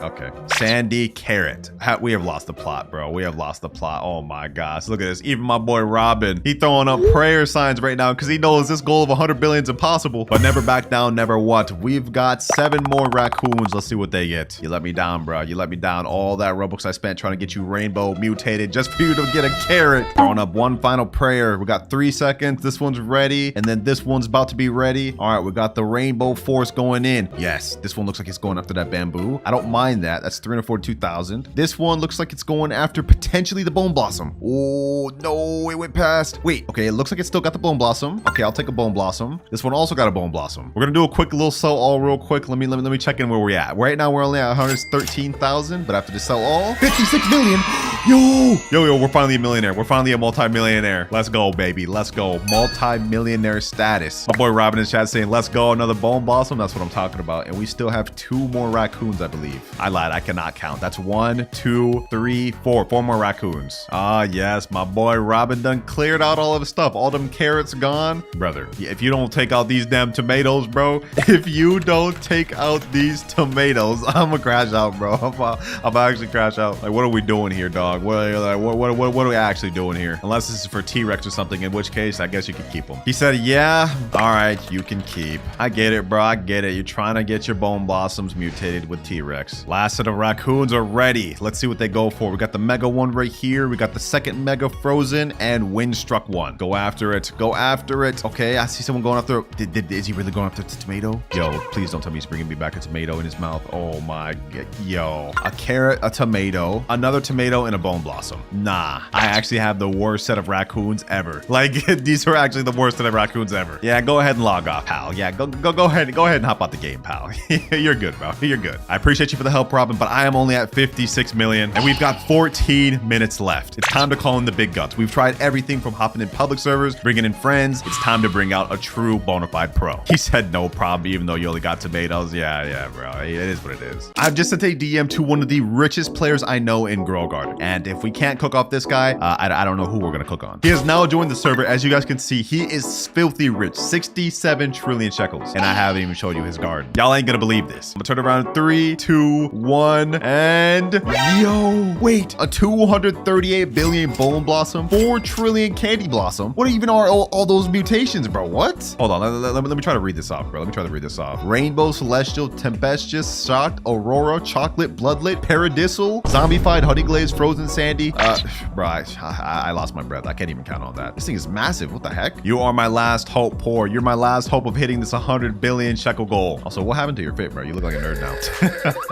Okay. Sandy carrot. We have lost the plot, bro. We have lost the plot. Oh my gosh. Look at this. Even my boy Robin, he throwing up prayer signs right now because he knows this goal of 100 billion is impossible. But never back down, never what. We've got 7 more raccoons. Let's see what they get. You let me down, bro. You let me down. All that Robux I spent trying to get you rainbow mutated just for you to get a carrot. Throwing up one final prayer. We got 3 seconds. This one's ready. And then this one's about to be ready. All right, we got the rainbow force going in. Yes, this one looks like it's going after that bamboo. I don't mind that. That's 342,000. This one looks like it's going after potentially the bone blossom. Oh no, it went past. Wait, okay, it looks like it's still got the bone blossom. Okay, I'll take a bone blossom. This one also got a bone blossom. We're gonna do a quick little sell all real quick. Let me check in where we're at. Right now we're only at 113,000, but after the sell all, 56 million. Yo, we're finally a millionaire. We're finally a multi-millionaire. Let's go, baby. Let's go. Multi-millionaire status. My boy Robin in chat saying, let's go, another bone blossom. That's what I'm talking about. And we still have 2 more raccoons, I believe. I lied. I cannot count. That's 1, 2, 3, 4. 4 more raccoons. Ah, yes. My boy Robin done cleared out all of the stuff. All them carrots gone. Brother, if you don't take out these damn tomatoes, bro. If you don't take out these tomatoes, I'm gonna crash out, bro. I'm actually crash out. Like, what are we doing here, dog? What are we actually doing here? Unless this is for T-Rex or something, in which case, I guess you could keep them. He said, yeah. All right, you can keep. I get it, bro. I get it. You're trying to get your bone blossoms mutated with T-Rex. Last of the raccoons are ready. Let's see what they go for. We got the mega one right here. We got the second mega frozen and Windstruck one. Go after it. Go after it. Okay, I see someone going after. Is he really going after the tomato? Yo, please don't tell me he's bringing me back a tomato in his mouth. Oh my god. Yo, a carrot, a tomato, another tomato, and a bone blossom. Nah, I actually have the worst set of raccoons ever. Like, these are actually the worst set of raccoons ever. Yeah, go ahead and log off, pal. Yeah, go ahead and hop out the game, pal. You're good, bro. You're good. I appreciate you for the help, Robin, but I am only at 56 million, and we've got 14 minutes left. It's time to call in the big guns. We've tried everything from hopping in public servers, bringing in friends. It's time to bring out a true bona fide pro. He said no problem, even though you only got tomatoes. Yeah, bro. It is what it is. I've just sent a DM to one of the richest players I know in Grow Garden, and if we can't cook off this guy, I don't know who we're gonna cook on. He has now joined the server. As you guys can see, he is filthy rich, 67 trillion shekels, and I haven't even showed you his garden. Y'all ain't gonna believe this. I'm gonna turn around in 3, 2, 1, and yo, wait, a 238 billion bone blossom, 4 trillion candy blossom. What even are all those mutations, bro? What? Hold on, let me try to read this off, bro. Let me try to read this off. Rainbow, celestial, tempestuous, shocked, aurora, chocolate, bloodlit, paradisal, zombified, honey glazed, frozen sandy. Bro, I lost my breath. I can't even count on that. This thing is massive. What the heck? You are my last hope, poor. You're my last hope of hitting this 100 billion shekel goal. Also, what happened to your fit, bro? You look like a nerd now.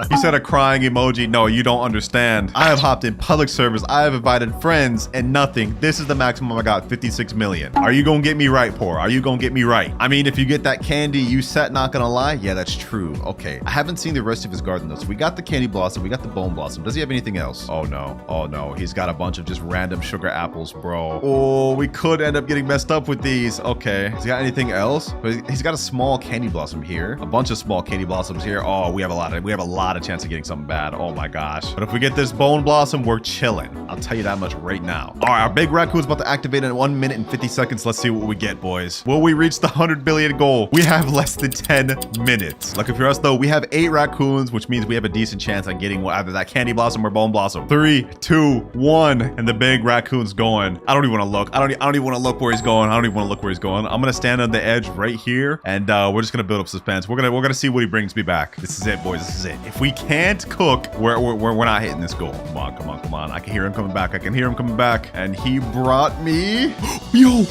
He said a crying emoji. No, you don't understand. I have hopped in public servers. I have invited friends and nothing. This is the maximum I got, 56 million. Are you gonna get me right, poor? Are you gonna get me right? I mean, if you get that candy, you set, not gonna lie. Yeah, that's true. Okay. I haven't seen the rest of his garden though. So we got the candy blossom. We got the bone blossom. Does he have anything else? Oh no. Oh no. He's got a bunch of just random sugar apples, bro. Oh, we could end up getting messed up with these. Okay. Has he got anything else? He's got a small candy blossom here. A bunch of small candy blossoms here. Oh, we have a lot of chance of getting something bad. Oh my gosh. But if we get this bone blossom, we're chilling. I'll tell you that much right now. All right, our big raccoon's about to activate in 1 minute and 50 seconds. Let's see what we get, boys. Will we reach the 100 billion goal? We have less than 10 minutes. Lucky for us though, we have 8 raccoons, which means we have a decent chance on getting either that candy blossom or bone blossom. 3, 2, 1, and the big raccoon's going. I don't even want to look. I don't even want to look where he's going. I don't even want to look where he's going. I'm gonna stand on the edge right here, and we're just gonna build up suspense. We're gonna see what he brings me back. This is it, boys. This is it. If we can't cook, we're not hitting this goal. Come on. I can hear him coming back. And he brought me. Yo,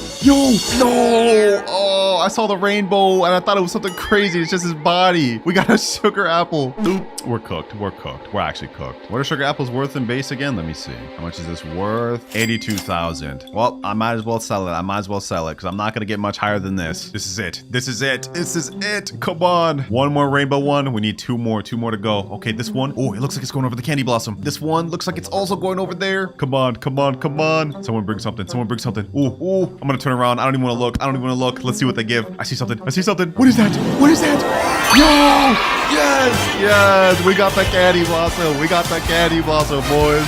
no. Oh, I saw the rainbow, and I thought it was something crazy. It's just his body. We got a sugar apple. Oop, we're cooked. We're actually cooked. What are sugar apples worth in base again? Let me see. How much is this worth? 82,000. Well, I might as well sell it. Because I'm not gonna get much higher than this. This is it. Come on. One more rainbow one. We need two more to go. Okay, this one. Oh, it looks like it's going over the candy blossom. This one looks like it's also going over there. Come on. Someone bring something. Ooh. I'm gonna turn around. I don't even want to look. Let's see what they give. I see something. What is that? Yo! Yes! We got the candy blossom. Boys.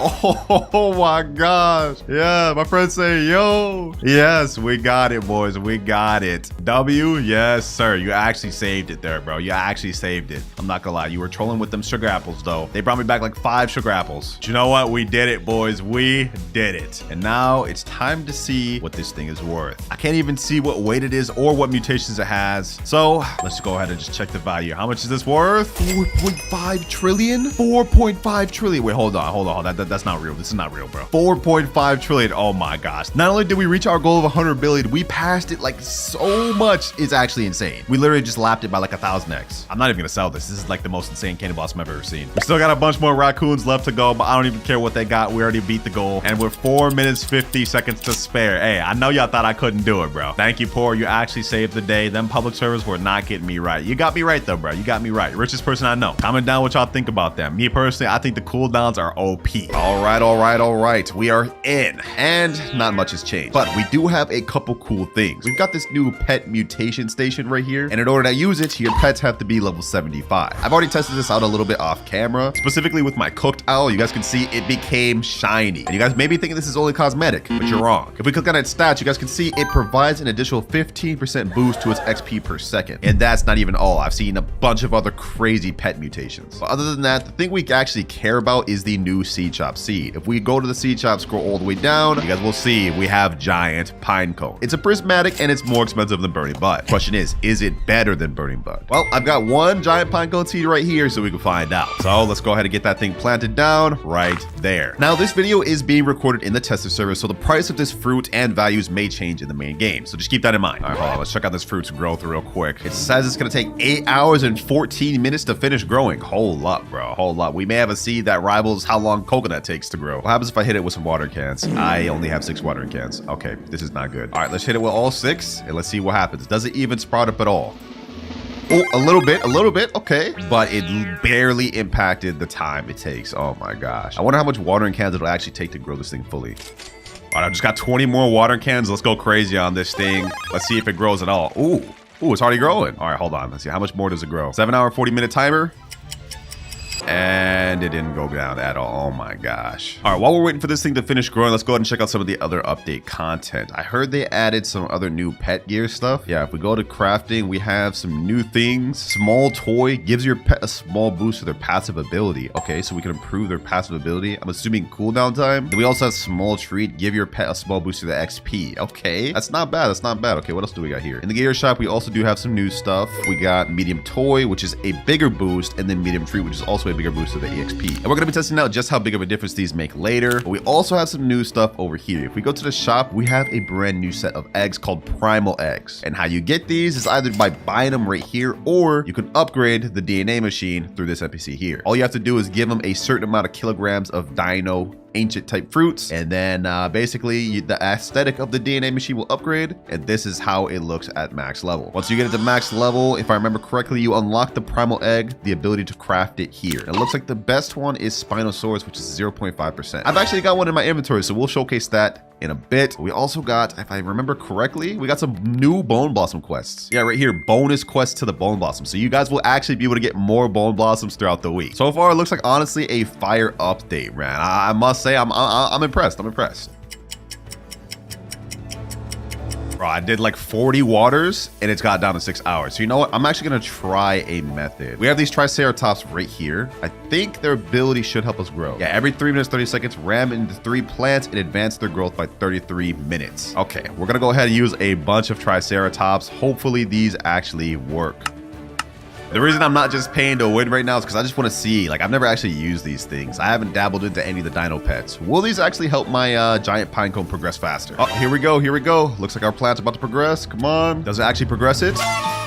Oh my gosh. Yeah, my friends say, yo. Yes, we got it, boys. We got it. W, yes, sir. You actually saved it there, bro. You actually saved it. I'm not gonna lie. You were trolling with them sugar apples, though. They brought me back like 5 sugar apples. But you know what? We did it, boys. We did it. And now it's time to see what this thing is worth. I can't even see what weight it is or what mutations it has. So let's go ahead and just check the value. How much is this worth? 4.5 trillion? 4.5 trillion. Wait, hold on. That's not real. This is not real, bro. 4.5 trillion. Oh my gosh. Not only did we reach our goal of 100 billion, we passed it like so much. It's actually insane. We literally just lapped it by like 1,000x. I'm not even gonna sell this. This is like the most insane candy blossom I've ever seen. We still got a bunch more raccoons left to go, but I don't even care what they got. We already beat the goal. And with 4 minutes, 50 seconds to spare. Hey, I know y'all thought I couldn't do it, bro. Thank you, poor. You actually saved the day. Them public servers were not getting me right. You got me right though, bro. You got me right. Richest person I know. Comment down what y'all think about them. Me personally, I think the cooldowns are OP. All right. We are in, and not much has changed, but we do have a couple cool things. We've got this new pet mutation station right here, and in order to use it, your pets have to be level 75. I've already tested this out a little bit off camera, specifically with my cooked owl. You guys can see it became shiny, and you guys may be thinking this is only cosmetic, but you're wrong. If we click on its stats, you guys can see it provides an additional 15% boost to its XP per second, and that's not even all. I've seen a bunch of other crazy pet mutations, but other than that, the thing we actually care about is the new seed shop seed. If we go to the seed shop, scroll all the way down, you guys will see we have giant Pinecone. It's a prismatic and it's more expensive than Burning Bud. Question is it better than Burning Bud? Well, I've got one giant Pinecone seed right here so we can find out. So let's go ahead and get that thing planted down right there. Now this video is being recorded in the tester server, so the price of this fruit and values may change in the main game. So just keep that in mind. All right, hold on. Let's check out this fruit's growth real quick. It says it's gonna take 8 hours and 14 minutes to finish growing. Hold up, bro. Hold up. We may have a seed that rivals how long coconut coconut takes to grow. What happens if I hit it with some watering cans? I only have 6 watering cans. Okay, this is not good. All right, let's hit it with all 6 and let's see what happens. Does it even sprout up at all? Oh, a little bit, okay. But it barely impacted the time it takes. Oh my gosh. I wonder how much watering cans it'll actually take to grow this thing fully. All right, I just got 20 more watering cans. Let's go crazy on this thing. Let's see if it grows at all. Ooh, it's already growing. All right, hold on. Let's see, how much more does it grow? 7-hour, 40-minute timer. And it didn't go down at all. Oh my gosh. All right, while we're waiting for this thing to finish growing, let's go ahead and check out some of the other update content. I heard they added some other new pet gear stuff. Yeah, if we go to crafting, we have some new things. Small toy gives your pet a small boost to their passive ability. Okay, so we can improve their passive ability. I'm assuming cooldown time. Then we also have small treat, give your pet a small boost to the XP. Okay, that's not bad. That's not bad. Okay, what else do we got here? In the gear shop, we also do have some new stuff. We got medium toy, which is a bigger boost, and then medium treat, which is also a bigger boost to the EXP. And we're going to be testing out just how big of a difference these make later. But we also have some new stuff over here. If we go to the shop, we have a brand new set of eggs called primal eggs. And how you get these is either by buying them right here, or you can upgrade the DNA machine through this NPC here. All you have to do is give them a certain amount of kilograms of dino ancient type fruits, and then basically the aesthetic of the DNA machine will upgrade, and this is how it looks at max level. Once you get it to max level, if I remember correctly, you unlock the primal egg, the ability to craft it here. And it looks like the best one is Spinosaurus, which is 0.5%. I've actually got one in my inventory, so we'll showcase that in a bit. We also got, if I remember correctly, we got some new Bone Blossom quests. Yeah, right here, bonus quests to the Bone Blossom. So you guys will actually be able to get more Bone Blossoms throughout the week. So far, it looks like honestly a fire update, man. I must say, I'm impressed. I'm impressed. Bro, I did like 40 waters and it's got down to 6 hours. So you know what? I'm actually gonna try a method. We have these Triceratops right here. I think their ability should help us grow. Yeah, every 3 minutes, 30 seconds, ram into 3 plants and advance their growth by 33 minutes. Okay, we're gonna go ahead and use a bunch of Triceratops. Hopefully these actually work. The reason I'm not just paying to win right now is because I just want to see, like, I've never actually used these things. I haven't dabbled into any of the dino pets. Will these actually help my giant pinecone progress faster? Oh, here we go. Here we go. Looks like our plant's about to progress. Come on. Does it actually progress it?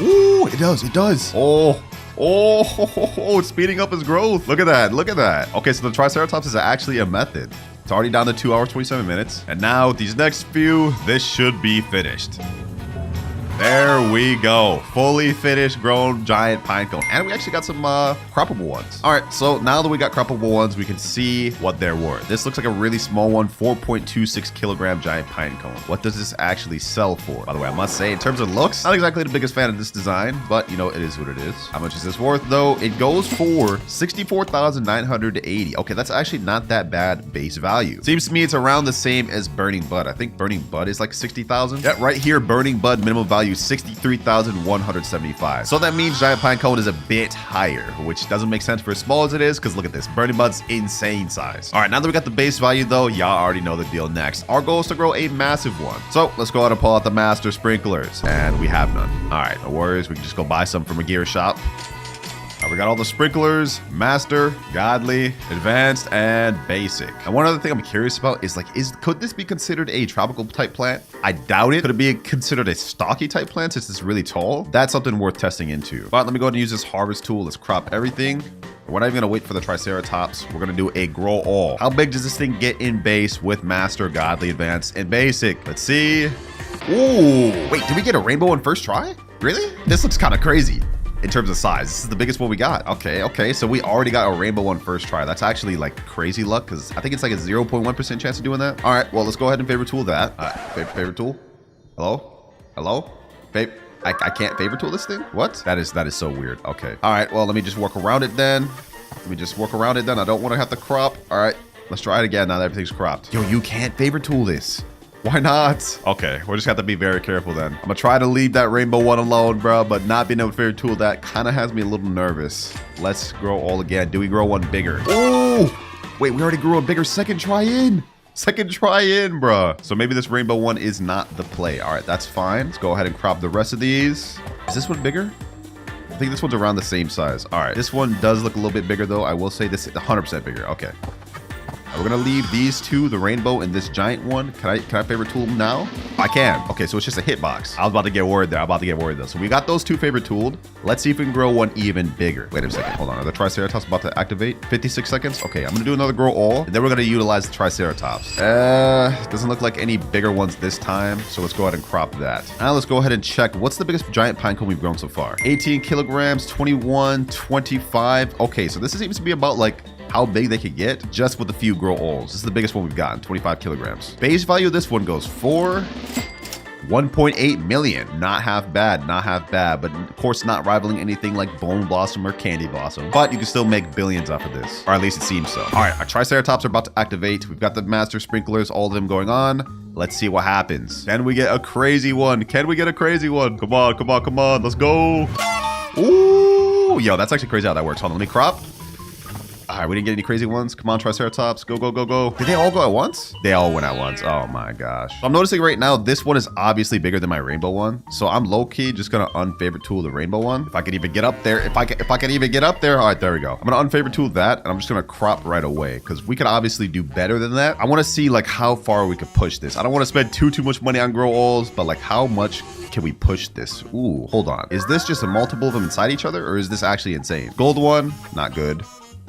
Ooh, it does. It does. Oh, it's speeding up his growth. Look at that. Look at that. Okay, so the Triceratops is actually a method. It's already down to 2 hours, 27 minutes. And now these next few, this should be finished. There we go. Fully finished grown giant pinecone. And we actually got some croppable ones. All right, so now that we got croppable ones, we can see what they're worth. This looks like a really small one, 4.26 kilogram giant pinecone. What does this actually sell for? By the way, I must say, in terms of looks, not exactly the biggest fan of this design, but you know, it is what it is. How much is this worth though? It goes for 64,980. Okay, that's actually not that bad base value. Seems to me it's around the same as Burning Bud. I think Burning Bud is like 60,000. Yeah, right here, Burning Bud minimum value 63,175. So that means giant pinecone is a bit higher, which doesn't make sense for as small as it is, because look at this, Burning Bud's insane size. All right, now that we got the base value though, y'all already know the deal. Next, our goal is to grow a massive one. So let's go ahead and pull out the master sprinklers, and we have none. All right, no worries, we can just go buy some from a gear shop. We got all the sprinklers, master, godly, advanced, and basic. And one other thing I'm curious about is like, could this be considered a tropical type plant? I doubt it. Could it be considered a stocky type plant since it's really tall? That's something worth testing into. But let me go ahead and use this harvest tool. Let's crop everything. We're not even gonna wait for the Triceratops. We're gonna do a grow all. How big does this thing get in base with master, godly, advanced, and basic? Let's see. Ooh, wait, did we get a rainbow in first try? Really? This looks kind of crazy. In terms of size, this is the biggest one we got. Okay, so we already got a rainbow one first try. That's actually like crazy luck, because I think it's like a 0.1% chance of doing that. All right, well, let's go ahead and favorite tool that. Favorite tool. Hello, babe. I can't favorite tool this thing. What? That is so weird. Okay. All right, well, let me just work around it then. I don't want to have to crop. All right, let's try it again now that everything's cropped. Yo, you can't favorite tool this. Why not? Okay, we'll just have to be very careful then. I'm gonna try to leave that rainbow one alone, bro, but not being able to favorite tool that kind of has me a little nervous. Let's grow all again. Do we grow one bigger? Oh, wait, we already grew a bigger second try in, bro. So maybe this rainbow one is not the play. All right, that's fine. Let's go ahead and crop the rest of these. Is this one bigger? I think this one's around the same size. All right, this one does look a little bit bigger though. I will say this is 100% bigger. Okay. We're gonna leave these two, the rainbow and this giant one. Can I favorite tool them now? I can. Okay, so it's just a hitbox. I was about to get worried there. though. So we got those two favorite tooled. Let's see if we can grow one even bigger. Wait a second. Hold on. Are the Triceratops about to activate? 56 seconds. Okay, I'm gonna do another grow all, and then we're gonna utilize the Triceratops. Doesn't look like any bigger ones this time, so let's go ahead and crop that. Now let's go ahead and check what's the biggest giant pinecone we've grown so far. 18 kilograms, 21, 25. Okay, so this seems to be about like how big they could get just with a few grow alls. This is the biggest one we've gotten, 25 kilograms. Base value of this one goes for 1.8 million. Not half bad, but of course not rivaling anything like Bone Blossom or Candy Blossom, but you can still make billions off of this, or at least it seems so. All right, our Triceratops are about to activate. We've got the master sprinklers, all of them going on. Let's see what happens. Can we get a crazy one? Come on, let's go. Ooh, yo, that's actually crazy how that works. Hold on, let me crop. All right, we didn't get any crazy ones. Come on, Triceratops. Go. Did they all go at once? They all went at once. Oh my gosh. I'm noticing right now, this one is obviously bigger than my rainbow one. So I'm low-key just gonna unfavorite tool the rainbow one. If I can even get up there. If I can even get up there. All right, there we go. I'm gonna unfavorite tool that, and I'm just gonna crop right away because we could obviously do better than that. I wanna see like how far we could push this. I don't wanna spend too much money on grow alls, but like how much can we push this? Ooh, hold on. Is this just a multiple of them inside each other, or is this actually insane? Gold one, not good.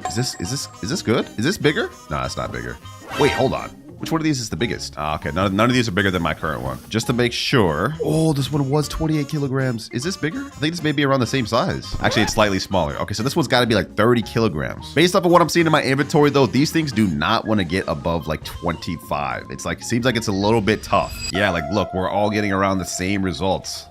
Is this good? Is this bigger? No, it's not bigger. Wait, hold on. Which one of these is the biggest? Okay, none of these are bigger than my current one. Just to make sure. Oh, this one was 28 kilograms. Is this bigger? I think this may be around the same size. Actually, it's slightly smaller. Okay, so this one's got to be like 30 kilograms. Based off of what I'm seeing in my inventory, though, these things do not want to get above like 25. It's like, seems like it's a little bit tough. Yeah, like, look, we're all getting around the same results.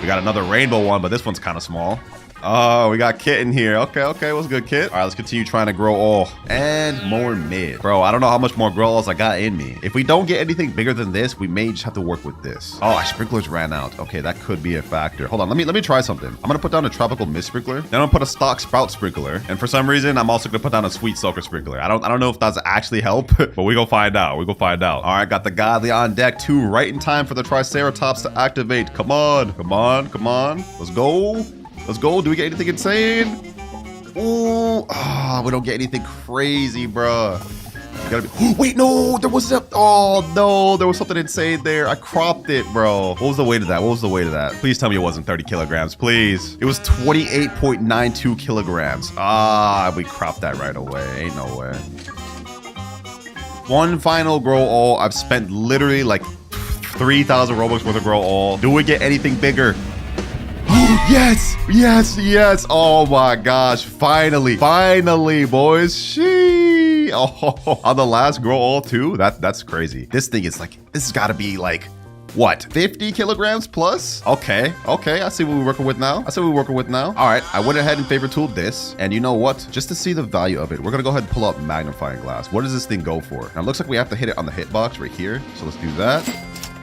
We got another rainbow one, but this one's kind of small. Oh, we got Kit in here. Okay, what's good, Kit? All right, let's continue trying to grow all and more mid. Bro, I don't know how much more grow alls I got in me. If we don't get anything bigger than this, we may just have to work with this. Oh, our sprinklers ran out. Okay, that could be a factor. Hold on, let me try something. I'm gonna put down a tropical mist sprinkler. Then I'm gonna put a stock sprout sprinkler. And for some reason, I'm also gonna put down a sweet soaker sprinkler. I don't know if that's actually help, but we gonna find out. All right, got the godly on deck too, right in time for the Triceratops to activate. Come on. Let's go. Do we get anything insane? Ooh, we don't get anything crazy, bruh. Gotta be. Wait, no, there was a. Oh no, there was something insane there. I cropped it, bro. What was the weight of that? Please tell me it wasn't 30 kilograms, please. It was 28.92 kilograms. We cropped that right away. Ain't no way. One final grow all. I've spent literally like 3,000 Robux worth of grow all. Do we get anything bigger? Yes. Oh my gosh. Finally, boys. On the last grow all too. That's crazy. This thing is like, this has got to be like, what, 50 kilograms plus? Okay. I see what we're working with now. All right, I went ahead and favorite tooled this. And you know what? Just to see the value of it, we're gonna go ahead and pull up magnifying glass. What does this thing go for? Now it looks like we have to hit it on the hitbox right here. So let's do that.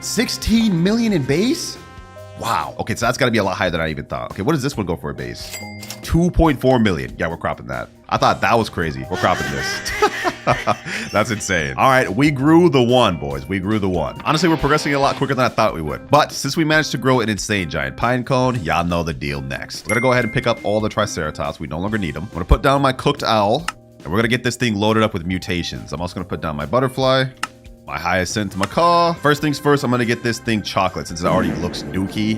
16 million in base? Wow. Okay, so that's got to be a lot higher than I even thought. Okay, what does this one go for a base? 2.4 million. Yeah, we're cropping that. I thought that was crazy. We're cropping this. That's insane. All right, we grew the one, boys. Honestly, we're progressing a lot quicker than I thought we would. But since we managed to grow an insane giant pinecone, y'all know the deal next. We're going to go ahead and pick up all the Triceratops. We no longer need them. I'm going to put down my cooked owl, and we're going to get this thing loaded up with mutations. I'm also going to put down my butterfly, my hyacinth macaw. First things first, I'm gonna get this thing chocolate since it already looks dookie.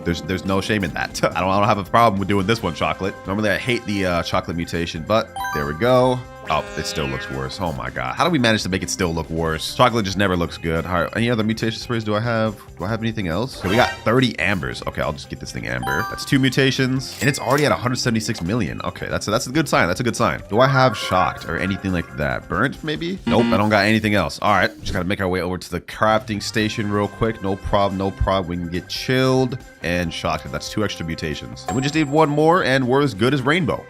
There's no shame in that. I don't have a problem with doing this one chocolate. Normally I hate the chocolate mutation, but there we go. Oh, it still looks worse. Oh my god. How do we manage to make it still look worse? Chocolate just never looks good. All right, any other mutation sprays do I have? Do I have anything else? Okay, we got 30 ambers. Okay, I'll just get this thing amber. That's 2 mutations. And it's already at 176 million. Okay, that's a good sign. Do I have shocked or anything like that? Burnt, maybe? Nope, I don't got anything else. All right, just gotta make our way over to the crafting station real quick. No problem. We can get chilled and shocked. That's 2 extra mutations. And we just need 1 more and we're as good as rainbow.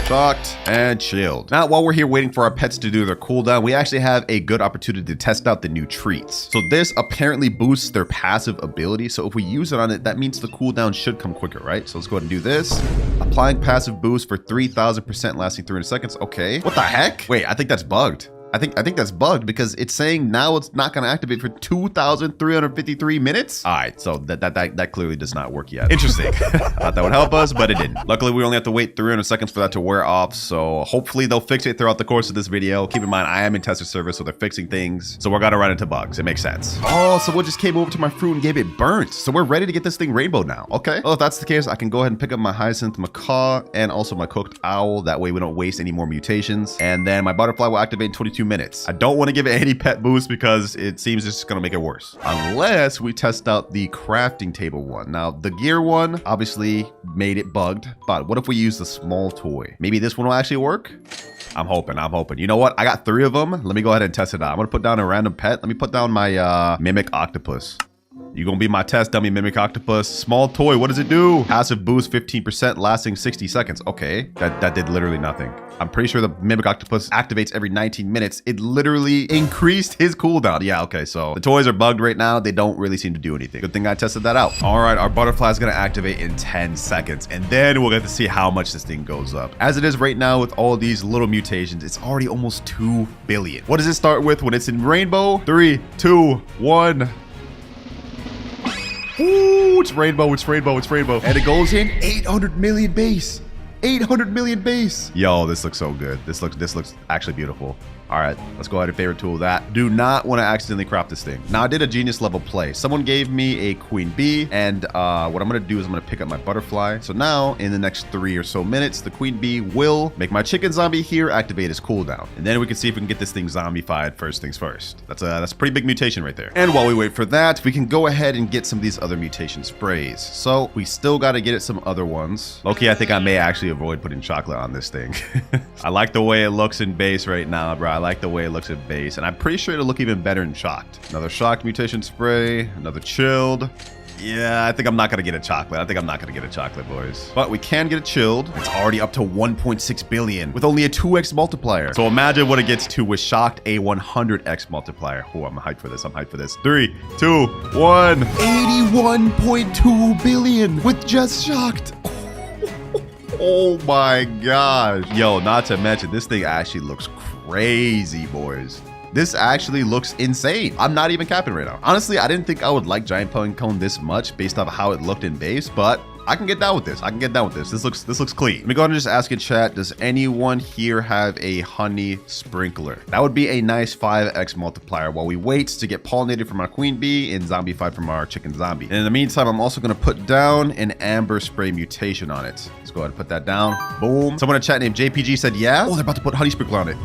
Shocked and chilled. Now, while we're here waiting for our pets to do their cooldown, we actually have a good opportunity to test out the new treats. So this apparently boosts their passive ability. So if we use it on it, that means the cooldown should come quicker, right? So let's go ahead and do this. Applying passive boost for 3,000% lasting 300 seconds. Okay. What the heck? Wait, I think that's bugged. I think that's bugged because it's saying now it's not going to activate for 2,353 minutes. All right, so that clearly does not work yet. Interesting. I thought that would help us, but it didn't. Luckily, we only have to wait 300 seconds for that to wear off, so hopefully they'll fix it throughout the course of this video. Keep in mind, I am in tester service, so they're fixing things, so we're gonna run into bugs. It makes sense. Oh, someone just came over to my fruit and gave it burnt, so we're ready to get this thing rainbow now. Okay, well, if that's the case, I can go ahead and pick up my hyacinth macaw and also my cooked owl. That way we don't waste any more mutations, and then my butterfly will activate in 22 minutes. I don't want to give it any pet boost because it seems it's gonna make it worse, unless we test out the crafting table one. Now, the gear one obviously made it bugged, but what if we use the small toy? Maybe this one will actually work? I'm hoping. You know what? I got 3 of them. Let me go ahead and test it out. I'm gonna put down a random pet. Let me put down my mimic octopus. You gonna be my test dummy, mimic octopus. Small toy, what does it do? Passive boost 15%, lasting 60 seconds. Okay, that did literally nothing. I'm pretty sure the mimic octopus activates every 19 minutes. It literally increased his cooldown. Yeah, okay, so the toys are bugged right now. They don't really seem to do anything. Good thing I tested that out. All right, our butterfly is gonna activate in 10 seconds, and then we'll get to see how much this thing goes up. As it is right now with all these little mutations, it's already almost 2 billion. What does it start with when it's in rainbow? 3, 2, 1. Ooh, it's rainbow. And it goes in 800 million base. 800 million base. Yo, this looks so good. This looks actually beautiful. All right, let's go ahead and favorite tool that. Do not want to accidentally craft this thing. Now, I did a genius level play. Someone gave me a queen bee, and what I'm going to do is I'm going to pick up my butterfly. So now, in the next 3 or so minutes, the queen bee will make my chicken zombie here activate his cooldown. And then we can see if we can get this thing zombified first things first. That's a pretty big mutation right there. And while we wait for that, we can go ahead and get some of these other mutation sprays. So we still got to get it some other ones. Okay, I think I may actually avoid putting chocolate on this thing. I like the way it looks in base right now, bro. I like the way it looks at base, and I'm pretty sure it'll look even better in shocked. Another shocked mutation spray, another chilled. Yeah, I think I'm not gonna get a chocolate. Boys. But we can get a chilled. It's already up to 1.6 billion with only a 2x multiplier. So imagine what it gets to with shocked, a 100x multiplier. Oh, I'm hyped for this. 3, 2, 1. 81.2 billion with just shocked. Oh my gosh. Yo, not to mention, this thing actually looks crazy, boys. This actually looks insane. I'm not even capping right now. Honestly, I didn't think I would like Giant Pinecone this much based off how it looked in base, but I can get down with this. This looks clean. Let me go ahead and just ask in chat, does anyone here have a honey sprinkler? That would be a nice 5x multiplier while we wait to get pollinated from our queen bee and zombified from our chicken zombie. And in the meantime, I'm also gonna put down an amber spray mutation on it. Let's go ahead and put that down. Boom. Someone in chat named JPG said, yeah. Oh, they're about to put honey sprinkler on it.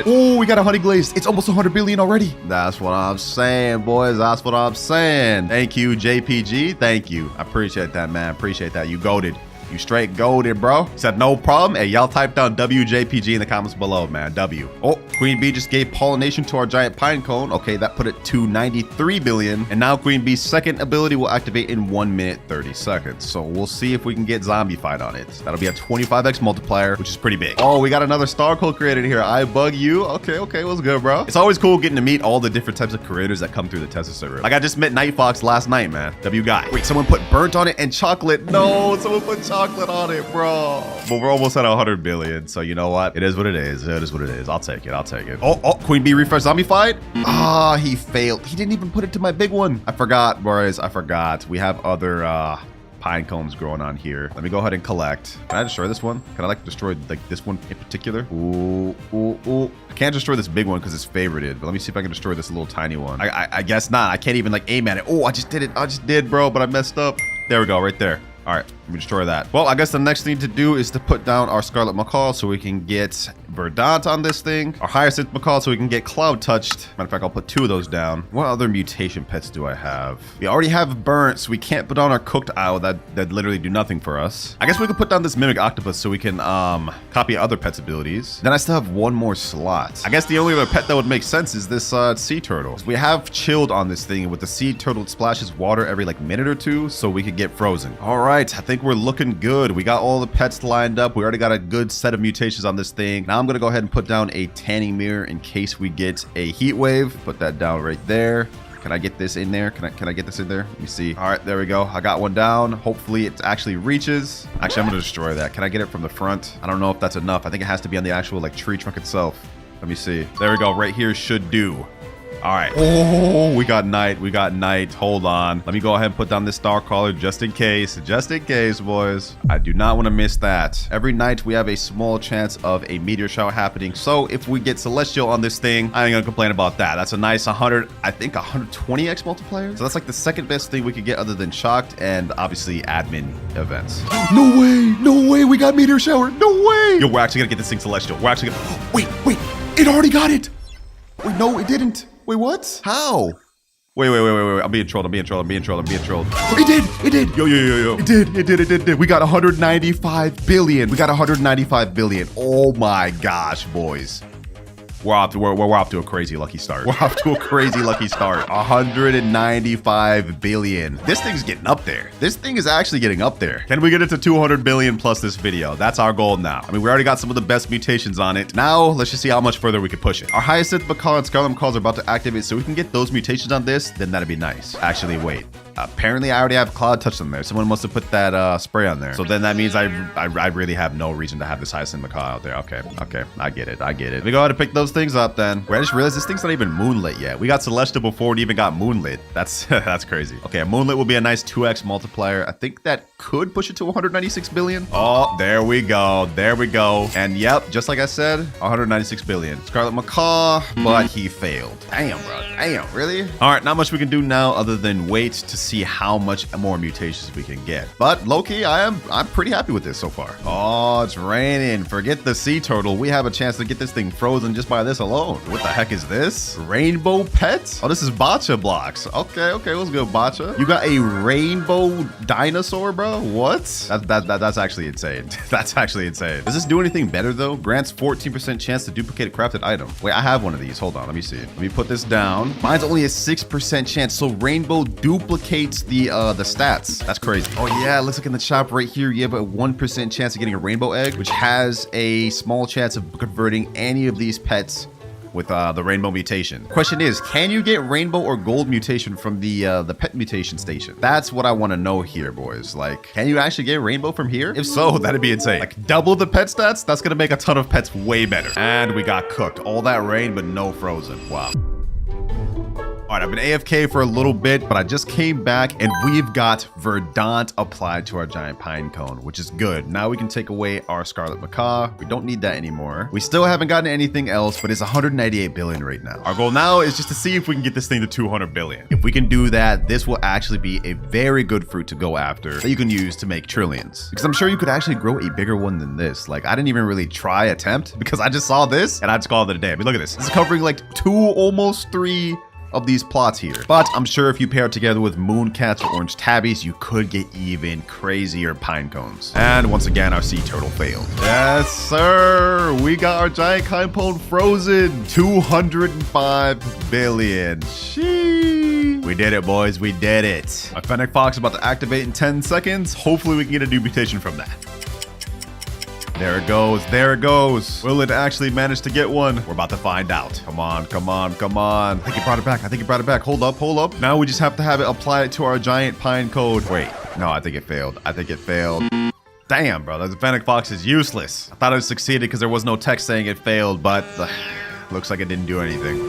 Oh, we got a honey glaze. It's almost 100 billion already. That's what I'm saying, boys. That's what I'm saying. Thank you, JPG. Thank you. I appreciate that, man. Appreciate that. You goated. You straight goated, bro. Said no problem. Hey, y'all type down WJPG in the comments below, man. W. Oh, Queen Bee just gave pollination to our giant pine cone. Okay, that put it to 93 billion. And now Queen Bee's second ability will activate in 1 minute 30 seconds. So we'll see if we can get zombified on it. That'll be a 25x multiplier, which is pretty big. Oh, we got another star code created here. I bug you. Okay, what's good, bro? It's always cool getting to meet all the different types of creators that come through the tester server. Like I just met Night Fox last night, man. W guy. Wait, someone put burnt on it and chocolate. No, someone put chocolate on it, bro. But we're almost at 100 billion. So you know what? It is what it is. I'll take it. Oh, Queen Bee refresh zombified. Ah, he failed. He didn't even put it to my big one. I forgot, boys. We have other pine cones growing on here. Let me go ahead and collect. Can I destroy this one? Can I like destroy like this one in particular? Ooh. I can't destroy this big one because it's favorited, but let me see if I can destroy this little tiny one. I guess not. I can't even like aim at it. Oh, I just did it. Bro, but I messed up. There we go, right there. All right, let me destroy that. Well, I guess the next thing to do is to put down our Scarlet Macaw so we can get Verdant on this thing. Our Hyacinth Macaw so we can get Cloud Touched. Matter of fact, I'll put 2 of those down. What other mutation pets do I have? We already have Burnt, so we can't put down our Cooked Owl that literally do nothing for us. I guess we could put down this Mimic Octopus so we can copy other pets' abilities. Then I still have 1 more slot. I guess the only other pet that would make sense is this Sea Turtle. So we have Chilled on this thing, and with the Sea Turtle, it splashes water every like minute or 2 so we could get frozen. All right, I think we're looking good. We got all the pets lined up. We already got a good set of mutations on this thing. Now I'm gonna go ahead and put down a tanning mirror in case we get a heat wave. Put that down right there. Can I get this in there? Can I get this in there? Let me see. All right, there we go. I got one down. Hopefully it actually reaches. Actually, I'm gonna destroy that. Can I get it from the front? I don't know if that's enough. I think it has to be on the actual like tree trunk itself. Let me see. There we go. Right here should do. All right. Oh, we got night. We got night. Hold on. Let me go ahead and put down this star caller just in case. Just in case, boys. I do not want to miss that. Every night we have a small chance of a meteor shower happening. So if we get celestial on this thing, I ain't gonna complain about that. That's a nice 100, I think 120x multiplier. So that's like the second best thing we could get other than shocked and obviously admin events. No way. No way. We got meteor shower. No way. Yo, we're actually gonna get this thing celestial. We're actually gonna... Wait. It already got it. Wait, no, it didn't. Wait, what? How? Wait. I'm being trolled. It did. Yo. It did. We got 195 billion. Oh my gosh, boys. We're off to a crazy lucky start. 195 billion. This thing's getting up there. This thing is actually getting up there. Can we get it to 200 billion plus this video? That's our goal now. I mean, we already got some of the best mutations on it. Now, let's just see how much further we can push it. Our Hyacinth Macaw and Scarlet Macaws are about to activate, so we can get those mutations on this, then that'd be nice. Actually, wait. Apparently, I already have Cloud Touch on there. Someone must have put that spray on there. So then that means I really have no reason to have this Hyacinth Macaw out there. Okay. I get it. We go ahead and pick those things up then. Wait, I just realized this thing's not even moonlit yet. We got Celestial before it even got moonlit. That's crazy. Okay, a moonlit will be a nice 2x multiplier. I think that could push it to 196 billion. Oh, there we go. And yep, just like I said, 196 billion. Scarlet Macaw, but he failed. Damn, bro. Damn, really? All right, not much we can do now other than wait to see how much more mutations we can get. But low-key, I'm pretty happy with this so far. Oh, it's raining. Forget the sea turtle. We have a chance to get this thing frozen just by this alone. What the heck is this? Rainbow pets? Oh, this is Botcha blocks. Okay, what's good, Botcha? You got a rainbow dinosaur, bro? What? That's actually insane. That's actually insane. Does this do anything better though? Grants 14% chance to duplicate a crafted item. Wait, I have one of these. Hold on, let me see. Let me put this down. Mine's only a 6% chance, so rainbow duplicates the stats. That's crazy. Oh yeah, it looks like in the shop right here, you have a 1% chance of getting a rainbow egg, which has a small chance of converting any of these pets with the rainbow mutation. Question is, can you get rainbow or gold mutation from the pet mutation station? That's what I want to know here, boys. Like, can you actually get rainbow from here? If so, that'd be insane. Like, double the pet stats? That's gonna make a ton of pets way better. And we got cooked. All that rain, but no frozen. Wow. All right, I've been AFK for a little bit, but I just came back and we've got Verdant applied to our giant pine cone, which is good. Now we can take away our Scarlet Macaw. We don't need that anymore. We still haven't gotten anything else, but it's 198 billion right now. Our goal now is just to see if we can get this thing to 200 billion. If we can do that, this will actually be a very good fruit to go after that you can use to make trillions. Because I'm sure you could actually grow a bigger one than this. Like, I didn't even really attempt because I just saw this and I just called it a day. I mean, look at this. This is covering like 2, almost 3 of these plots here. But I'm sure if you pair it together with moon cats or orange tabbies, you could get even crazier pine cones. And once again, our sea turtle failed. Yes, sir. We got our giant pine cone frozen. 205 billion. Sheesh. We did it, boys. We did it. My Fennec Fox is about to activate in 10 seconds. Hopefully we can get a new mutation from that. There it goes. Will it actually manage to get one? We're about to find out. Come on. I think he brought it back. Hold up. Now we just have to have it apply it to our giant pine cone. Wait, no, I think it failed. Damn, bro, the Fennec Fox is useless. I thought it succeeded because there was no text saying it failed, but looks like it didn't do anything.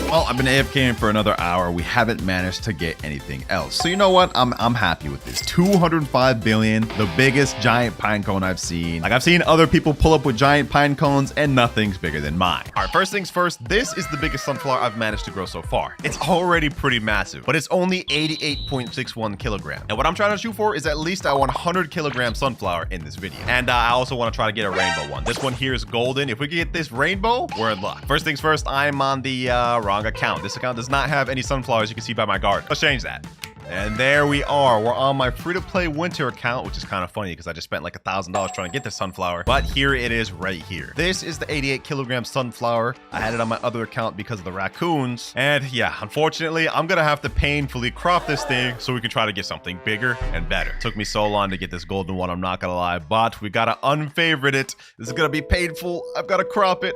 Well, I've been AFKing for another hour. We haven't managed to get anything else. So you know what? I'm happy with this. 205 billion, the biggest giant pine cone I've seen. Like, I've seen other people pull up with giant pine cones and nothing's bigger than mine. All right, first things first, this is the biggest sunflower I've managed to grow so far. It's already pretty massive, but it's only 88.61 kilograms. And what I'm trying to shoot for is at least a 100 kilogram sunflower in this video. And I also want to try to get a rainbow one. This one here is golden. If we can get this rainbow, we're in luck. First things first, I'm on the wrong account. This account does not have any sunflowers you can see by my garden. Let's change that. And there we are. We're on my free-to-play winter account, which is kind of funny because I just spent like $1,000 trying to get this sunflower. But here it is right here. This is the 88 kilogram sunflower. I had it on my other account because of the raccoons. And yeah, unfortunately, I'm going to have to painfully crop this thing so we can try to get something bigger and better. It took me so long to get this golden one, I'm not going to lie, but we got to unfavorite it. This is going to be painful. I've got to crop it.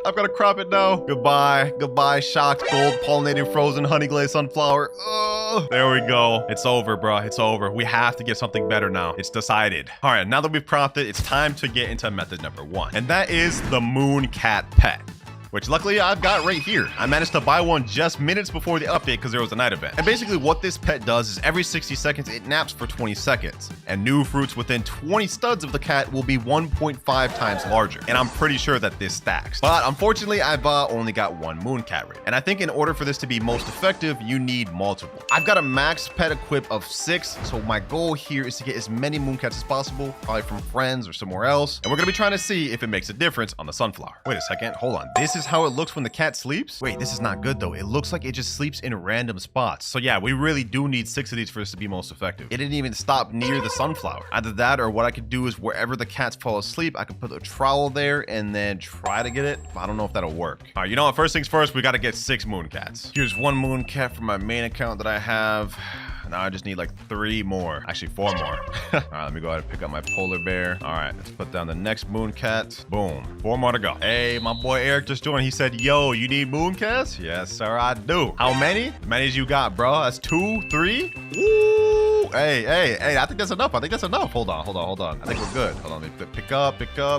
Now. Goodbye, shocked gold pollinated frozen honey glazed sunflower. Oh, there we go. It's It's over, bro. It's over. We have to get something better now. It's decided. All right, now that we've prompted, it's time to get into method number 1. And that is the moon cat pet, which luckily I've got right here. I managed to buy one just minutes before the update because there was a night event. And basically what this pet does is every 60 seconds, it naps for 20 seconds. And new fruits within 20 studs of the cat will be 1.5 times larger. And I'm pretty sure that this stacks. But unfortunately, I've only got one moon cat right. And I think in order for this to be most effective, you need multiple. I've got a max pet equip of 6. So my goal here is to get as many moon cats as possible, probably from friends or somewhere else. And we're gonna be trying to see if it makes a difference on the sunflower. Wait a second, hold on. This is how it looks when the cat sleeps? Wait, this is not good though. It looks like it just sleeps in random spots. So yeah, we really do need 6 of these for this to be most effective. It didn't even stop near the sunflower. Either that or what I could do is wherever the cats fall asleep, I could put a trowel there and then try to get it. I don't know if that'll work. All right, you know what? First things first, we got to get 6 moon cats. Here's 1 moon cat from my main account that I have. Now I just need like 3 more. Actually, 4 more. All right, let me go ahead and pick up my polar bear. All right, let's put down the next moon cat. Boom. 4 more to go. Hey, my boy Eric just joined. He said, yo, you need moon cats? Yes, sir, I do. How many? As many as you got, bro. That's 2, 3. Woo! Hey, I think that's enough. I think that's enough. Hold on. I think we're good. Hold on, let me pick up.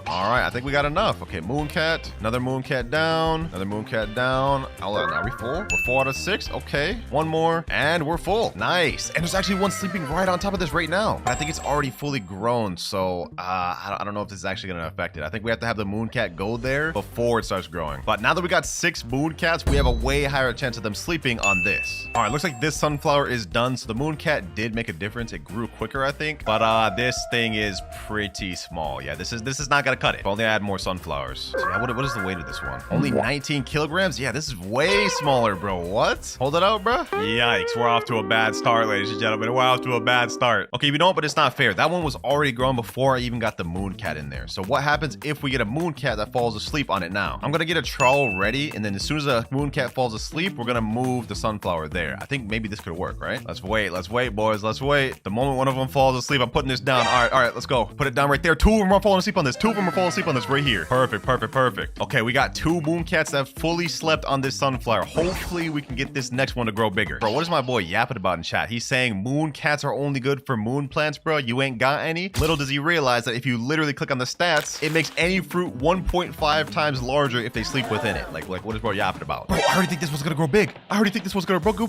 All right, I think we got enough. Okay, moon cat. Another moon cat down. Another moon cat down. Are we full? We're 4 out of 6. Okay, 1 more, and we're full. Nice. And there's actually one sleeping right on top of this right now. But I think it's already fully grown, so I don't know if this is actually gonna affect it. I think we have to have the moon cat go there before it starts growing. But now that we got 6 moon cats, we have a way higher chance of them sleeping on this. All right, looks like this sunflower is done. So the moon cat did make a difference. It grew quicker, I think. But this thing is pretty small. Yeah, this is not gonna cut it. If only I had more sunflowers. So yeah, what is the weight of this one? Only 19 kilograms? Yeah, this is way smaller, bro. What? Hold it out, bro. Yikes, we're off to a bad start, ladies and gentlemen. We're off to a bad start. Okay, you know what? But it's not fair. That one was already grown before I even got the moon cat in there. So what happens if we get a moon cat that falls asleep on it now? I'm gonna get a trowel ready, and then as soon as a moon cat falls asleep, we're gonna move the sunflower there. I think maybe this could work, right? Let's wait, boys. Let's wait. The moment one of them falls asleep, I'm putting this down. All right, let's go. Put it down right there. 2 of them are falling asleep on this. 2 of them are falling asleep on this right here. Perfect. Okay, we got 2 moon cats that fully slept on this sunflower. Hopefully we can get this next one to grow bigger. Bro, what is my boy yapping about in chat? He's saying moon cats are only good for moon plants, bro. You ain't got any. Little does he realize that if you literally click on the stats, it makes any fruit 1.5 times larger if they sleep within it. Like what is bro yapping about? Bro, I already think this was gonna grow big. Bro,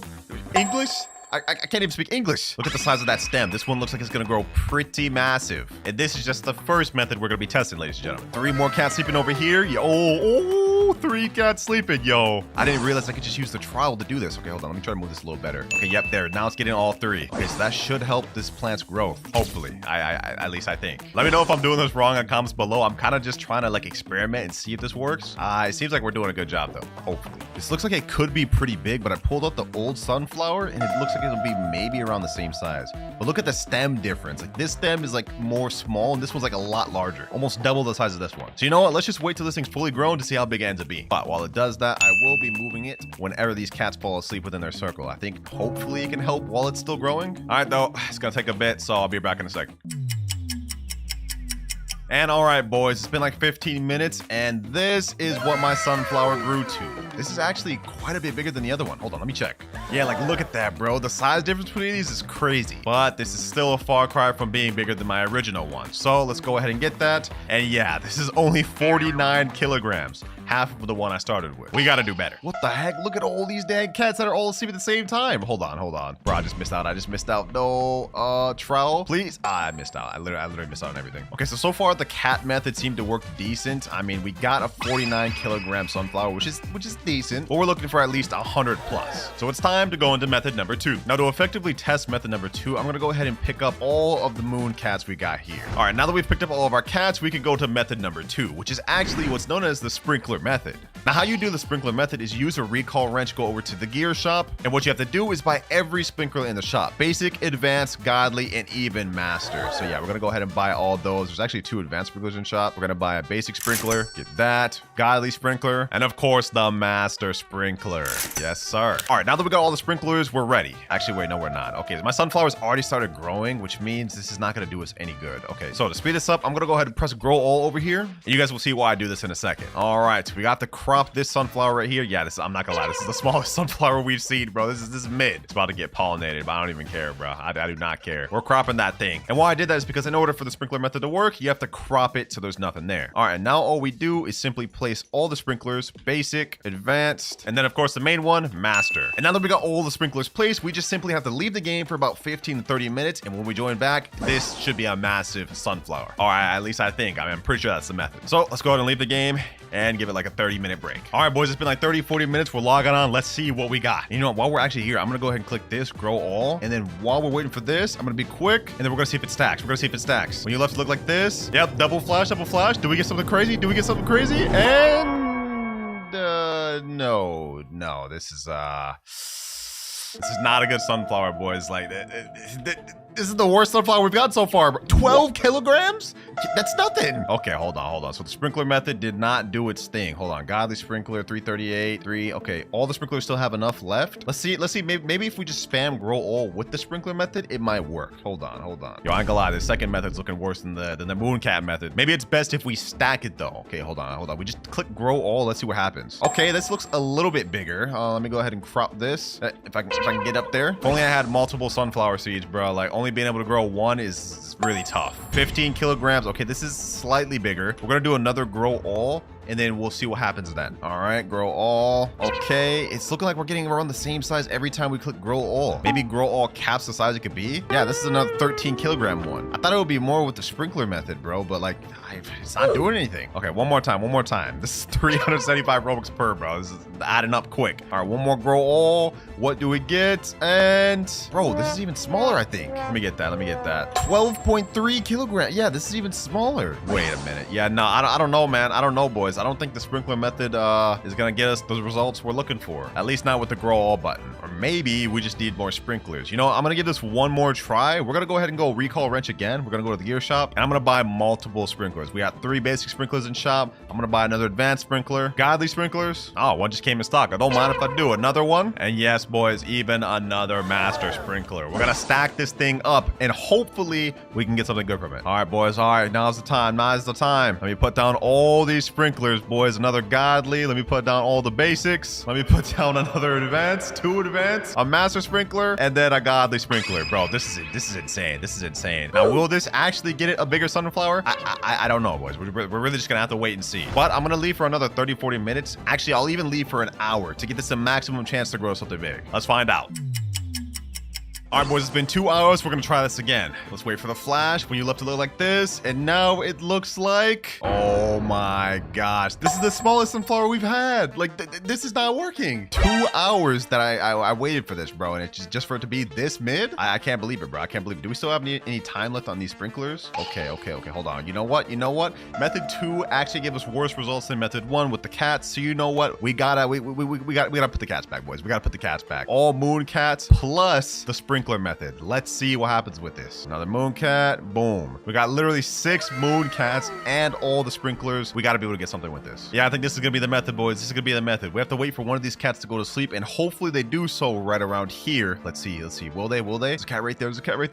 English? I can't even speak English. Look at the size of that stem. This one looks like it's gonna grow pretty massive. And this is just the first method we're gonna be testing, ladies and gentlemen. 3 more cats sleeping over here. Oh, 3 cats sleeping, yo. I didn't realize I could just use the trowel to do this. Okay, hold on, let me try to move this a little better. Okay, yep, there. Now it's getting all 3. Okay, so that should help this plant's growth. Hopefully, at least I think. Let me know if I'm doing this wrong in comments below. I'm kind of just trying to like experiment and see if this works. It seems like we're doing a good job though, hopefully. This looks like it could be pretty big, but I pulled out the old sunflower and it looks like it'll be maybe around the same size. But look at the stem difference. Like this stem is like more small and this one's like a lot larger, almost double the size of this one. So you know what? Let's just wait till this thing's fully grown to see how big it ends up being. But while it does that, I will be moving it whenever these cats fall asleep within their circle. I think hopefully it can help while it's still growing. All right, though, it's gonna take a bit, so I'll be back in a second. And all right, boys, it's been like 15 minutes, and this is what my sunflower grew to. This is actually quite a bit bigger than the other one. Hold on, let me check. Yeah, like look at that, bro. The size difference between these is crazy, but this is still a far cry from being bigger than my original one. So let's go ahead and get that. And yeah, this is only 49 kilograms. Half of the one I started with. We gotta do better. What the heck? Look at all these dang cats that are all asleep at the same time. Hold on. Bro, I just missed out. No, trowel, please. I missed out. I literally missed out on everything. Okay, so far the cat method seemed to work decent. I mean, we got a 49 kilogram sunflower, which is decent, but we're looking for at least 100 plus. So it's time to go into method number 2. Now to effectively test method number 2, I'm gonna go ahead and pick up all of the moon cats we got here. All right, now that we've picked up all of our cats, we can go to method number 2, which is actually what's known as the sprinkler method. Now how you do the sprinkler method is you use a recall wrench, go over to the gear shop, and what you have to do is buy every sprinkler in the shop: basic, advanced, godly, and even master. So yeah, we're gonna go ahead and buy all those. There's actually 2 advanced sprinklers in shop. We're gonna buy a basic sprinkler, get that, godly sprinkler, and of course the master sprinkler. Yes sir. All right, now that we got all the sprinklers, we're ready. Actually wait, no we're not. Okay, my sunflowers already started growing, which means this is not gonna do us any good. Okay, so to speed this up, I'm gonna go ahead and press grow all over here, and you guys will see why I do this in a second. All right, next? We got to crop this sunflower right here. Yeah, I'm not gonna lie. This is the smallest sunflower we've seen, bro. This is mid. It's about to get pollinated, but I don't even care, bro. I do not care. We're cropping that thing. And why I did that is because in order for the sprinkler method to work, you have to crop it so there's nothing there. All right, and now all we do is simply place all the sprinklers, basic, advanced, and then of course the main one, master. And now that we got all the sprinklers placed, we just simply have to leave the game for about 15 to 30 minutes. And when we join back, this should be a massive sunflower. All right, at least I think. I mean, I'm pretty sure that's the method. So let's go ahead and leave the game and give it like a 30-minute break. All right, boys, it's been like 30, 40 minutes. We're logging on. Let's see what we got. You know what? While we're actually here, I'm gonna go ahead and click this, grow all. And then while we're waiting for this, I'm gonna be quick. And then we're gonna see if it stacks. We're gonna see if it stacks. When you left, look like this. Yep, double flash, double flash. Do we get something crazy? Do we get something crazy? And no, this is not a good sunflower, boys. Like, this is the worst sunflower we've got so far. 12 kilograms? That's nothing. Okay, hold on. So the sprinkler method did not do its thing. Hold on. Godly sprinkler, 338, 3. Okay, all the sprinklers still have enough left. Let's see. Maybe if we just spam grow all with the sprinkler method, it might work. Hold on. Yo, I ain't gonna lie. The second method's looking worse than the mooncat method. Maybe it's best if we stack it though. Okay, hold on. We just click grow all. Let's see what happens. Okay, this looks a little bit bigger. Let me go ahead and crop this. If I can get up there. If only I had multiple sunflower seeds, bro. Like, only being able to grow one is really tough. 15 kilograms. Okay, this is slightly bigger. We're gonna do another grow all, and then we'll see what happens then. All right, grow all. Okay, it's looking like we're getting around the same size every time we click grow all. Maybe grow all caps the size it could be. Yeah, this is another 13 kilogram one. I thought it would be more with the sprinkler method, bro, but like, it's not doing anything. Okay, one more time. This is 375 Robux per, bro. This is adding up quick. All right, one more grow all. What do we get? And bro, this is even smaller, I think. Let me get that. 12.3 kilogram. Yeah, this is even smaller. Wait a minute. Yeah, no, I don't know, man. I don't know, boys. I don't think the sprinkler method is gonna get us those results we're looking for. At least not with the grow all button. Or maybe we just need more sprinklers. You know, I'm gonna give this one more try. We're gonna go ahead and go recall wrench again. We're gonna go to the gear shop, and I'm gonna buy multiple sprinklers. We got 3 basic sprinklers in shop. I'm gonna buy another advanced sprinkler. Godly sprinklers. Oh, one just came in stock. I don't mind if I do another one. And yes, boys, even another master sprinkler. We're gonna stack this thing up, and hopefully we can get something good from it. All right, boys. All right, now's the time. Let me put down all these sprinklers, boys. Another godly. Let me put down all the basics. Let me put down another advanced, 2 advanced, a master sprinkler, and then a godly sprinkler. Bro, this is insane. This is insane. Now, will this actually get it a bigger sunflower? I don't know, boys. We're really just gonna have to wait and see. But I'm gonna leave for another 30, 40 minutes. Actually, I'll even leave for an hour to get this a maximum chance to grow something big. Let's find out. All right, boys, it's been 2 hours. We're gonna try this again. Let's wait for the flash. When you left it look like this, and now it looks like, oh my gosh, this is the smallest sunflower we've had. Like, this is not working. 2 hours that I waited for this, bro, and it's just for it to be this mid. I can't believe it, bro. I can't believe it. Do we still have any time left on these sprinklers? Okay, hold on. You know what? Method 2 actually gave us worse results than method 1 with the cats. So you know what? We gotta put the cats back, boys. We gotta put the cats back. All moon cats plus the sprinkler method. Let's see what happens with this. Another moon cat. Boom. We got literally 6 moon cats and all the sprinklers. We got to be able to get something with this. Yeah, I think this is gonna be the method, boys. This is gonna be the method. We have to wait for one of these cats to go to sleep, and hopefully they do so right around here. Let's see. Will they? There's a cat right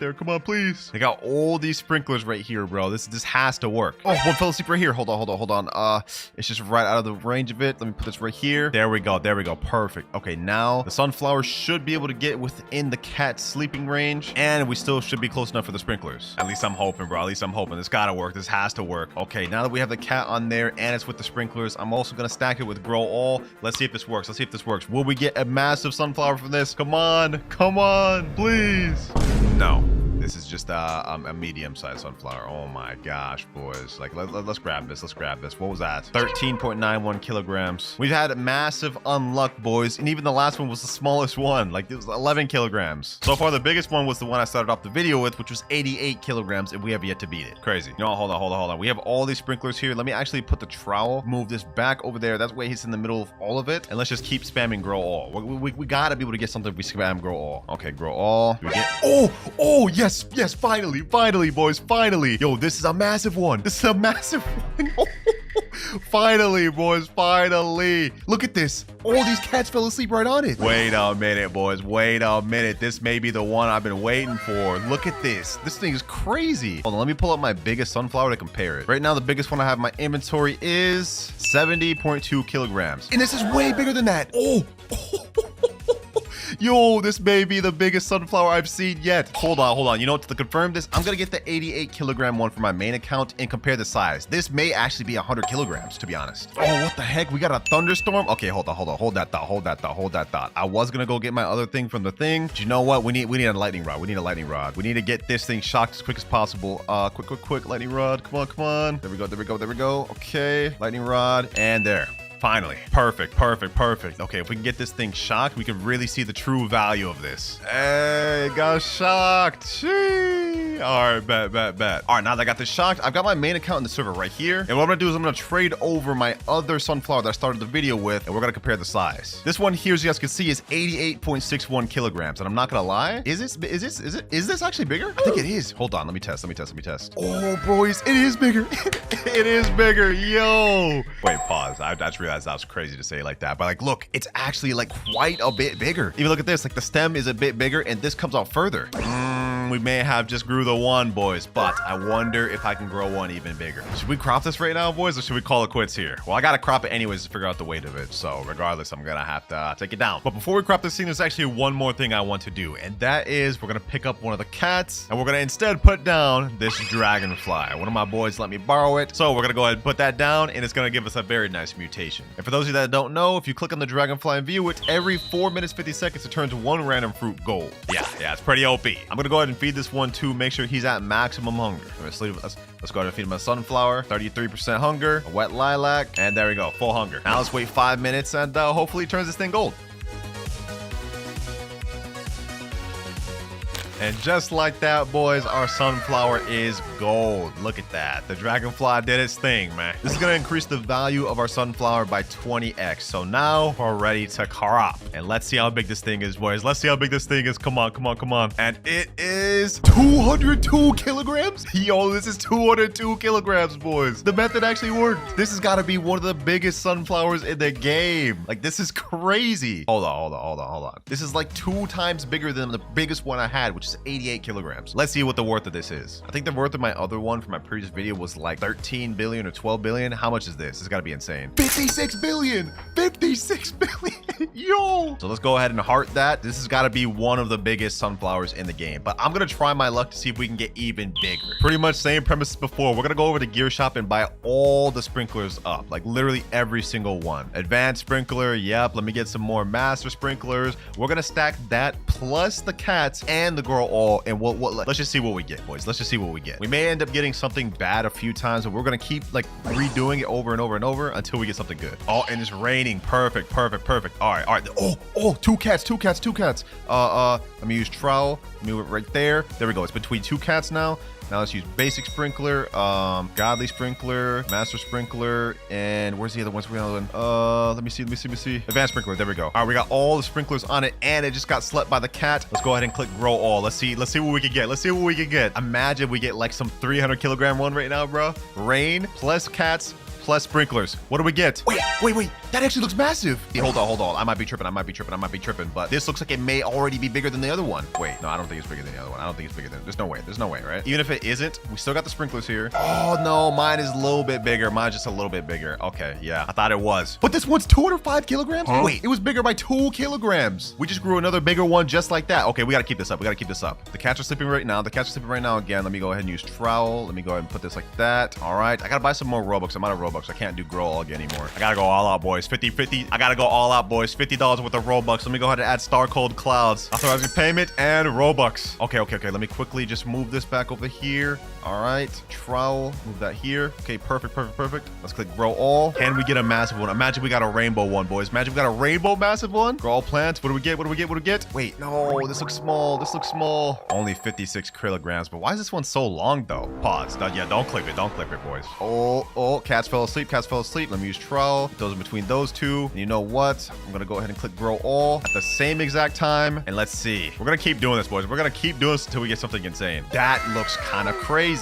there. Come on, please. They got all these sprinklers right here, bro. This has to work. Oh, one fell asleep right here. Hold on. It's just right out of the range of it. Let me put this right here. There we go. Perfect. Okay, now the sunflower should be able to get within the cat's sleeping range, and we still should be close enough for the sprinklers. At least I'm hoping, bro. This gotta work. This has to work. Okay, now that we have the cat on there and it's with the sprinklers, I'm also gonna stack it with grow all. Let's see if this works. Will we get a massive sunflower from this? Come on, please. No. This is just a medium-sized sunflower. Oh my gosh, boys. Like, let's grab this. What was that? 13.91 kilograms. We've had massive unluck, boys. And even the last one was the smallest one. Like, it was 11 kilograms. So far, the biggest one was the one I started off the video with, which was 88 kilograms, and we have yet to beat it. Crazy. No, hold on. We have all these sprinklers here. Let me actually put the trowel, move this back over there. That way he's in the middle of all of it. And let's just keep spamming grow all. We gotta be able to get something if we spam grow all. Okay, grow all. Do we get... Oh, yes, finally, boys, finally. Yo, this is a massive one. Finally, boys, finally. Look at this. All these cats fell asleep right on it. Wait a minute, boys. Wait a minute. This may be the one I've been waiting for. Look at this. This thing is crazy. Hold on, let me pull up my biggest sunflower to compare it. Right now, the biggest one I have in my inventory is 70.2 kilograms. And this is way bigger than that. Oh. Yo, this may be the biggest sunflower I've seen yet. Hold on. You know what? To confirm this, I'm gonna get the 88 kilogram one for my main account and compare the size. This may actually be 100 kilograms, to be honest. Oh, what the heck? We got a thunderstorm? Okay, hold on. Hold that thought. I was gonna go get my other thing from the thing. But you know what? We need a lightning rod. We need to get this thing shocked as quick as possible. Quick, lightning rod. Come on. There we go. Okay, lightning rod, and there. Finally. Perfect. Okay, if we can get this thing shocked, we can really see the true value of this. Hey, got shocked. Sheesh. All right, bet. All right, now that I got this shocked, I've got my main account in the server right here. And what I'm gonna do is I'm gonna trade over my other sunflower that I started the video with, and we're gonna compare the size. This one here, as you guys can see, is 88.61 kilograms. And I'm not gonna lie, is this actually bigger? I think it is. Hold on, let me test. Oh, boys, it is bigger. It is bigger, yo. Wait, pause. I just realized that was crazy to say it like that, but like, look, it's actually like quite a bit bigger. Even look at this, like the stem is a bit bigger and this comes out further. We may have just grew the one, boys, but I wonder if I can grow one even bigger. Should we crop this right now, boys, or should we call it quits here? Well, I gotta crop it anyways to figure out the weight of it, so regardless, I'm gonna have to take it down. But before we crop this thing, there's actually one more thing I want to do, and that is we're gonna pick up one of the cats, and we're gonna instead put down this dragonfly. One of my boys let me borrow it, so we're gonna go ahead and put that down, and it's gonna give us a very nice mutation. And for those of you that don't know, if you click on the dragonfly and view it, every 4 minutes 50 seconds it turns one random fruit gold. Yeah, it's pretty OP. I'm gonna go ahead and feed this one too, make sure he's at maximum hunger. Let's go ahead and feed him a sunflower, 33% hunger, a wet lilac, and there we go, full hunger. Now let's wait 5 minutes and hopefully he turns this thing gold. And just like that, boys, our sunflower is gold. Look at that. The dragonfly did its thing, man. This is going to increase the value of our sunflower by 20x. So now we're ready to crop. And let's see how big this thing is, boys. Let's see how big this thing is. Come on. And it is 202 kilograms. Yo, this is 202 kilograms, boys. The method actually worked. This has got to be one of the biggest sunflowers in the game. Like, this is crazy. Hold on. This is like 2 times bigger than the biggest one I had, which is 88 kilograms. Let's see what the worth of this is. I think the worth of my other one from my previous video was like 13 billion or 12 billion. How much is this? It's got to be insane. 56 billion. 56 billion. Yo. So let's go ahead and heart that. This has got to be one of the biggest sunflowers in the game, but I'm going to try my luck to see if we can get even bigger. Pretty much same premise before. We're going to go over to gear shop and buy all the sprinklers up, like literally every single one. Advanced sprinkler. Yep. Let me get some more master sprinklers. We're going to stack that plus the cats and the girl all, and let's just see what we get, boys. Let's just see what we get. We may end up getting something bad a few times, but we're gonna keep like redoing it over and over until we get something good. Oh, and it's raining. Perfect. All right. Oh, two cats. Let me use trowel. Let me move it right there. There we go. It's between 2 cats now. Now let's use basic sprinkler, godly sprinkler, master sprinkler, and where's the other one? Let me see. Advanced sprinkler. There we go. All right, we got all the sprinklers on it, and it just got slept by the cat. Let's go ahead and click grow all. Let's see what we can get. Imagine we get like some 300 kilogram one right now, bro. Rain plus cats plus sprinklers. What do we get? Wait. That actually looks massive. Hey, hold on. I might be tripping, but this looks like it may already be bigger than the other one. Wait, no, I don't think it's bigger than the other one. There's no way, right? Even if it isn't, we still got the sprinklers here. Oh, no, mine is a little bit bigger. Mine's just a little bit bigger. Okay, yeah, I thought it was. But this one's 205 kilograms? Huh? Wait, it was bigger by 2 kilograms. We just grew another bigger one just like that. Okay, we gotta keep this up. The cats are sleeping right now. Again. Let me go ahead and use trowel. Let me go ahead and put this like that. All right, I gotta buy some more Robux. I'm out of Robux. I can't do grow all again anymore. I gotta go all out, boys. 50. I gotta go all out, boys. $50 worth of Robux. Let me go ahead and add Starcold Clouds. Authorizing payment and Robux. Okay. Let me quickly just move this back over here. All right, trowel, move that here. Okay, perfect. Let's click grow all. Can we get a massive one? Imagine we got a rainbow one, boys. Imagine we got a rainbow massive one. Grow all plants. What do we get? Wait, no, this looks small. Only 56 kilograms, but why is this one so long though? Pause. Don't clip it, boys. Oh, cats fell asleep. Let me use trowel. Those are between those two. And you know what? I'm gonna go ahead and click grow all at the same exact time. And let's see. We're gonna keep doing this, boys. We're gonna keep doing this until we get something insane. That looks kind of crazy.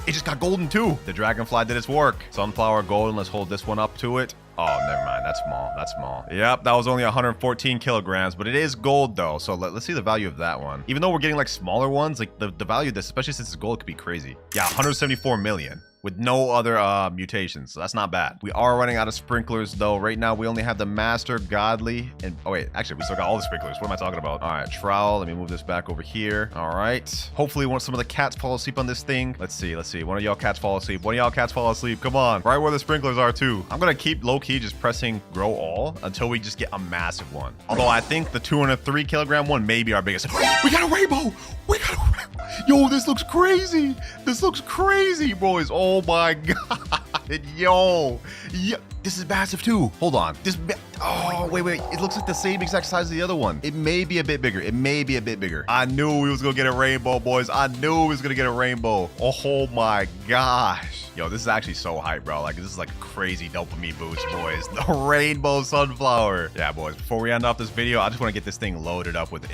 it just got golden too. The dragonfly did its work. Sunflower golden. Let's hold this one up to it. Oh, never mind. That's small. That's small. Yep, that was only 114 kilograms, but it is gold though. So let's see the value of that one. Even though we're getting like smaller ones, like the value of this, especially since it's gold, could be crazy. Yeah, 174 million. With no other mutations, so that's not bad. We are running out of sprinklers though. Right now we only have the master, godly, and oh wait, actually we still got all the sprinklers. What am I talking about? All right, trowel. Let me move this back over here. All right, hopefully some of the cats fall asleep on this thing. Let's see. One of y'all cats fall asleep. One of y'all cats fall asleep. Come on, right where the sprinklers are too. I'm gonna keep low-key just pressing grow all until we just get a massive one. Although I think the 203 kilogram one may be our biggest. We got a rainbow. We got a rainbow. Yo, this looks crazy. This looks crazy, boys. Oh my god. Yo. Yeah. This is massive too. Hold on. Oh, wait. It looks like the same exact size as the other one. It may be a bit bigger. I knew we was gonna get a rainbow, boys. I knew we was gonna get a rainbow. Oh my gosh. Yo, this is actually so hype, bro. Like, this is like a crazy dopamine boost, boys. The rainbow sunflower. Yeah, boys. Before we end off this video, I just want to get this thing loaded up with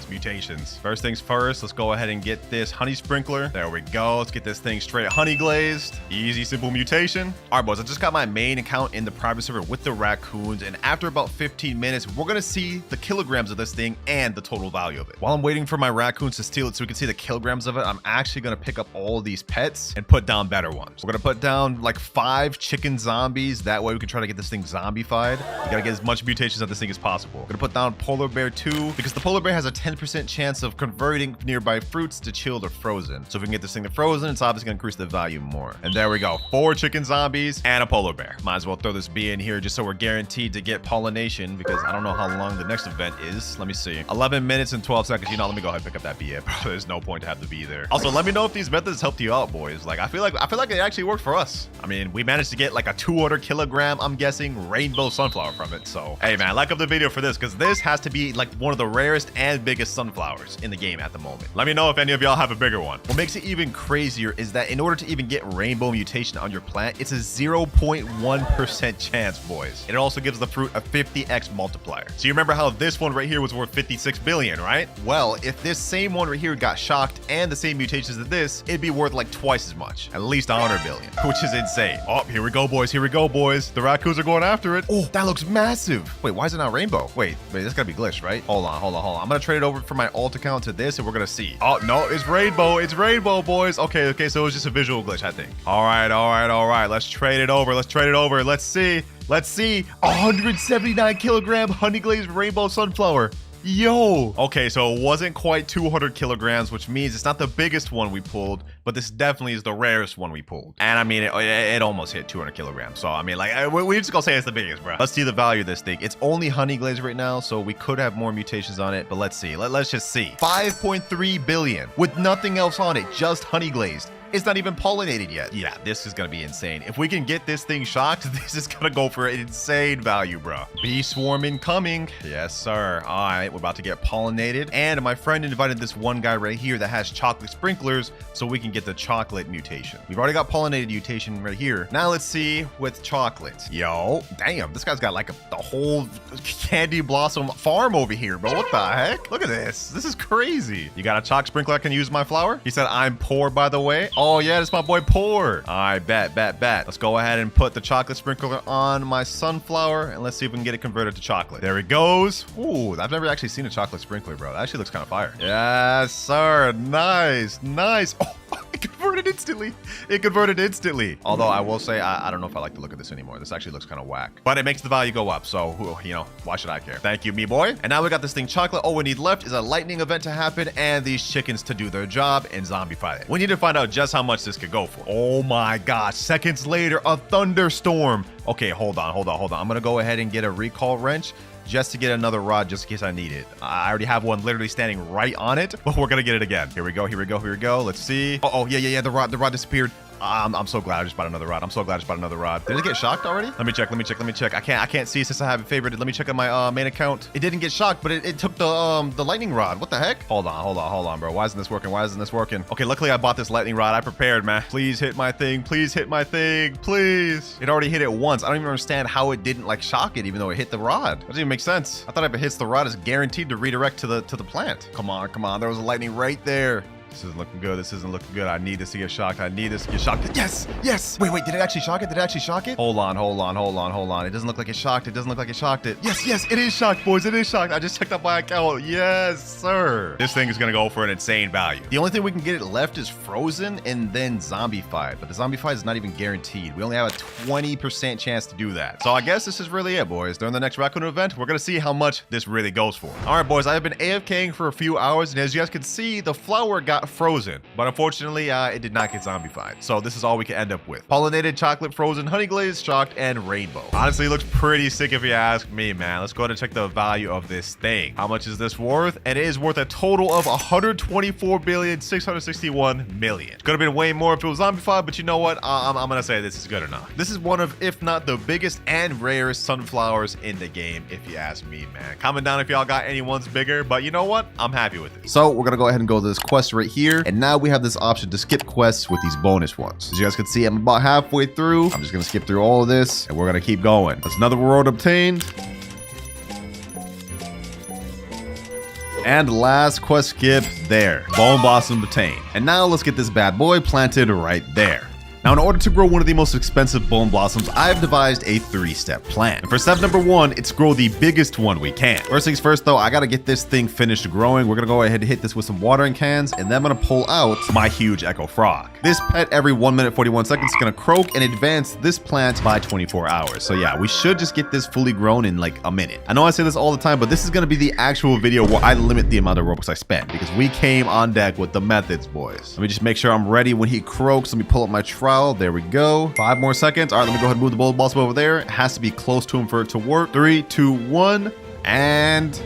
mutations. First things first, let's go ahead and get this honey sprinkler. There we go. Let's get this thing straight honey glazed. Easy, simple mutation. All right, boys. I just got my main account in the private server with the raccoons, and after about 15 minutes, we're gonna see the kilograms of this thing and the total value of it. While I'm waiting for my raccoons to steal it so we can see the kilograms of it, I'm actually gonna pick up all of these pets and put down better ones. We're gonna put down like 5 chicken zombies. That way we can try to get this thing zombified. We gotta get as much mutations of this thing as possible. We're gonna put down polar bear 2 because the polar bear has a 10% chance of converting nearby fruits to chilled or frozen. So if we can get this thing to frozen, it's obviously gonna increase the value more. And there we go. 4 chicken zombies and a polar bear. Might as well throw this bee in here just so we're guaranteed to get pollination, because I don't know how long the next event is. Let me see. 11 minutes and 12 seconds. You know, let me go ahead and pick up that bee. There's no point to have the bee there. Also, let me know if these methods helped you out, boys. Like, I feel like it actually worked for us. I mean, we managed to get like a 200 kilogram, I'm guessing, rainbow sunflower from it. So, hey man, like up the video for this, because this has to be like one of the rarest and biggest sunflowers in the game at the moment. Let me know if any of y'all have a bigger one. What makes it even crazier is that in order to even get rainbow mutation on your plant, it's a 0.1% chance, boys. It also gives the fruit a 50x multiplier. So you remember how this one right here was worth 56 billion, right? Well, if this same one right here got shocked and the same mutations as this, it'd be worth like twice as much, at least 100 billion, which is insane. Oh, here we go, boys. The raccoons are going after it. Oh, that looks massive. Wait, why is it not rainbow? Wait, that's gotta be glitched, right? Hold on. I'm gonna trade it over from my alt account to this, and we're gonna see. Oh no, it's rainbow, boys. Okay, so it was just a visual glitch, I think. All right. Let's trade it over. Let's see. 179 kilogram honey glazed rainbow sunflower. Yo. Okay, so it wasn't quite 200 kilograms, which means it's not the biggest one we pulled, but this definitely is the rarest one we pulled. And I mean, it almost hit 200 kilograms. So I mean, like, we're just gonna say it's the biggest, bro. Let's see the value of this thing. It's only honey glazed right now, so we could have more mutations on it, but let's see. Let's just see. 5.3 billion with nothing else on it, just honey glazed. It's not even pollinated yet. Yeah, this is gonna be insane. If we can get this thing shocked, this is gonna go for an insane value, bro. Bee swarm incoming. Yes, sir. All right, we're about to get pollinated. And my friend invited this one guy right here that has chocolate sprinklers so we can get the chocolate mutation. We've already got pollinated mutation right here. Now let's see with chocolate. Yo, damn, this guy's got like the whole candy blossom farm over here, bro. What the heck? Look at this. This is crazy. You got a chalk sprinkler I can use my flower? He said, I'm poor, by the way. Oh yeah, that's my boy Poor. All right, bet. Let's go ahead and put the chocolate sprinkler on my sunflower, and let's see if we can get it converted to chocolate. There it goes. Ooh, I've never actually seen a chocolate sprinkler, bro. That actually looks kind of fire. Yes, sir. Nice. Oh, it converted instantly. Although I will say, I don't know if I like the look of this anymore. This actually looks kind of whack, but it makes the value go up. So, you know, why should I care? Thank you, me boy. And now we got this thing chocolate. All we need left is a lightning event to happen and these chickens to do their job and zombify it. We need to find out just how much this could go for. Oh my gosh. Seconds later, a thunderstorm. Okay, hold on. I'm gonna go ahead and get a recall wrench just to get another rod, just in case I need it. I already have one literally standing right on it, but we're gonna get it again. Here we go. Let's see. Oh, yeah. The rod disappeared. I'm so glad I just bought another rod. Did it get shocked already? Let me check. I can't see since I have it favorited. Let me check on my main account. It didn't get shocked, but it took the lightning rod. What the heck? Hold on, bro. Why isn't this working? Okay, luckily I bought this lightning rod. I prepared, man. Please hit my thing. Please. It already hit it once. I don't even understand how it didn't like shock it, even though it hit the rod. That doesn't even make sense. I thought if it hits the rod, it's guaranteed to redirect to the plant. Come on. There was a lightning right there. This isn't looking good. This isn't looking good. I need this to get shocked. I need this to get shocked. Yes, yes. Wait, did it actually shock it? Did it actually shock it? Hold on. It doesn't look like it shocked it. Doesn't look like it shocked it. Yes, it is shocked, boys. It is shocked. I just checked out my account. Yes, sir. This thing is gonna go for an insane value. The only thing we can get it left is frozen and then zombified, but the zombified is not even guaranteed. We only have a 20% chance to do that. So I guess this is really it, boys. During the next raccoon event, we're gonna see how much this really goes for. All right, boys, I've been AFKing for a few hours, and as you guys can see, the flower got frozen, but unfortunately, it did not get zombified. So this is all we can end up with. Pollinated, chocolate, frozen, honey glazed, shocked, and rainbow. Honestly, it looks pretty sick if you ask me, man. Let's go ahead and check the value of this thing. How much is this worth? And it is worth a total of 124,661,000,000. Could have been way more if it was zombified, but you know what? I'm gonna say this is good enough. This is one of, if not the biggest and rarest sunflowers in the game, if you ask me, man. Comment down if y'all got any ones bigger, but you know what? I'm happy with it. So we're gonna go ahead and go to this quest right here, and now we have this option to skip quests with these bonus ones. As you guys can see, I'm about halfway through. I'm just gonna skip through all of this, and we're gonna keep going. That's another reward obtained. And last quest skip there. Bone blossom obtained. And now let's get this bad boy planted right there. Now, in order to grow one of the most expensive bone blossoms, I've devised a 3-step plan. And for step number 1, it's grow the biggest one we can. First things first, though, I gotta get this thing finished growing. We're gonna go ahead and hit this with some watering cans, and then I'm gonna pull out my huge echo frog. This pet every 1 minute 41 seconds is gonna croak and advance this plant by 24 hours. So yeah, we should just get this fully grown in like a minute. I know I say this all the time, but this is gonna be the actual video where I limit the amount of Robux I spend, because we came on deck with the methods, boys. Let me just make sure I'm ready when he croaks. Let me pull up my trowel. There we go. 5 more seconds. All right, let me go ahead and move the bone blossom over there. It has to be close to him for it to work. 3, 2, 1, and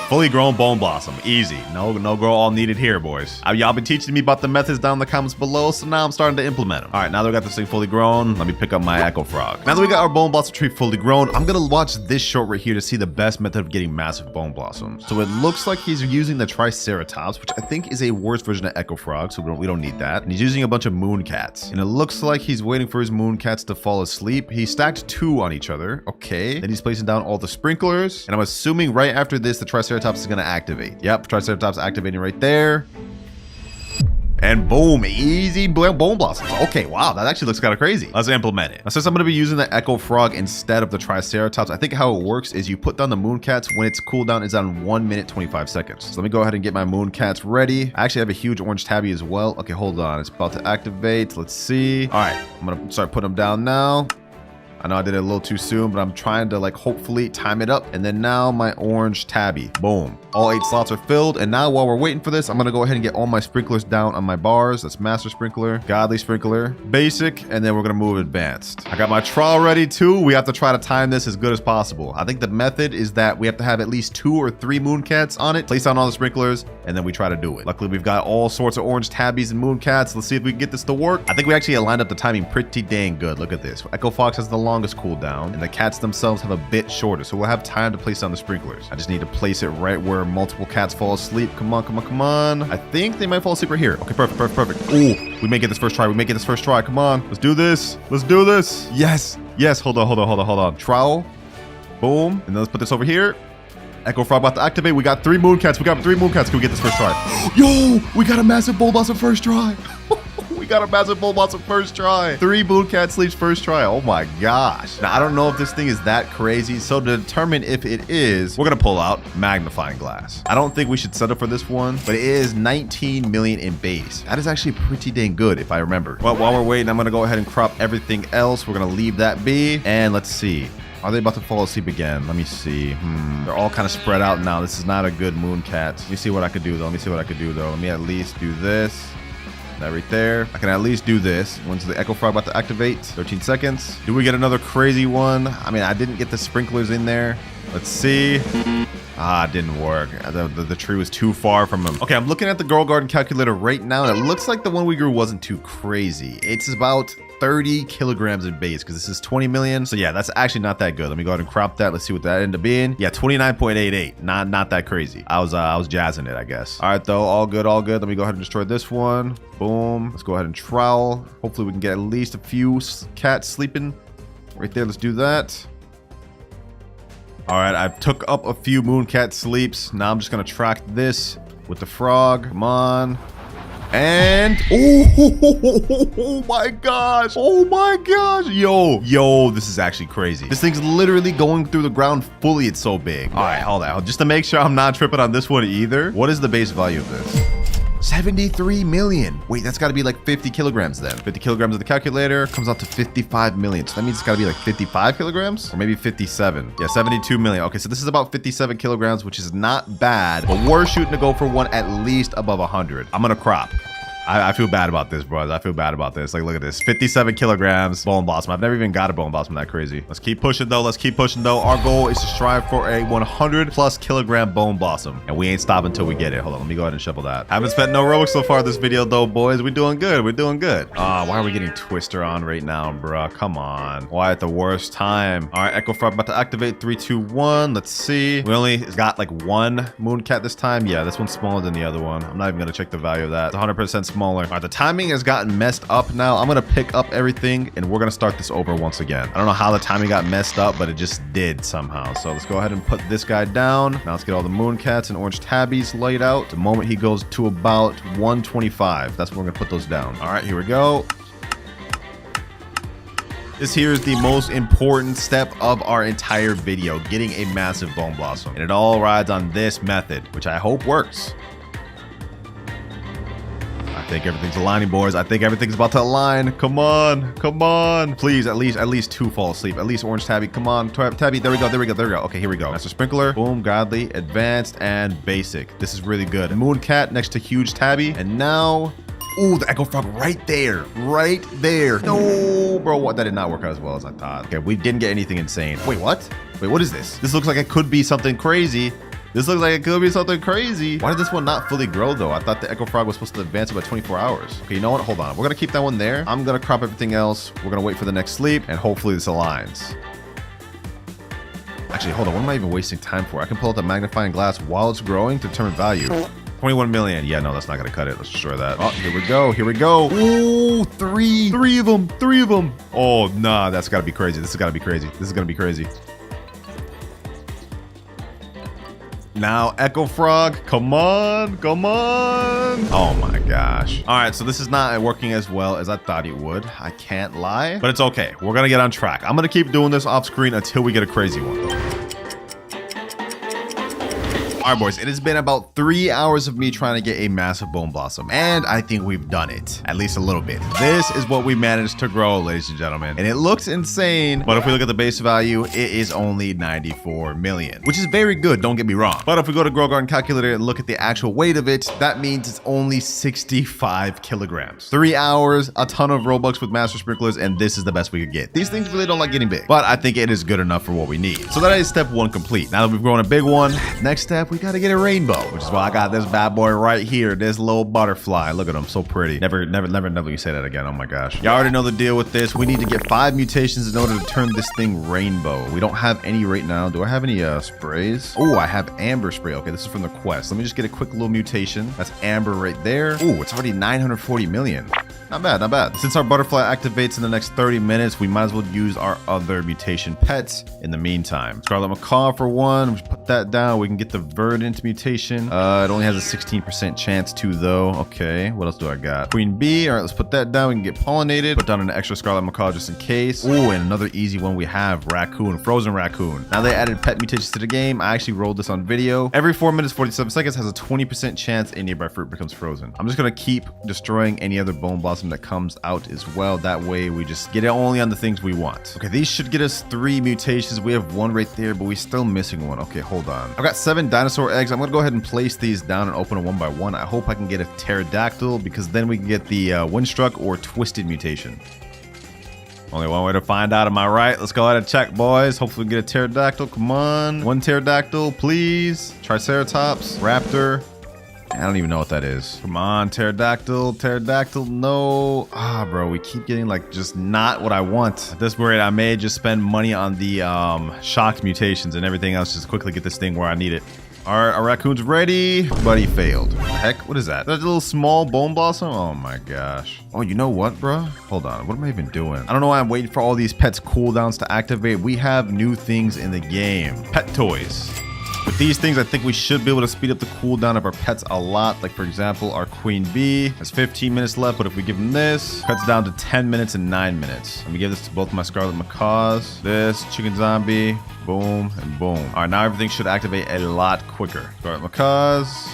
fully grown bone blossom. Easy. No grow all needed here, boys. Y'all been teaching me about the methods down in the comments below, so now I'm starting to implement them. All right, now that we got this thing fully grown, let me pick up my echo frog. Now that we got our bone blossom tree fully grown, I'm gonna watch this short right here to see the best method of getting massive bone blossoms. So it looks like he's using the triceratops, which I think is a worse version of echo frog, so we don't need that. And he's using a bunch of moon cats. And it looks like he's waiting for his moon cats to fall asleep. He stacked 2 on each other. Okay. Then he's placing down all the sprinklers. And I'm assuming right after this, the triceratops is gonna activate. Yep, triceratops activating right there. And boom, easy bone blossoms. Okay, wow, that actually looks kind of crazy. Let's implement it. Now, since I'm gonna be using the echo frog instead of the triceratops, I think how it works is you put down the moon cats when its cooldown is on 1 minute 25 seconds. So let me go ahead and get my moon cats ready. I actually have a huge orange tabby as well. Okay, hold on, it's about to activate. Let's see. All right, I'm gonna start putting them down now. I know I did it a little too soon, but I'm trying to like hopefully time it up. And then now my orange tabby. Boom. All 8 slots are filled. And now while we're waiting for this, I'm going to go ahead and get all my sprinklers down on my bars. That's master sprinkler, godly sprinkler, basic, and then we're going to move advanced. I got my trowel ready too. We have to try to time this as good as possible. I think the method is that we have to have at least 2 or 3 moon cats on it, place down all the sprinklers, and then we try to do it. Luckily, we've got all sorts of orange tabbies and moon cats. Let's see if we can get this to work. I think we actually aligned up the timing pretty dang good. Look at this. Echo Fox has the longest cooldown, and the cats themselves have a bit shorter, so we'll have time to place down the sprinklers. I just need to place it right where multiple cats fall asleep. Come on, come on, come on. I think they might fall asleep right here. Okay, perfect, perfect, perfect. Ooh, we may get this first try. We may get this first try. Come on, let's do this. Let's do this. Yes, yes. Hold on, hold on, hold on, hold on. Trowel. Boom. And then let's put this over here. Echo Frog about to activate. We got 3 moon cats. We got 3 moon cats. Can we get this first try? Yo, we got a massive bone blossom first try. We got a massive bone blossom first try. 3 moon cat sleeps first try. Oh my gosh. Now, I don't know if this thing is that crazy. So to determine if it is, we're going to pull out magnifying glass. I don't think we should settle for this one, but it is 19 million in base. That is actually pretty dang good if I remember. Well, while we're waiting, I'm going to go ahead and crop everything else. We're going to leave that be. And let's see. Are they about to fall asleep again? Let me see. They're all kind of spread out now. This is not a good moon cat. Let me see what I could do though. Let me at least do this. That right there. I can at least do this. When's the Echo Frog about to activate? 13 seconds. Do we get another crazy one? I mean, I didn't get the sprinklers in there. Let's see. Ah, it didn't work. The tree was too far from him. Okay, I'm looking at the Girl Garden calculator right now, and it looks like the one we grew wasn't too crazy. It's about 30 kilograms in base because this is 20 million. So yeah, that's actually not that good. Let me go ahead and crop that. Let's see what that ended up being. Yeah, 29.88. Not that crazy. I was jazzing it, I guess. All right, though. All good, all good. Let me go ahead and destroy this one. Boom. Let's go ahead and trowel. Hopefully we can get at least a few cats sleeping right there. Let's do that. All right, I took up a few moon cat sleeps. Now I'm just gonna track this with the frog. Come on. And oh my gosh. Oh my gosh. Yo, this is actually crazy. This thing's literally going through the ground fully. It's so big. All right, hold on. Just to make sure I'm not tripping on this one either. What is the base value of this? 73 million. Wait, that's got to be like 50 kilograms then. 50 kilograms of the calculator comes out to 55 million. So that means it's got to be like 55 kilograms or maybe 57. Yeah, 72 million. Okay, so this is about 57 kilograms, which is not bad, but we're shooting to go for one at least above 100. I'm going to crop. I feel bad about this, bro. I feel bad about this. Like, look at this. 57 kilograms bone blossom. I've never even got a bone blossom that crazy. Let's keep pushing, though. Let's keep pushing, though. Our goal is to strive for a 100+ kilogram bone blossom. And we ain't stopping until we get it. Hold on. Let me go ahead and shovel that. Haven't spent no Robux so far this video, though, boys. We're doing good. We're doing good. Why are we getting Twister on right now, bro? Come on. Why at the worst time? All right, Echo Frog about to activate. 3, 2, 1. Let's see. We only got like one Mooncat this time. Yeah, this one's smaller than the other one. I'm not even going to check the value of that. It's 100% smaller. All right, the timing has gotten messed up now. I'm gonna pick up everything and we're gonna start this over once again. I don't know how the timing got messed up, but it just did somehow. So let's go ahead and put this guy down. Now let's get all the Mooncats and orange tabbies laid out. The moment he goes to about 125, that's when we're gonna put those down. All right, here we go. This here is the most important step of our entire video, getting a massive bone blossom. And it all rides on this method, which I hope works. I think everything's aligning, boys. I think everything's about to align. Come on. Come on. Please, at least 2 fall asleep. At least orange tabby. Come on. Tabby. There we go. There we go. There we go. Okay, here we go. Master Sprinkler. Boom. Godly. Advanced. And basic. This is really good. Mooncat next to huge tabby. And now... Ooh, the Echo Frog right there. Right there. No, bro. What? That did not work out as well as I thought. Okay, we didn't get anything insane. Wait, what? Wait, what is this? This looks like it could be something crazy. This looks like it could be something crazy. Why did this one not fully grow, though? I thought the Echo Frog was supposed to advance about 24 hours. Okay, you know what? Hold on. We're going to keep that one there. I'm going to crop everything else. We're going to wait for the next sleep, and hopefully this aligns. Actually, hold on. What am I even wasting time for? I can pull out the magnifying glass while it's growing to determine value. 21 million. Yeah, no, that's not going to cut it. Let's destroy that. Oh, here we go. Here we go. Ooh, three of them. 3 of them. Oh, nah, that's got to be crazy. This has got to be crazy. This is going to be crazy. Now, Echo Frog, come on, come on. Oh my gosh. All right, so this is not working as well as I thought it would. I can't lie, but it's okay. We're gonna get on track. I'm gonna keep doing this off screen until we get a crazy one. All right, boys, it has been about 3 hours of me trying to get a massive bone blossom, and I think we've done it, at least a little bit. This is what we managed to grow, ladies and gentlemen, and it looks insane, but if we look at the base value, it is only 94 million, which is very good, don't get me wrong. But if we go to Grow Garden Calculator and look at the actual weight of it, that means it's only 65 kilograms. 3 hours, a ton of Robux with Master Sprinklers, and this is the best we could get. These things really don't like getting big, but I think it is good enough for what we need. So that is step 1 complete. Now that we've grown a big one, next step, we gotta get a rainbow, which is why I got this bad boy right here. This little butterfly. Look at him, so pretty. Never you say that again. Oh my gosh. Y'all already know the deal with this. We need to get 5 mutations in order to turn this thing rainbow. We don't have any right now. Do I have any sprays? Oh, I have amber spray. Okay, this is from the quest. Let me just get a quick little mutation. That's amber right there. Oh, it's already 940 million. Not bad, not bad. Since our butterfly activates in the next 30 minutes, we might as well use our other mutation pets in the meantime. Scarlet Macaw for one. Just put that down. We can get the Verdant mutation. It only has a 16% chance to, though. Okay, what else do I got? Queen Bee. All right, let's put that down. We can get pollinated. Put down an extra Scarlet Macaw just in case. Oh, and another easy one we have. Raccoon. Frozen Raccoon. Now they added pet mutations to the game. I actually rolled this on video. Every 4 minutes, 47 seconds has a 20% chance a nearby fruit becomes frozen. I'm just going to keep destroying any other bone blossom that comes out as well. That way we just get it only on the things we want. Okay, these should get us 3 mutations. We have 1 right there, but we're still missing 1. Okay, hold on. I've got 7 dinosaur eggs. I'm gonna go ahead and place these down and open them 1 by 1. I hope I can get a pterodactyl, because then we can get the windstruck or twisted mutation. Only one way to find out, am I right? Let's go ahead and check, boys. Hopefully we can get a pterodactyl. Come on, 1 pterodactyl, please. Triceratops, raptor. I don't even know what that is. Come on, pterodactyl, pterodactyl, no. Ah, bro, we keep getting like just not what I want. At this rate, I may just spend money on the shocked mutations and everything else, just quickly get this thing where I need it. All right, our raccoon's ready, but he failed. What the heck? What is that? That's a little small bone blossom? Oh my gosh. Oh, you know what, bro? Hold on, what am I even doing? I don't know why I'm waiting for all these pets cooldowns to activate. We have new things in the game. Pet toys. The With these things, I think we should be able to speed up the cooldown of our pets a lot. Like, for example, our queen bee has 15 minutes left, but if we give them this, it cuts down to 10 minutes and 9 minutes. Let me give this to both my scarlet macaws. This chicken zombie, boom, and boom. All right, now everything should activate a lot quicker. Scarlet macaws,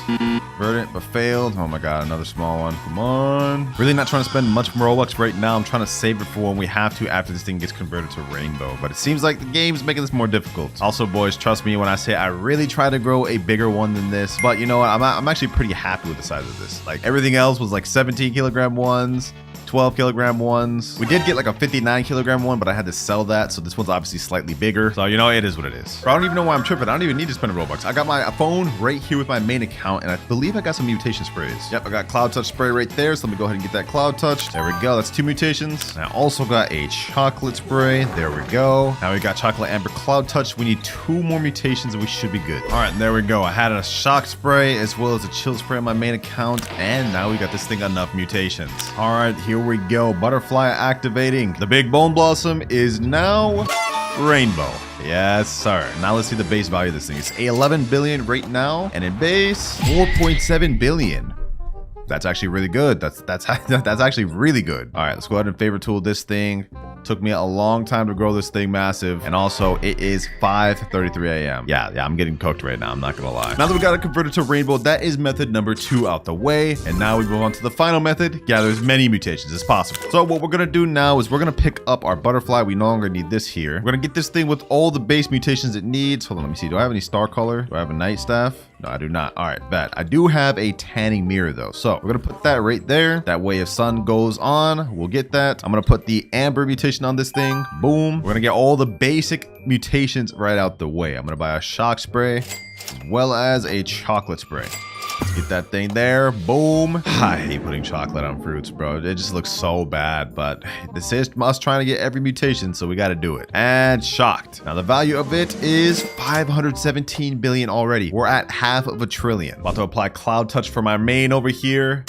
verdant, but failed. Oh my god, another small one. Come on. Really not trying to spend much Robux right now. I'm trying to save it for when we have to after this thing gets converted to rainbow. But it seems like the game's making this more difficult. Also, boys, trust me when I say I really try to grow a bigger one than this. But you know what? I'm actually pretty happy with the size of this. Like, everything else was like 17 kilogram ones, 12 kilogram ones. We did get like a 59 kilogram one, but I had to sell that. So this one's obviously slightly bigger. So, you know, it is what it is. Bro, I don't even know why I'm tripping. I don't even need to spend Robux. I got my phone right here with my main account, and I believe I got some mutation sprays. Yep, I got Cloud Touch spray right there. So let me go ahead and get that Cloud Touch. There we go. That's 2 mutations. And I also got a chocolate spray. There we go. Now we got chocolate amber Cloud Touch. We need 2 more mutations and we should be good. All right, there we go. I had a shock spray as well as a chill spray on my main account. And now we got this thing enough mutations. All right, here we go. Butterfly activating. The big bone blossom is now rainbow. Yes, sir. Now let's see the base value of this thing. It's 11 billion right now, and in base 4.7 billion. That's actually really good. That's actually really good. All right, let's go ahead and favorite tool this thing. Took me a long time to grow this thing massive, and also it is 5:33 a.m. Yeah, I'm getting cooked right now. I'm not gonna lie. Now that we got it converted to rainbow, that is method number 2 out the way, and now we move on to the final method. Gather as many mutations as possible. So what we're gonna do now is we're gonna pick up our butterfly. We no longer need this here. We're gonna get this thing with all the base mutations it needs. Hold on, let me see. Do I have any star color? Do I have a night staff? No, I do not. All right, bet. I do have a tanning mirror though. So we're gonna put that right there. That way if sun goes on, we'll get that. I'm gonna put the amber mutation on this thing. Boom. We're gonna get all the basic mutations right out the way. I'm gonna buy a shock spray as well as a chocolate spray. Let's get that thing there. Boom. I hate putting chocolate on fruits, bro. It just looks so bad, but this is us trying to get every mutation, so we got to do it. And shocked. Now the value of it is 517 billion already. We're at $500 billion. About to apply Cloud Touch for my main over here.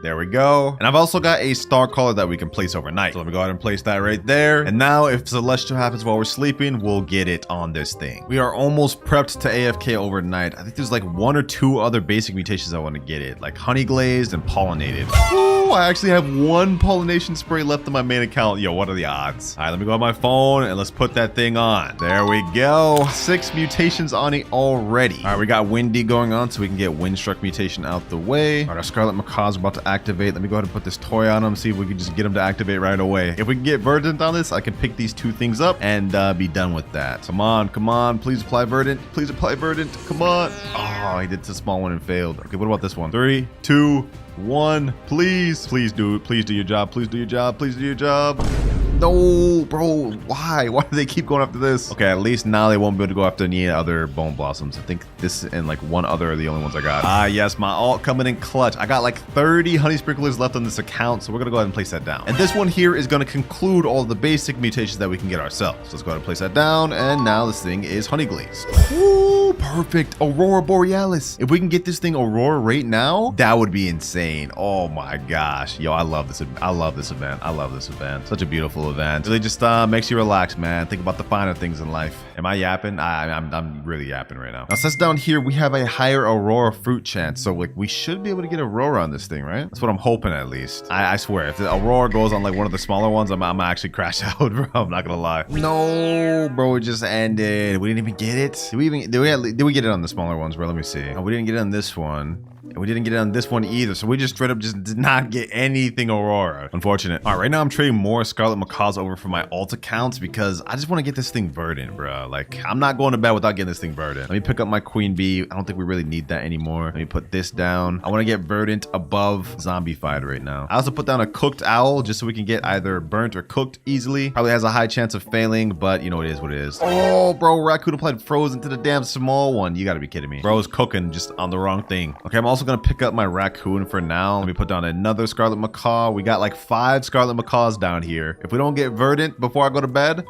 There we go. And I've also got a star color that we can place overnight. So let me go ahead and place that right there. And now if Celestial happens while we're sleeping, we'll get it on this thing. We are almost prepped to AFK overnight. I think there's like 1 or 2 other basic mutations I want to get it, like honey glazed and pollinated. Ooh, I actually have 1 pollination spray left on my main account. Yo, what are the odds? All right, let me go on my phone and let's put that thing on. There we go. 6 mutations on it already. All right, we got windy going on so we can get windstruck mutation out the way. All right, our scarlet macaws are about to activate. Let me go ahead and put this toy on them, see if we can just get them to activate right away. If we can get verdant on this, I can pick these 2 things up and be done with that. Come on, please apply verdant. Please apply verdant. Come on. Oh, he did the small one and failed. Okay, what about this one? 3, 2, 1. Please do it. Please do your job. Please do your job. Please do your job. No, bro. Why do they keep going after this? Okay, at least now they won't be able to go after any other bone blossoms. I think this and like 1 other are the only ones I got. Ah, yes, my alt coming in clutch. I got like 30 honey sprinklers left on this account, so we're gonna go ahead and place that down. And this one here is gonna conclude all the basic mutations that we can get ourselves. So let's go ahead and place that down. And now this thing is honey glazed. Ooh, perfect. Aurora Borealis. If we can get this thing Aurora right now, that would be insane. Oh my gosh. Yo, I love this. I love this event. I love this event. Such a beautiful event. Really just makes you relax, man. Think about the finer things in life. Am I yapping? I'm really yapping right now. Now, since down here we have a higher Aurora fruit chance, so like we should be able to get Aurora on this thing, right? That's what I'm hoping at least. I swear, if the Aurora goes on like one of the smaller ones, I'm actually crash out, bro. I'm not gonna lie. No, bro, it just ended. We didn't even get it. Did we get it on the smaller ones, bro? Let me see. Oh, we didn't get it on this one. And we didn't get it on this one either. So we just straight up just did not get anything Aurora. Unfortunate. All right, right now I'm trading more Scarlet Macaws over for my alt accounts because I just want to get this thing verdant, bro. Like, I'm not going to bed without getting this thing verdant. Let me pick up my queen bee. I don't think we really need that anymore. Let me put this down. I want to get verdant above zombified right now. I also put down a cooked owl just so we can get either burnt or cooked easily. Probably has a high chance of failing, but you know, it is what it is. Oh, bro, Raccoon applied frozen to the damn small one. You got to be kidding me. Bro is cooking just on the wrong thing. Okay, I'm also going to pick up my raccoon for now. Let me put down another Scarlet Macaw. We got like 5 Scarlet Macaws down here. If we don't get verdant before I go to bed,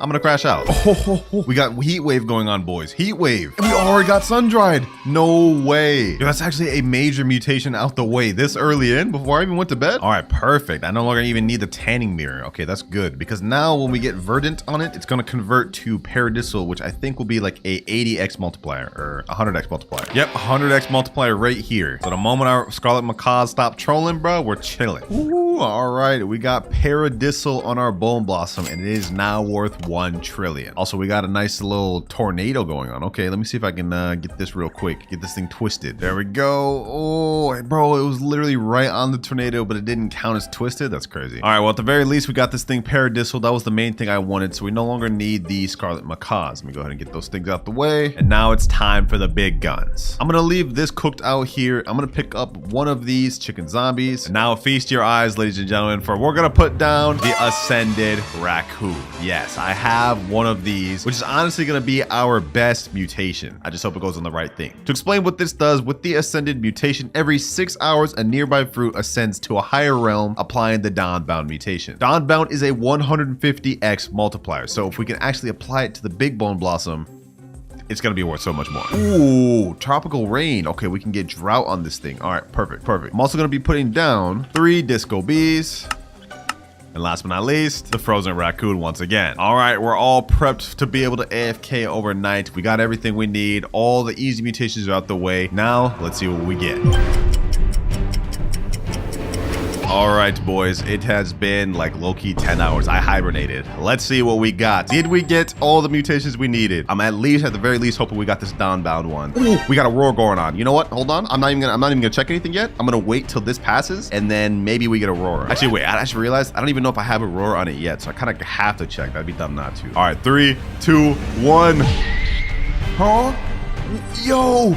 I'm gonna crash out. Oh, we got heat wave going on, boys. Heat wave. And we already got sun dried. No way. Yo, that's actually a major mutation out the way this early in before I even went to bed. All right, perfect. I no longer even need the tanning mirror. Okay, that's good because now when we get verdant on it, it's gonna convert to paradisal, which I think will be like a 80x multiplier or 100x multiplier. Yep, 100x multiplier right here. So the moment our Scarlet Macaws stop trolling, bro, we're chilling. Ooh, all right. We got paradisal on our bone blossom and it is now worth 1 trillion. Also, we got a nice little tornado going on. Okay, let me see if I can get this real quick. Get this thing twisted. There we go. Oh, bro, it was literally right on the tornado, but it didn't count as twisted. That's crazy. All right, well, at the very least, we got this thing paradisal. That was the main thing I wanted, so we no longer need the Scarlet Macaws. Let me go ahead and get those things out the way. And now it's time for the big guns. I'm gonna leave this cooked out here. I'm gonna pick up one of these chicken zombies. And now feast your eyes, ladies and gentlemen, for we're gonna put down the Ascended Raccoon. Yes, I have one of these, which is honestly going to be our best mutation. I just hope it goes on the right thing. To explain what this does, with the Ascended mutation, every 6 hours, a nearby fruit ascends to a higher realm, applying the Dawnbound mutation. Dawnbound is a 150x multiplier, so if we can actually apply it to the big bone blossom, it's gonna be worth so much more. Ooh, tropical rain. Okay, we can get drought on this thing. All right, perfect. I'm also gonna be putting down 3 disco bees. And last but not least, the frozen raccoon once again. All right, we're all prepped to be able to AFK overnight. We got everything we need. All the easy mutations are out the way. Now, let's see what we get. All right, boys, it has been like low-key 10 hours. I hibernated. Let's see what we got. Did we get all the mutations we needed? I'm at the very least hoping we got this Dawnbound one. Ooh, we got a roar going on. You know what? Hold on. I'm not even gonna check anything yet. I'm gonna wait till this passes and then maybe we get a roar. Actually, wait, I actually realized I don't even know if I have a roar on it yet, so I kind of have to check. That'd be dumb not to. All right, 3, 2, 1. Huh? Yo,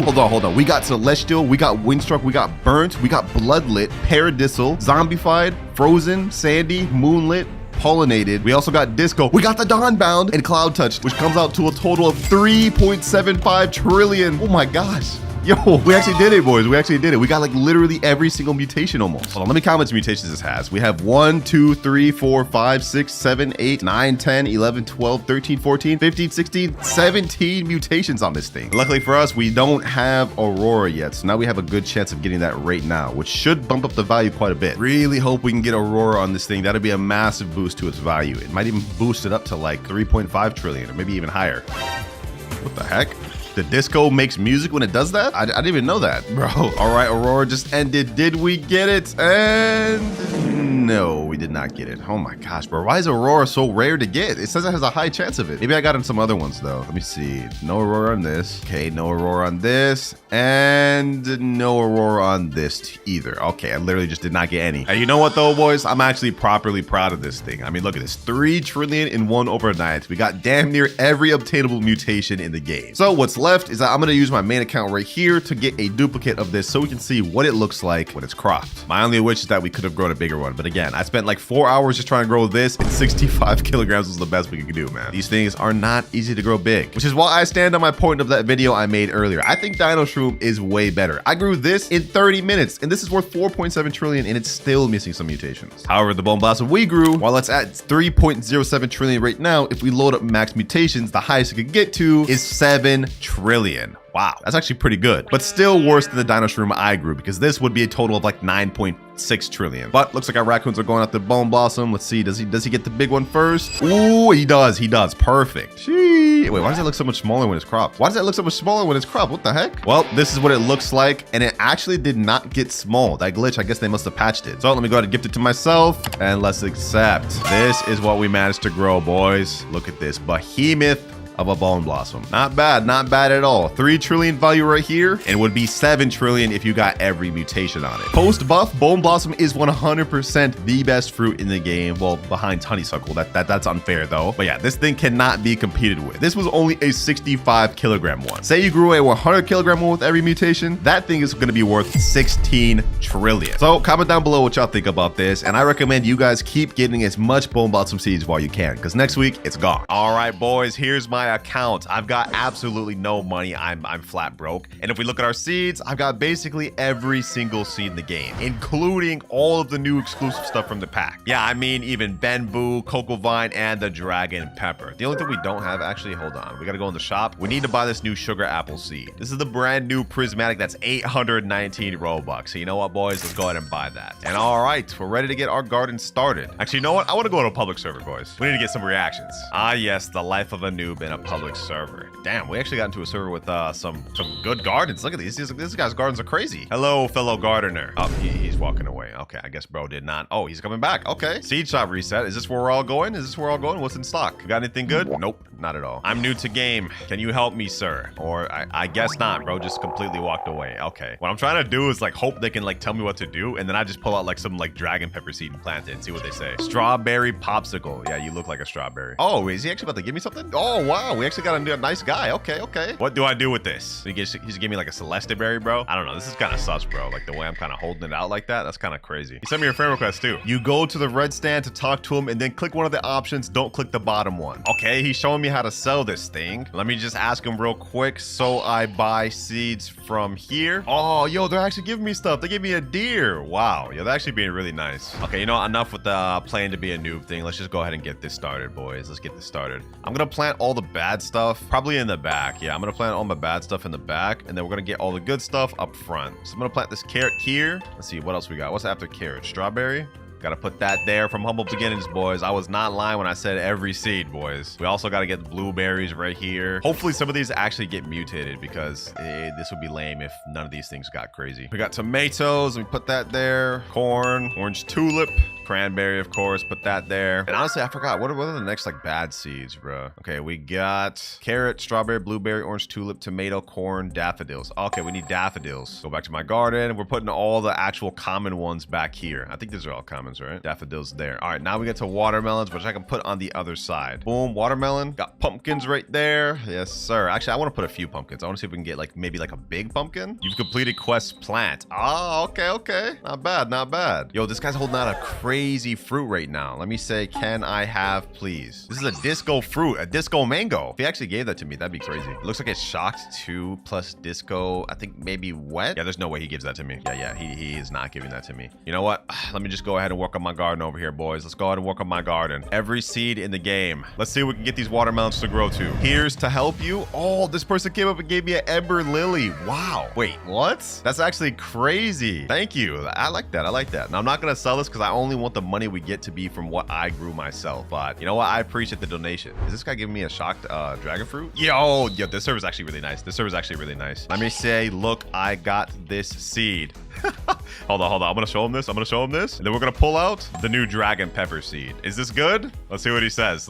hold on. We got Celestial, we got Windstruck, we got Burnt, we got Bloodlit, Paradisal, Zombified, Frozen, Sandy, Moonlit, Pollinated. We also got Disco. We got the Dawnbound and Cloud Touch, which comes out to a total of 3.75 trillion. Oh my gosh. Yo, we actually did it, boys. We actually did it. We got like literally every single mutation almost. Hold on, let me count how much mutations this has. We have 1, 2, 3, 4, 5, 6, 7, 8, 9, 10, 11, 12, 13, 14, 15, 16, 17 mutations on this thing. Luckily for us, we don't have Aurora yet. So now we have a good chance of getting that right now, which should bump up the value quite a bit. Really hope we can get Aurora on this thing. That'd be a massive boost to its value. It might even boost it up to like 3.5 trillion or maybe even higher. What the heck? The disco makes music when it does that? I didn't even know that, bro. All right, Aurora just ended. Did we get it? And no, we did not get it. Oh my gosh, bro. Why is Aurora so rare to get? It says it has a high chance of it. Maybe I got in some other ones though. Let me see. No Aurora on this. Okay, no Aurora on this. And no Aurora on this either. Okay, I literally just did not get any. And you know what though, boys? I'm actually properly proud of this thing. I mean, look at this. 3 trillion in one overnight. We got damn near every obtainable mutation in the game. So what's left is that I'm gonna use my main account right here to get a duplicate of this so we can see what it looks like when it's cropped. My only wish is that we could have grown a bigger one. But again, I spent like 4 hours just trying to grow this, and 65 kilograms was the best we could do, man. These things are not easy to grow big, which is why I stand on my point of that video I made earlier. I think Dino Shroom is way better. I grew this in 30 minutes, and this is worth 4.7 trillion, and it's still missing some mutations. However, the Bone Blossom we grew, while it's at 3.07 trillion right now, if we load up max mutations, the highest it could get to is 7 trillion. Wow, that's actually pretty good, but still worse than the Dino Shroom I grew, because this would be a total of like 9.6 trillion. But looks like our raccoons are going after Bone Blossom. Let's see, does he get the big one first? Ooh, he does, perfect. Wait, why does it look so much smaller when it's cropped? What the heck? Well, this is what it looks like, and it actually did not get small. That glitch, I guess they must have patched it. So let me go ahead and gift it to myself, and let's accept. This is what we managed to grow, boys. Look at this behemoth of a Bone Blossom. Not bad at all. 3 trillion value right here, and would be 7 trillion if you got every mutation on it. Post buff, Bone Blossom is 100% the best fruit in the game. Well, behind Honeysuckle. That's unfair though. But yeah, this thing cannot be competed with. This was only a 65 kilogram one. Say you grew a 100 kilogram one with every mutation, that thing is gonna be worth 16 trillion. So comment down below what y'all think about this, and I recommend you guys keep getting as much Bone Blossom seeds while you can, because next week it's gone. All right, boys, here's my my account, I've got absolutely no money. I'm flat broke. And if we look at our seeds, I've got basically every single seed in the game, including all of the new exclusive stuff from the pack. Yeah, I mean, even Benboo, Cocoa Vine, and the Dragon Pepper. The only thing we don't have, actually, hold on. We gotta go in the shop. We need to buy this new Sugar Apple seed. This is the brand new prismatic that's 819 Robux. So you know what, boys? Let's go ahead and buy that. And all right, we're ready to get our garden started. Actually, you know what? I want to go to a public server, boys. We need to get some reactions. Ah, yes, the life of a noob in a public server. Damn, we actually got into a server with some good gardens. Look at these. These guys' gardens are crazy. Hello, fellow gardener. Oh, he's walking away. Okay, I guess bro did not. Oh, he's coming back. Okay. Seed shop reset. Is this where we're all going? Is this where we're all going? What's in stock? Got anything good? Nope, not at all. I'm new to game. Can you help me, sir? Or I guess not. Bro just completely walked away. Okay. What I'm trying to do is like hope they can like tell me what to do, and then I just pull out like some like dragon pepper seed and plant it and see what they say. Strawberry popsicle. Yeah, you look like a strawberry. Oh, is he actually about to give me something? Oh, wow. We actually got a nice guy. Okay, okay. What do I do with this? He's giving me like a Celeste berry, bro. I don't know. This is kind of sus, bro. Like the way I'm kind of holding it out like that. That's kind of crazy. He sent me a friend request too. You go to the red stand to talk to him and then click one of the options. Don't click the bottom one. Okay, he's showing me how to sell this thing. Let me just ask him real quick. So I buy seeds from here. Oh, yo, they're actually giving me stuff. They gave me a deer. Wow. Yo, they're actually being really nice. Okay, you know, enough with the playing to be a noob thing. Let's just go ahead and get this started, boys. Let's get this started. I'm gonna plant all the bad stuff probably in the back. Yeah, I'm gonna plant all my bad stuff in the back, and then we're gonna get all the good stuff up front. So I'm gonna plant this carrot here. Let's see what else we got. What's after carrot? Strawberry. Gotta put that there from humble beginnings, boys. I was not lying when I said every seed, boys. We also gotta get the blueberries right here. Hopefully some of these actually get mutated, because this would be lame if none of these things got crazy. We got tomatoes. Let me put that there. Corn, orange tulip, cranberry, of course. Put that there. And honestly, I forgot. What are the next like bad seeds, bro? Okay, we got carrot, strawberry, blueberry, orange tulip, tomato, corn, daffodils. Okay, we need daffodils. Go back to my garden. We're putting all the actual common ones back here. I think these are all common. Right? Daffodils there. All right, now we get to watermelons, which I can put on the other side. Boom, watermelon. Got pumpkins right there. Yes, sir. Actually, I want to put a few pumpkins. I want to see if we can get like maybe like a big pumpkin. You've completed quest plant. Oh, okay, okay. Not bad, not bad. Yo, this guy's holding out a crazy fruit right now. Let me say, can I have, please? This is a disco fruit, a disco mango. If he actually gave that to me, that'd be crazy. It looks like it's shocked 2 plus disco. I think maybe wet. Yeah, there's no way he gives that to me. Yeah, he is not giving that to me. You know what? Let me just go ahead and work on my garden over here, boys. Let's go ahead and work on my garden. Every seed in the game. Let's see what we can get these watermelons to grow to. Here's to help you. Oh, this person came up and gave me an ember lily. Wow. Wait, what? That's actually crazy. Thank you. I like that. I like that. Now, I'm not going to sell this because I only want the money we get to be from what I grew myself. But you know what? I appreciate the donation. Is this guy giving me a shocked dragon fruit? Yo, this server's actually really nice. This server's actually really nice. Let me say, look, I got this seed. Hold on. I'm gonna show him this. And then we're gonna pull out the new dragon pepper seed. Is this good? Let's see what he says.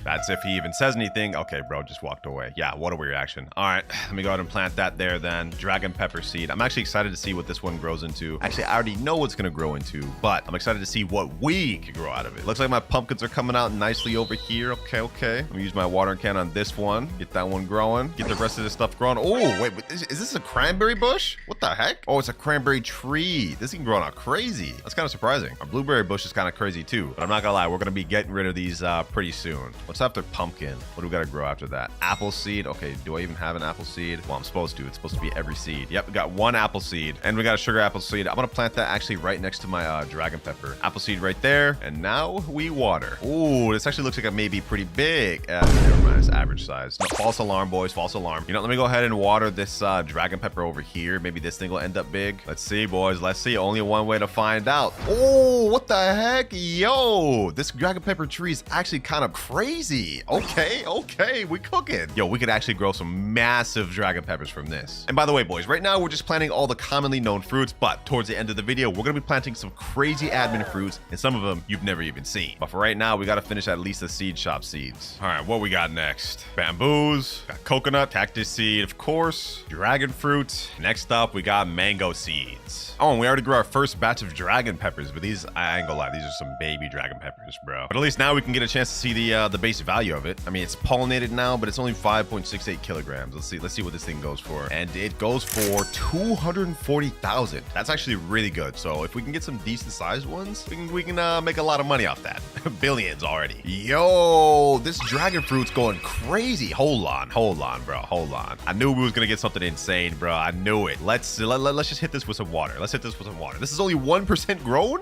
That's if he even says anything. Okay, bro, just walked away. Yeah, what a reaction. All right, let me go ahead and plant that there then. Dragon pepper seed. I'm actually excited to see what this one grows into. Actually, I already know what's gonna grow into, but I'm excited to see what we can grow out of it. Looks like my pumpkins are coming out nicely over here. Okay. Let me use my watering can on this one. Get that one growing. Get the rest of this stuff growing. Oh, wait, is this a cranberry bush? What the heck? Oh, it's a cranberry tree. This thing growing out crazy. That's kind of surprising. Our blueberry bush is kind of crazy too, but I'm not gonna lie, we're gonna be getting rid of these pretty soon. What's after pumpkin? What do we gotta grow after that? Apple seed. Okay, do I even have an apple seed? Well, I'm supposed to. It's supposed to be every seed. Yep, we got one apple seed, and we got a sugar apple seed. I'm gonna plant that actually right next to my dragon pepper. Apple seed right there, and now we water. Ooh, this actually looks like a maybe pretty big. Never mind, it's average size. No, false alarm, boys, false alarm. You know, let me go ahead and water this dragon pepper over here. Maybe this thing will end up big. Let's see, boys. Let's see. Only one way to find out. Oh, what the heck? Yo, this dragon pepper tree is actually kind of crazy. Okay, we cooking. Yo, we could actually grow some massive dragon peppers from this. And by the way, boys, right now we're just planting all the commonly known fruits, but towards the end of the video, we're gonna be planting some crazy admin fruits, and some of them you've never even seen. But for right now, we gotta finish at least the seed shop seeds. All right, what we got next? Bamboos, got coconut, cactus seed, of course, dragon fruit. Next up, we got mango seeds. nice. Oh, and we already grew our first batch of dragon peppers, but these, I ain't gonna lie, these are some baby dragon peppers, bro. But at least now we can get a chance to see the base value of it. I mean, it's pollinated now, but it's only 5.68 kilograms. Let's see what this thing goes for. And it goes for 240,000. That's actually really good. So if we can get some decent sized ones, we can make a lot of money off that. Billions already. Yo, this dragon fruit's going crazy. Hold on, bro. Hold on. I knew we was gonna get something insane, bro. I knew it. Let's just hit this with some water. Let's hit this with some water. This is only 1% grown.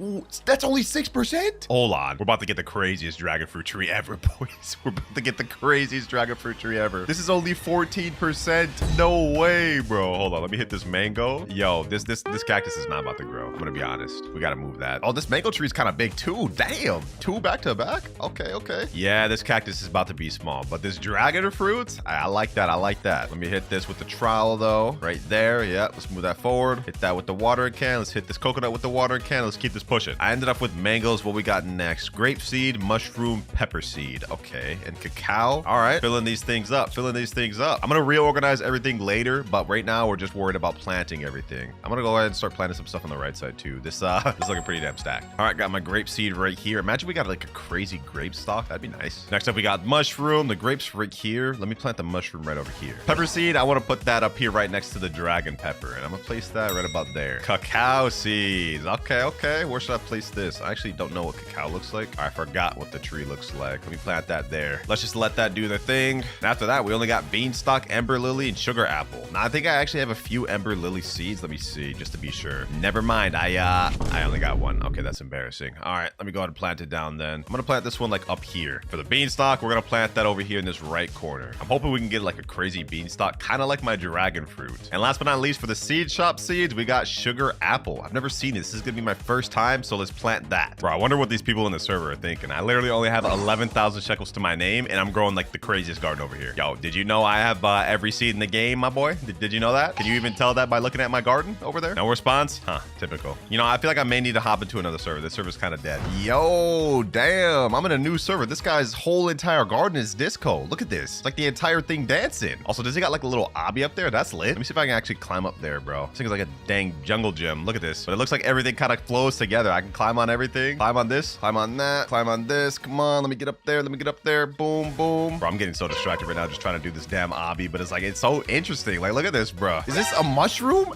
Ooh, that's only 6%? Hold on. We're about to get the craziest dragon fruit tree ever, boys. We're about to get the craziest dragon fruit tree ever. This is only 14%. No way, bro. Hold on. Let me hit this mango. Yo, this cactus is not about to grow. I'm gonna be honest. We gotta move that. Oh, this mango tree is kind of big too. Damn. 2 back to back? Okay. Yeah, this cactus is about to be small, but this dragon fruit, I like that. I like that. Let me hit this with the trowel though. Right there. Yeah, let's move that forward. Hit that with the watering can. Let's hit this coconut with the watering can. Let's keep this pushing. I ended up with mangoes. What we got next? Grape seed, mushroom, pepper seed. Okay, and cacao. All right, filling these things up. I'm gonna reorganize everything later, but right now we're just worried about planting everything. I'm gonna go ahead and start planting some stuff on the right side too. This is looking pretty damn stacked. All right, got my grape seed right here. Imagine we got like a crazy grape stock. That'd be nice. Next up, we got mushroom. The grapes right here. Let me plant the mushroom right over here. Pepper seed. I want to put that up here right next to the dragon pepper, and I'm gonna place that right about there. Cacao seeds. Okay. Where should I place this? I actually don't know what cacao looks like. I forgot what the tree looks like. Let me plant that there. Let's just let that do the thing. And after that, we only got beanstalk, ember lily, and sugar apple. Now I think I actually have a few ember lily seeds. Let me see, just to be sure. Never mind. I only got one. Okay, that's embarrassing. All right, let me go ahead and plant it down then. I'm gonna plant this one like up here. For the beanstalk, we're gonna plant that over here in this right corner. I'm hoping we can get like a crazy beanstalk, kind of like my dragon fruit. And last but not least, for the seed shop seeds, we got sugar apple. I've never seen this. This is gonna be my first time, so let's plant that. Bro, I wonder what these people in the server are thinking. I literally only have 11,000 shekels to my name, and I'm growing like the craziest garden over here. Yo, did you know I have every seed in the game, my boy? Did you know that? Can you even tell that by looking at my garden over there? No response? Huh, typical. You know, I feel like I may need to hop into another server. This server's kind of dead. Yo, damn, I'm in a new server. This guy's whole entire garden is disco. Look at this. It's like the entire thing dancing. Also, does he got like a little obby up there? That's lit. Let me see if I can actually climb up there, bro. This thing is like a dang jungle gym. Look at this. But it looks like everything kind of flows together. I can climb on everything. Climb on this, climb on that, climb on this. Come on, let me get up there. Boom, boom. Bro, I'm getting so distracted right now just trying to do this damn obby, but it's like, it's so interesting. Like, look at this, bro. Is this a mushroom?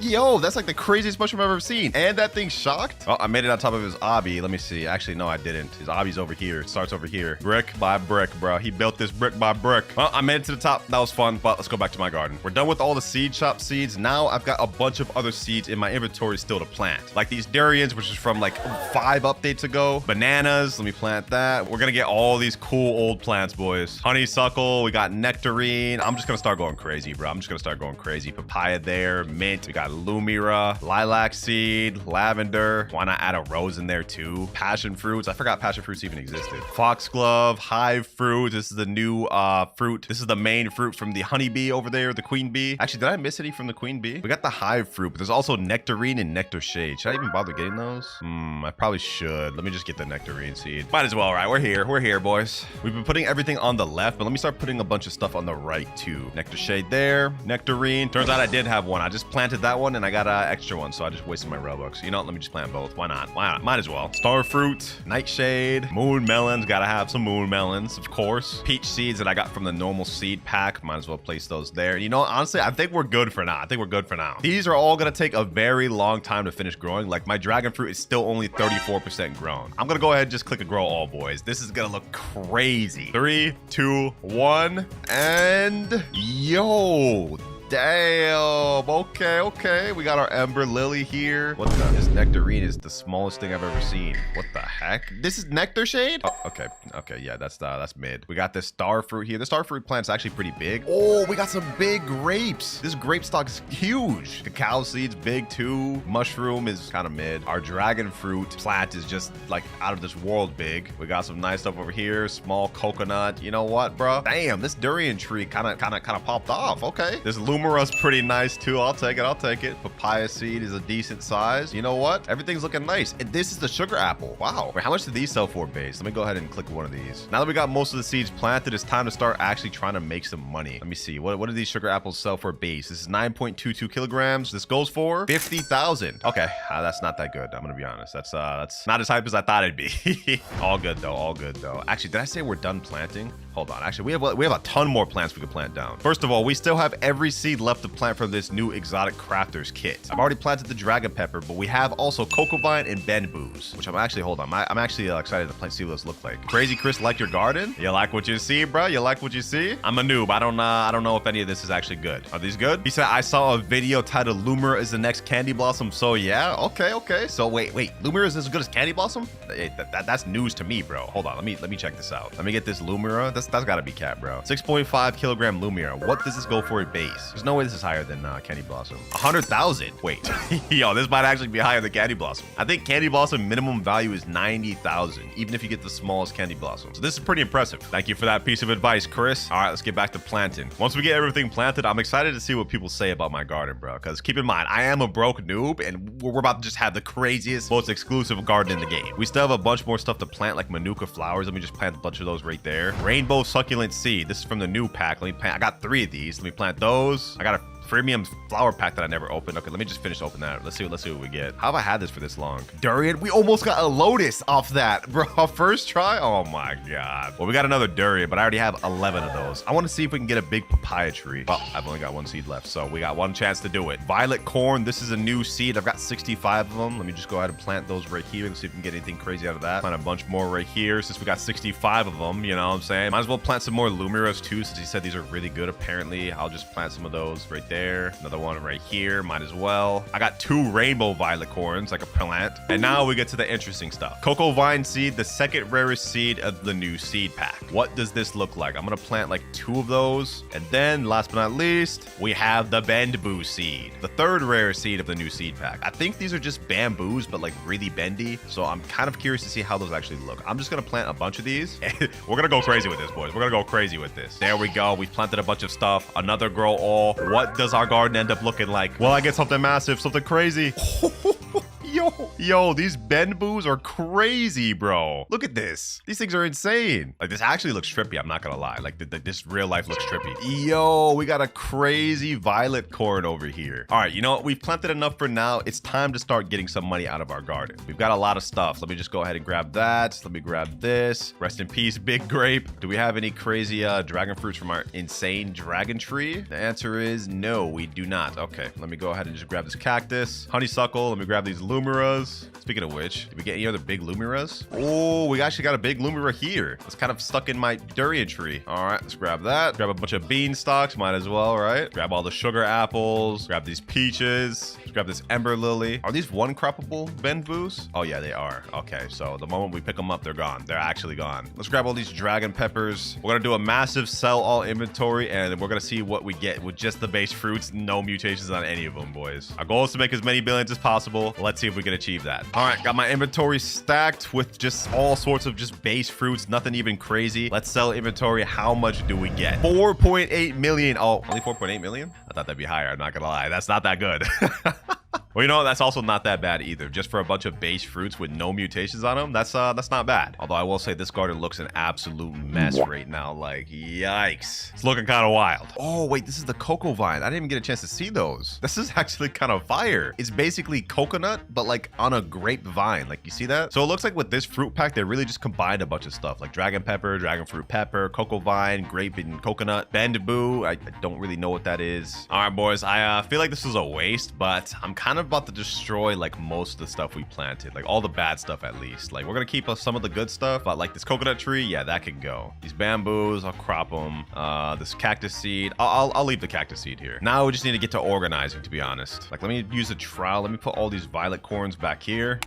Yo, that's like the craziest mushroom I've ever seen. And that thing's shocked. Oh, I made it on top of his obby. Let me see. Actually, no, I didn't. His obby's over here. It starts over here. Brick by brick, bro. He built this brick by brick. Well, I made it to the top. That was fun, but let's go back to my garden. We're done with all the seed shop seeds. Now I've got a bunch of other seeds in my inventory still to plant. Like these durians, which is from like 5 updates ago. Bananas. Let me plant that. We're gonna get all these cool old plants, boys. Honeysuckle. We got nectarine. I'm just gonna start going crazy, bro. Papaya there. Mint. We got Lumira, lilac seed, lavender. Why not add a rose in there too? Passion fruits. I forgot passion fruits even existed. Foxglove, hive fruit. This is the new fruit. This is the main fruit from the honeybee over there, the queen bee. Actually, did I miss any from the queen bee? We got the hive fruit, but there's also nectarine and nectar shade. Should I even bother getting those? I probably should. Let me just get the nectarine seed. Might as well, right? We're here, boys. We've been putting everything on the left, but let me start putting a bunch of stuff on the right too. Nectar shade there, nectarine. Turns out I did have one. I just planted that one and I got an extra one, so I just wasted my Robux. You know, let me just plant both. Why not? Might as well. Star fruit, nightshade, moon melons. Gotta have some moon melons, of course. Peach seeds that I got from the normal seed pack. Might as well place those there. You know, honestly, I think we're good for now. These are all gonna take a very long time to finish growing. Like my dragon fruit is still only 34% grown. I'm gonna go ahead and just click a grow all, boys. This is gonna look crazy. 3, 2, 1, and yo. Damn. Okay. We got our ember lily here. What the? This nectarine is the smallest thing I've ever seen. What the heck? This is nectar shade? Oh, okay. Yeah, that's mid. We got this star fruit here. The star fruit plant's actually pretty big. Oh, we got some big grapes. This grape stock is huge. Cacao seed's big too. Mushroom is kind of mid. Our dragon fruit plant is just like out of this world big. We got some nice stuff over here. Small coconut. You know what, bro? Damn, this durian tree kind of popped off. Okay. This Lumira Lumira's pretty nice too. I'll take it. I'll take it. Papaya seed is a decent size. You know what? Everything's looking nice. And this is the sugar apple. Wow. Wait, how much do these sell for base? Let me go ahead and click one of these. Now that we got most of the seeds planted, it's time to start actually trying to make some money. Let me see. What do these sugar apples sell for base? This is 9.22 kilograms. This goes for 50,000. Okay, that's not that good. I'm gonna be honest. That's not as hype as I thought it'd be. All good though. All good though. Actually, did I say we're done planting? Hold on. Actually, we have a ton more plants we could plant down. First of all, we still have every seed left to plant for this new exotic crafters kit. I've already planted the dragon pepper, but we have also cocoa vine and bamboos, which I'm actually, hold on. I'm actually excited to plant, see what this look like. Crazy Chris, like your garden? You like what you see, bro? You like what you see? I'm a noob. I don't know if any of this is actually good. Are these good? He said, I saw a video titled Lumira is the next Candy Blossom. So yeah, okay. So wait, Lumira is as good as Candy Blossom? That's news to me, bro. Hold on, let me check this out. Let me get this Lumira. That's gotta be cat, bro. 6.5 kilogram Lumira. What does this go for at base? There's no way this is higher than Candy Blossom. 100,000. Wait, yo, this might actually be higher than Candy Blossom. I think Candy Blossom minimum value is 90,000, even if you get the smallest Candy Blossom. So this is pretty impressive. Thank you for that piece of advice, Chris. All right, let's get back to planting. Once we get everything planted, I'm excited to see what people say about my garden, bro. Because keep in mind, I am a broke noob, and we're about to just have the craziest, most exclusive garden in the game. We still have a bunch more stuff to plant, like Manuka flowers. Let me just plant a bunch of those right there. Rainbow succulent seed. This is from the new pack. Let me plant. I got 3 of these. Let me plant those. I got a premium flower pack that I never opened. Okay, let me just finish opening that. Let's see what we get. How have I had this for this long? Durian. We almost got a lotus off that, bro. First try. Oh my god. Well, we got another durian, but I already have 11 of those. I want to see if we can get a big papaya tree. Well, I've only got 1 seed left, so we got 1 chance to do it. Violet corn. This is a new seed. I've got 65 of them. Let me just go ahead and plant those right here and see if we can get anything crazy out of that. Plant a bunch more right here since we got 65 of them. You know what I'm saying? Might as well plant some more Lumiras too, since he said these are really good. Apparently, I'll just plant some of those right there. Another one right here, might as well. I got 2 rainbow violet corns, like a plant. And now we get to the interesting stuff. Cocoa vine seed, the second rarest seed of the new seed pack. What does this look like? I'm gonna plant like 2 of those. And then last but not least, we have the bamboo seed, the third rarest seed of the new seed pack. I think these are just bamboos, but like really bendy. So I'm kind of curious to see how those actually look. I'm just gonna plant a bunch of these. We're gonna go crazy with this, boys. We're gonna go crazy with this. There we go. We've planted a bunch of stuff. Another grow all. What does our garden end up looking like? Well, I get something massive, something crazy. Yo, these bamboos are crazy, bro. Look at this. These things are insane. Like, this actually looks trippy. I'm not gonna lie. Like, this real life looks trippy. Yo, we got a crazy violet corn over here. All right, you know what? We've planted enough for now. It's time to start getting some money out of our garden. We've got a lot of stuff. Let me just go ahead and grab that. Let me grab this. Rest in peace, big grape. Do we have any crazy dragon fruits from our insane dragon tree? The answer is no, we do not. Okay, let me go ahead and just grab this cactus. Honeysuckle. Let me grab these Lumiras. Speaking of which, did we get any other big Lumiras? Oh, we actually got a big Lumira here. It's kind of stuck in my durian tree. All right, let's grab that. Grab a bunch of bean stalks, might as well, right? Grab all the sugar apples. Grab these peaches. Let's grab this ember lily. Are these one croppable bamboos? Oh yeah, they are. Okay, so the moment we pick them up, they're gone. They're actually gone. Let's grab all these dragon peppers. We're gonna do a massive sell all inventory, and we're gonna see what we get with just the base fruits. No mutations on any of them, boys. Our goal is to make as many billions as possible. Let's see if we can achieve that. All right, got my inventory stacked with just all sorts of just base fruits, nothing even crazy. Let's sell inventory. How much do we get? 4.8 million. Oh, only 4.8 million? I thought that'd be higher. I'm not gonna lie. That's not that good. Well, you know, that's also not that bad either. Just for a bunch of base fruits with no mutations on them, that's not bad. Although I will say this garden looks an absolute mess right now. Like, yikes. It's looking kind of wild. Oh, wait, this is the cocoa vine. I didn't even get a chance to see those. This is actually kind of fire. It's basically coconut, but like on a grape vine. Like, you see that? So it looks like with this fruit pack, they really just combined a bunch of stuff like dragon pepper, dragon fruit pepper, cocoa vine, grape and coconut, bamboo. I don't really know what that is. All right, boys. I feel like this is a waste, but I'm kind of about to destroy like most of the stuff we planted, like all the bad stuff at least. Like, we're gonna keep some of the good stuff, but like this coconut tree, yeah, that can go. These bamboos, I'll crop them. This cactus seed, I'll leave the cactus seed here. Now we just need to get to organizing, to be honest. Like, let me use a trowel. Let me put all these violet corns back here.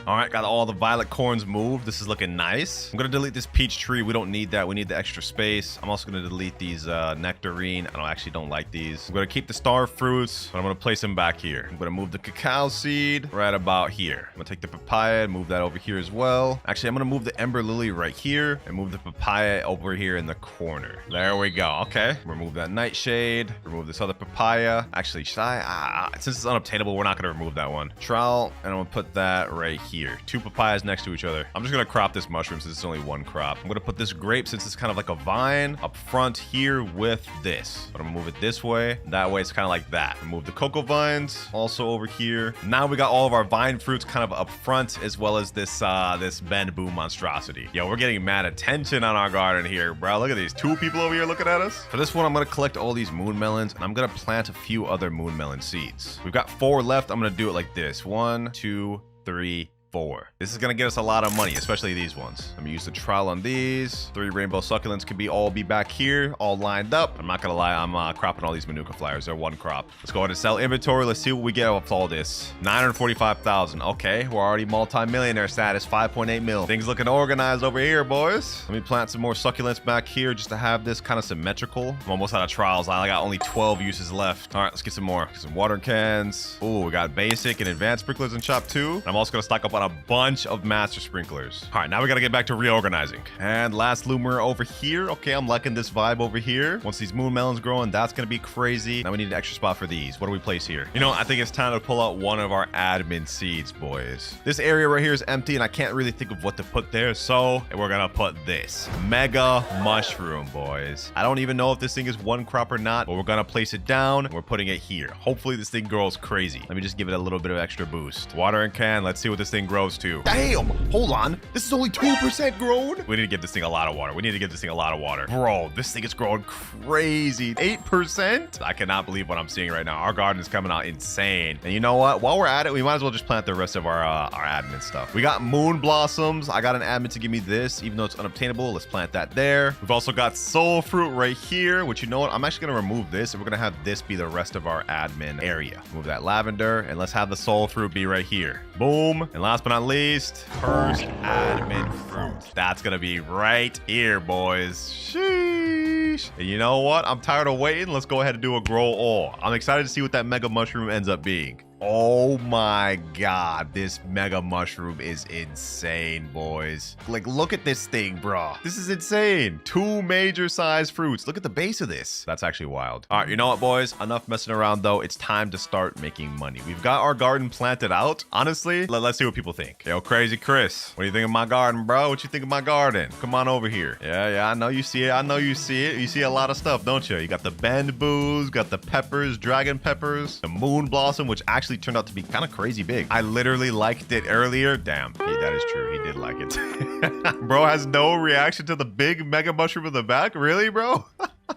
All right, got all the violet corns moved. This is looking nice. I'm gonna delete this peach tree. We don't need that. We need the extra space. I'm also gonna delete these nectarine. I actually don't like these. I'm gonna keep the star fruits, but I'm gonna place them back here. I'm gonna move the cacao seed right about here. I'm gonna take the papaya and move that over here as well. Actually, I'm gonna move the ember lily right here and move the papaya over here in the corner. There we go. Okay, remove that nightshade. Remove this other papaya. Actually, should I? Since it's unobtainable, we're not gonna remove that one. Trowel, and I'm gonna put that right here. 2 papayas next to each other. I'm just gonna crop this mushroom since it's only 1 crop. I'm gonna put this grape since it's kind of like a vine up front here with this. But I'm gonna move it this way. That way it's kind of like that. Remove the cocoa vines also over here. Now we got all of our vine fruits kind of up front, as well as this this bamboo monstrosity. Yo, we're getting mad attention on our garden here, bro. Look at these 2 people over here looking at us. For this one, I'm gonna collect all these moon melons and I'm gonna plant a few other moon melon seeds. We've got 4 left. I'm gonna do it like this. 1, 2, 3, 4. This is gonna get us a lot of money, especially these ones. I'm gonna use the trowel on these. 3 rainbow succulents could all be back here, all lined up. I'm not gonna lie, I'm cropping all these manuka flowers. They're 1 crop. Let's go ahead and sell inventory. Let's see what we get off all this. 945,000. Okay, we're already multi-millionaire status. 5.8 mil. Things looking organized over here, boys. Let me plant some more succulents back here just to have this kind of symmetrical. I'm almost out of trials. I got only 12 uses left. All right, let's get some more. Get some water cans. Ooh, we got basic and advanced sprinklers in shop 2. I'm also gonna stock up on a bunch of master sprinklers. All right, now we gotta get back to reorganizing. And last loomer over here. Okay, I'm liking this vibe over here. Once these moon melons growing, that's gonna be crazy. Now we need an extra spot for these. What do we place here? You know, I think it's time to pull out one of our admin seeds, boys. This area right here is empty and I can't really think of what to put there, so we're gonna put this mega mushroom, boys. I don't even know if this thing is 1 crop or not, but we're gonna place it down and we're putting it here. Hopefully this thing grows crazy. Let me just give it a little bit of extra boost. Water and can. Let's see what this thing grows to. Damn, hold on. This is only 2% grown. We need to give this thing a lot of water. We need to give this thing a lot of water. Bro, this thing is growing crazy. 8%? I cannot believe what I'm seeing right now. Our garden is coming out insane. And you know what? While we're at it, we might as well just plant the rest of our admin stuff. We got moon blossoms. I got an admin to give me this, even though it's unobtainable. Let's plant that there. We've also got soul fruit right here, which you know what? I'm actually going to remove this and we're going to have this be the rest of our admin area. Move that lavender and let's have the soul fruit be right here. Boom. And last but not least, first admin fruit. That's gonna be right here, boys. Sheesh. And you know what? I'm tired of waiting. Let's go ahead and do a grow all. I'm excited to see what that mega mushroom ends up being. Oh my god, this mega mushroom is insane, boys. Like, look at this thing, bro. This is insane. 2 major size fruits. Look at the base of this. That's actually wild. All right, you know what, boys? Enough messing around, though. It's time to start making money. We've got our garden planted out. Honestly, let's see what people think. Yo, Crazy Chris, what do you think of my garden, bro? What you think of my garden? Come on over here. Yeah, I know you see it. I know you see it. You see a lot of stuff, don't you? You got the bamboos, got the peppers, dragon peppers, the moon blossom, which actually turned out to be kind of crazy big. I literally liked it earlier. Damn, that is true. He did like it. Bro has no reaction to the big mega mushroom in the back. Really, bro?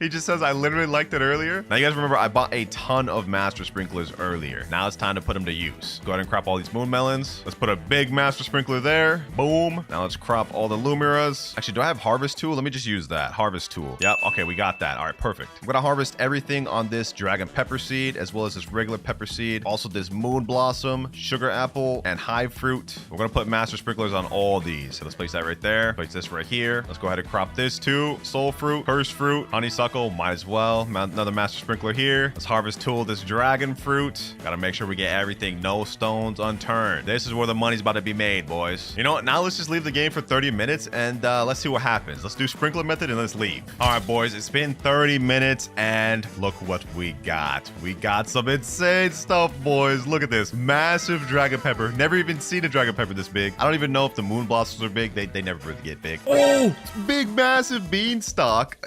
He just says, I literally liked it earlier. Now, you guys remember I bought a ton of master sprinklers earlier. Now it's time to put them to use. Go ahead and crop all these moon melons. Let's put a big master sprinkler there. Boom. Now let's crop all the lumiras. Actually, do I have harvest tool? Let me just use that. Harvest tool. Yep. Okay, we got that. All right, perfect. I'm gonna harvest everything on this dragon pepper seed, as well as this regular pepper seed. Also this moon blossom, sugar apple, and hive fruit. We're gonna put master sprinklers on all these. So let's place that right there. Place this right here. Let's go ahead and crop this too. Soul fruit, cursed fruit, honeysuckle. Might as well. Another master sprinkler here. Let's harvest tool this dragon fruit. Gotta make sure we get everything, no stones unturned. This is where the money's about to be made, boys. You know what? Now let's just leave the game for 30 minutes and let's see what happens. Let's do sprinkler method and let's leave. All right, boys, it's been 30 minutes and look what we got. We got some insane stuff, boys. Look at this. Massive dragon pepper. Never even seen a dragon pepper this big. I don't even know if the moon blossoms are big. They never really get big. Oh, big, massive beanstalk.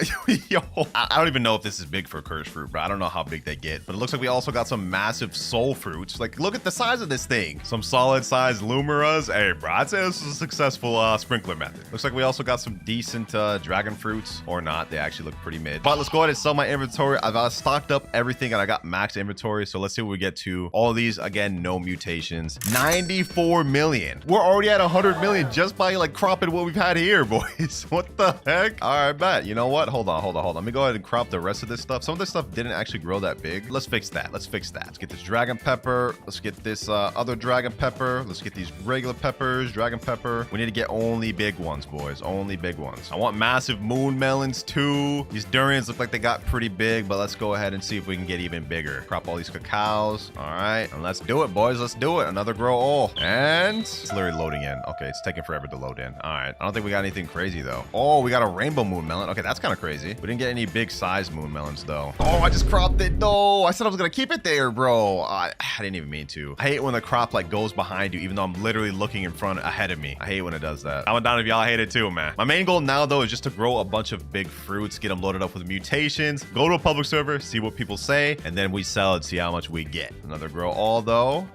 Yo, I don't even know if this is big for cursed fruit, bro. I don't know how big they get, but it looks like we also got some massive soul fruits. Like, look at the size of this thing. Some solid size lumiras. Hey, bro, I'd say this is a successful sprinkler method. Looks like we also got some decent dragon fruits, or not. They actually look pretty mid. But let's go ahead and sell my inventory. I've stocked up everything and I got max inventory. So let's see what we get to. All these, again, no mutations. 94 million. We're already at 100 million just by like cropping what we've had here, boys. What the heck? All right, bet. You know what? Hold on. Let me go ahead and crop the rest of this stuff. Some of this stuff didn't actually grow that big. Let's fix that. Let's fix that. Let's get this dragon pepper. Let's get this other dragon pepper. Let's get these regular peppers, dragon pepper. We need to get only big ones, boys. Only big ones. I want massive moon melons too. These durians look like they got pretty big, but let's go ahead and see if we can get even bigger. Crop all these cacaos. All right, and let's do it, boys. Let's do it. Another grow all. And it's literally loading in. Okay, it's taking forever to load in. All right, I don't think we got anything crazy though. Oh, we got a rainbow moon melon. Okay, that's kind of crazy. We didn't get any big size moon melons though. Oh, I just cropped it though. I said I was gonna keep it there, bro. I didn't even mean to. I hate when the crop like goes behind you, even though I'm literally looking in front ahead of me. I hate when it does that. Comment down if y'all hate it too, man. My main goal now though is just to grow a bunch of big fruits, get them loaded up with mutations, go to a public server, see what people say, and then we sell it, see how much we get. Another grow all though.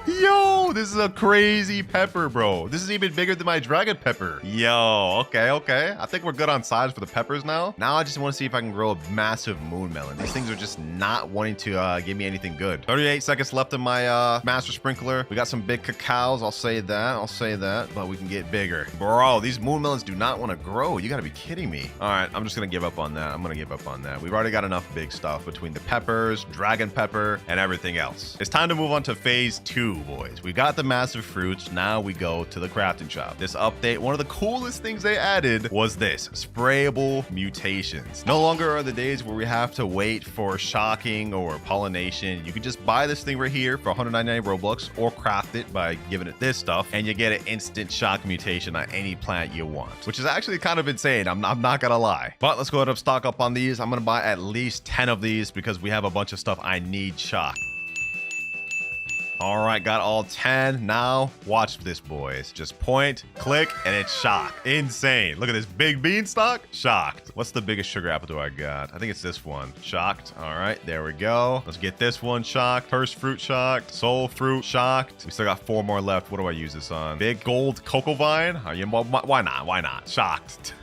Yo, this is a crazy pepper, bro. This is even bigger than my dragon pepper. Yo, okay. I think we're good on size for the peppers now. Now I just want to see if I can grow a massive moon melon. These things are just not wanting to give me anything good. 38 seconds left in my master sprinkler. We got some big cacaos. I'll say that, but we can get bigger. Bro, these moon melons do not want to grow. You got to be kidding me. All right, I'm just going to give up on that. We've already got enough big stuff between the peppers, dragon pepper, and everything else. It's time to move on to phase 2. Boys, we got the massive fruits. Now we go to the crafting shop. This update, one of the coolest things they added was this sprayable mutations. No longer are the days where we have to wait for shocking or pollination. You can just buy this thing right here for 199 Robux or craft it by giving it this stuff and you get an instant shock mutation on any plant you want, which is actually kind of insane. I'm not gonna lie, but let's go ahead and stock up on these. I'm gonna buy at least 10 of these because we have a bunch of stuff I need shock. All right, got all 10. Now, watch this, boys. Just point, click, and it's shocked. Insane. Look at this big beanstalk. Shocked. What's the biggest sugar apple do I got? I think it's this one. Shocked. All right, there we go. Let's get this one shocked. First fruit shocked. Soul fruit shocked. We still got 4 more left. What do I use this on? Big gold cocoa vine? Why not? Why not? Shocked.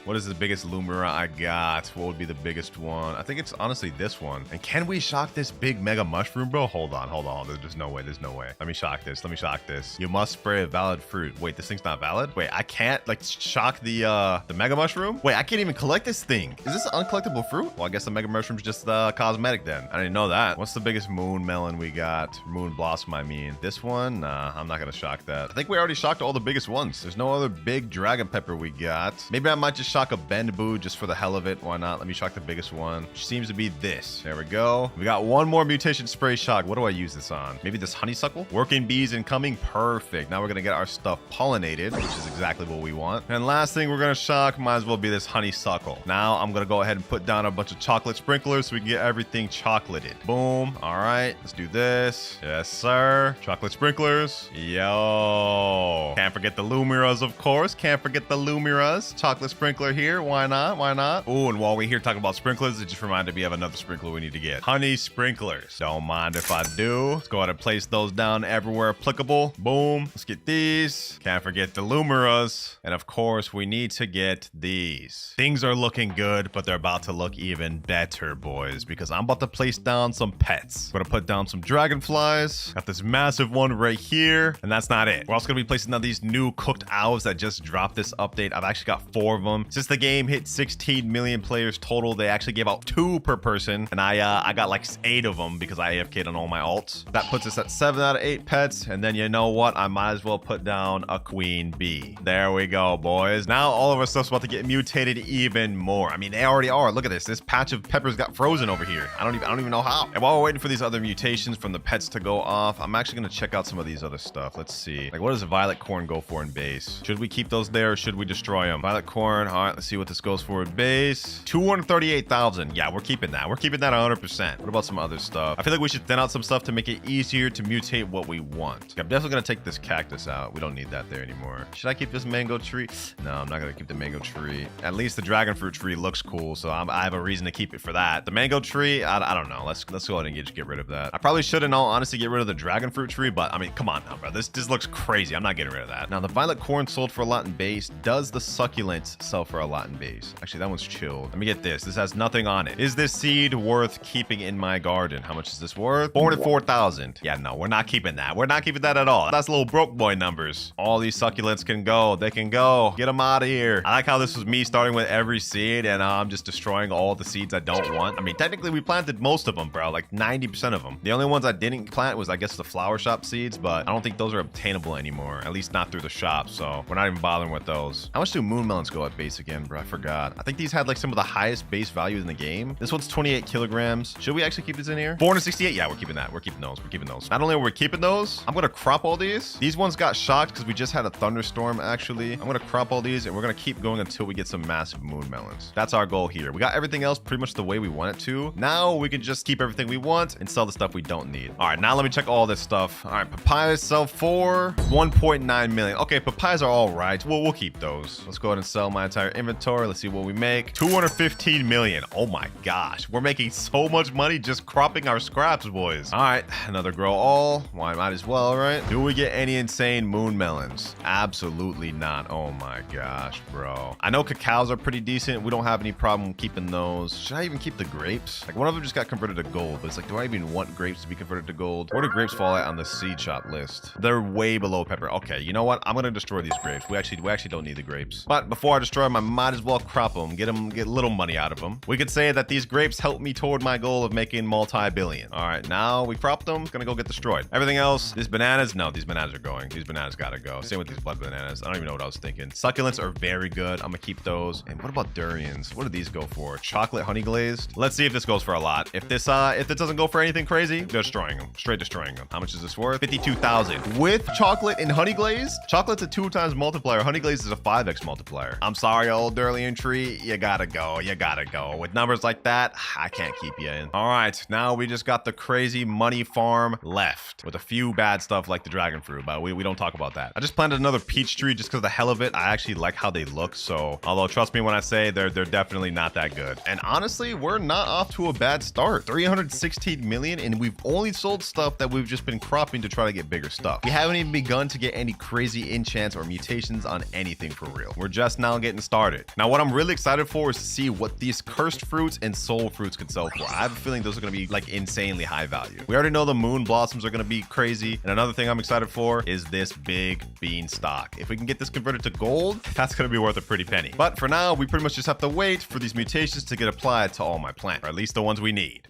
What is the biggest Lumira I got? What would be the biggest one? I think it's honestly this one. And can we shock this big mega mushroom, bro? Hold on. There's no way. There's no way. Let me shock this. You must spray a valid fruit. Wait, this thing's not valid? Wait, I can't like shock the mega mushroom? Wait, I can't even collect this thing. Is this an uncollectible fruit? Well, I guess the mega mushroom's just cosmetic then. I didn't know that. What's the biggest moon melon we got? Moon blossom, I mean. This one? Nah, I'm not gonna shock that. I think we already shocked all the biggest ones. There's no other big dragon pepper we got. Maybe I might just shock a bendboo just for the hell of it. Why not? Let me shock the biggest one, which seems to be this. There we go. We got one more mutation spray shock. What do I use this on? Maybe this honeysuckle? Working bees incoming. Perfect. Now we're gonna get our stuff pollinated, which is exactly what we want. And last thing we're gonna shock might as well be this honeysuckle. Now I'm gonna go ahead and put down a bunch of chocolate sprinklers so we can get everything chocolated. Boom. All right, let's do this. Yes, sir. Chocolate sprinklers. Yo. Can't forget the Lumiras, of course. Can't forget the Lumiras. Chocolate sprinkler here. Why not? Why not? Oh, and while we're here talking about sprinklers, it just reminded me of another sprinkler we need to get. Honey sprinklers. Don't mind if I do. Let's go ahead and place those down everywhere applicable. Boom. Let's get these. Can't forget the Lumiras. And of course, we need to get these. Things are looking good, but they're about to look even better, boys, because I'm about to place down some pets. I'm gonna put down some dragonflies. Got this massive one right here, and that's not it. We're also gonna be placing down these new cooked owls that just dropped this update. I've actually got 4 of them. Since the game hit 16 million players total, they actually gave out 2 per person, and I got like 8 of them because I AFK'd on all my alts. That puts us at 7 out of 8 pets, and then you know what? I might as well put down a queen bee. There we go, boys. Now all of our stuff's about to get mutated even more. I mean, they already are. Look at this. This patch of peppers got frozen over here. I don't even know how. And while we're waiting for these other mutations from the pets to go off, I'm actually gonna check out some of these other stuff. Let's see. Like, what does violet corn go for in base? Should we keep those there or should we destroy them? Violet corn. All right, let's see what this goes for in base. 238,000. Yeah, we're keeping that. We're keeping that 100%. What about some other stuff? I feel like we should thin out some stuff to make it easier to mutate what we want. I'm definitely gonna take this cactus out. We don't need that there anymore. Should I keep this mango tree? No, I'm not gonna keep the mango tree. At least the dragon fruit tree looks cool, so I have a reason to keep it for that. The mango tree, I don't know. Let's go ahead and just get rid of that. I probably should, in all honesty, get rid of the dragon fruit tree, but I mean, come on now, bro. This looks crazy. I'm not getting rid of that. lot. Now, the violet corn sold for a lot in base. Does the succulents sell for a lot in base? Actually, that one's chilled. Let me get this. This has nothing on it. Is this seed worth keeping in my garden? How much is this worth? 404,000. Yeah, no, we're not keeping that. We're not keeping that at all. That's little broke boy numbers. All these succulents can go. They can go. Get them out of here. I like how this was me starting with every seed and I'm just destroying all the seeds I don't want. I mean, technically we planted most of them, bro. Like 90% of them. The only ones I didn't plant was, I guess, the flower shop seeds, but I don't think those are obtainable anymore. At least not through the shop, so we're not even bothering with those. How much do moon melons go at base again, bro? I forgot. I think these had like some of the highest base values in the game. This one's 28 kilograms. Should we actually keep this in here? 468. Yeah, we're keeping that. We're keeping those. We're keeping those. Not only are we keeping those, I'm gonna crop all these. These ones got shocked because we just had a thunderstorm, actually. I'm gonna crop all these and we're gonna keep going until we get some massive moon melons. That's our goal here. We got everything else pretty much the way we want it to. Now we can just keep everything we want and sell the stuff we don't need. All right, now let me check all this stuff. All right, papayas sell for 1.9 million. Okay, papayas are all right. We'll keep those. Let's go ahead and sell my entire inventory. Let's see what we make. 215 million. Oh my gosh, we're making so much money just cropping our scraps, boys. All right, another grow all. Why, might as well, right? Do we get any insane moon melons? Absolutely not. Oh my gosh, bro. I know cacaos are pretty decent. We don't have any problem keeping those. Should I even keep the grapes? Like, one of them just got converted to gold, but it's like, do I even want grapes to be converted to gold? Where do grapes fall at on the seed shop list? They're way below pepper. Okay, you know what? I'm gonna destroy these grapes. We actually don't need the grapes. But before I destroy them, I might as well crop them, get little money out of them. We could say that these grapes helped me toward my goal of making multi-billion. All right, now we cropped them. It's gonna go get destroyed. Everything else, these bananas, no, these bananas are going. These bananas gotta go. Same with these blood bananas. I don't even know what I was thinking. Succulents are very good. I'm gonna keep those. And what about durians? What do these go for? Chocolate honey glazed. Let's see if this goes for a lot. If this doesn't go for anything crazy, destroying them. Straight destroying them. How much is this worth? 52,000. With chocolate and honey glazed? Chocolate's a 2x multiplier. Honey glazed is a 5x multiplier. I'm sorry, old durian tree. You gotta go. You gotta go. With numbers like that, I can't keep you in. All right, now we just got the crazy money farm left with a few bad stuff like the dragon fruit, but we don't talk about that. I just planted another peach tree just because of the hell of it. I actually like how they look, so although trust me when I say they're definitely not that good. And honestly, we're not off to a bad start. 316 million, and we've only sold stuff that we've just been cropping to try to get bigger stuff. We haven't even begun to get any crazy enchants or mutations on anything for real. We're just now getting started. Now, what I'm really excited for is to see what these cursed fruits and soul fruits could sell for. I have a feeling those are going to be like insanely high value. We already know the moon blossoms are going to be crazy. And another thing I'm excited for is this big beanstalk. If we can get this converted to gold, that's going to be worth a pretty penny. But for now, we pretty much just have to wait for these mutations to get applied to all my plants, or at least the ones we need.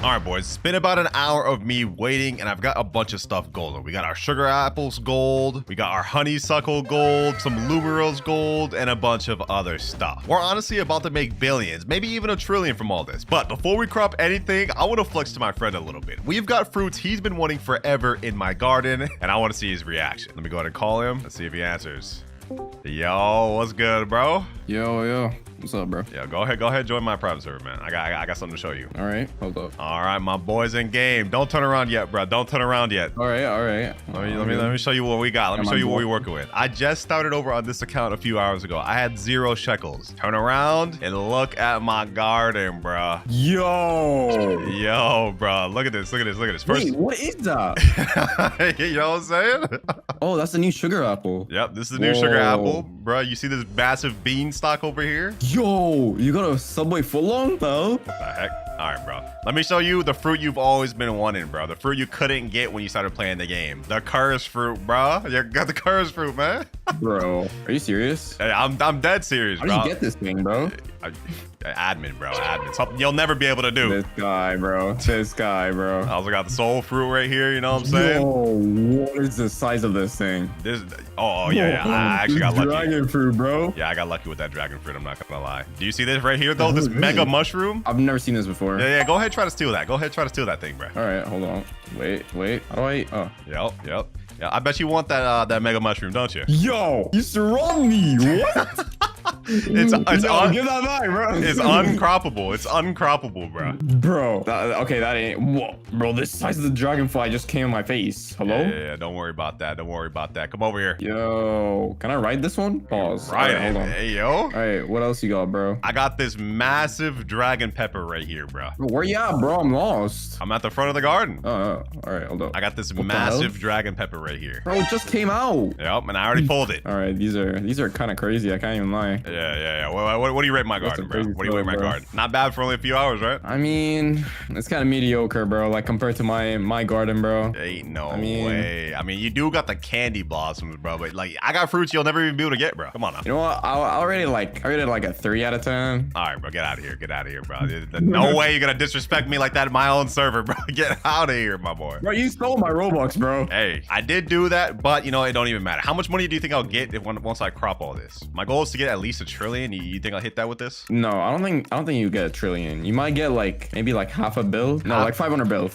All right, boys, it's been about an hour of me waiting, and I've got a bunch of stuff golden. We got our sugar apples gold, we got our honeysuckle gold, some lumerils gold, and a bunch of other stuff. We're honestly about to make billions, maybe even a trillion from all this. But before we crop anything, I want to flex to my friend a little bit. We've got fruits he's been wanting forever in my garden, and I want to see his reaction. Let me go ahead and call him. Let's see if he answers. Yo, what's good, bro? Yo, what's up, bro? Yeah, go ahead, join my private server, man. I got something to show you. All right, hold up. All right, my boy's in game. Don't turn around yet, bro. Don't turn around yet. All right. Let me show you what we got. Let me show you what we're working with. I just started over on this account a few hours ago. I had 0 shekels. Turn around and look at my garden, bro. Yo, bro. Look at this. First, wait, what is that? You know what I'm saying? Oh, that's the new sugar apple. Yep, this is the new sugar apple, bro. You see this massive beanstalk over here? Yo, you got a Subway footlong, though? What the heck? All right, bro. Let me show you the fruit you've always been wanting, bro. The fruit you couldn't get when you started playing the game. The cursed fruit, bro. You got the cursed fruit, man. Bro, are you serious? Hey, I'm dead serious, bro. How do you get this thing, bro? Admin, bro. Admin. Something you'll never be able to do. This guy, bro. I also got the soul fruit right here. You know what I'm saying? Yo, what is the size of this thing? Yeah. I actually got lucky. Dragon fruit, bro. Yeah, I got lucky with that dragon fruit. I'm not gonna lie. Do you see this right here, though? This mega mushroom? I've never seen this before. Yeah. Go ahead, try to steal that. Thing, bro. All right, hold on. Wait. How do I? Oh. Yep. Yeah, I bet you want that mega mushroom, don't you? Yo, you surround me. What? It's Yo, give that back, bro. it's uncroppable. It's uncroppable, bro. Bro, okay, that ain't. Whoa, bro, this size of the dragonfly just came in my face. Hello? Yeah, don't worry about that. Don't worry about that. Come over here. Yo, can I ride this one? Pause. Right, Alright, hold on. hey, yo. All right, what else you got, bro? I got this massive dragon pepper right here, bro. Where you at, bro? I'm lost. I'm at the front of the garden. Oh, all right, hold up. I got this the massive hell? dragon pepper right here. Bro, it just came out. Yep, and I already pulled it. All right, these are kind of crazy. I can't even lie. Yeah. What do you rate my That's garden, a bro? crazy What do you rate my bro. garden? Not bad for only a few hours, right? I mean, it's kind of mediocre, bro. Like compared to my garden, bro. Ain't no mean- way. I mean, you do got the candy blossoms, bro, but like, I got fruits you'll never even be able to get, bro. Come on now. You know what? I rated like a 3 out of 10. All right, bro, get out of here. Get out of here, bro. No way you're gonna disrespect me like that in my own server, bro. Get out of here, my boy. Bro, you stole my Robux, bro. Hey, I did do that, but you know, it don't even matter. How much money do you think I'll get once I crop all this? My goal is to get at least $1 trillion. You think I'll hit that with this? No, I don't think you get $1 trillion. You might get like maybe like half a bill. No, like 500 billion.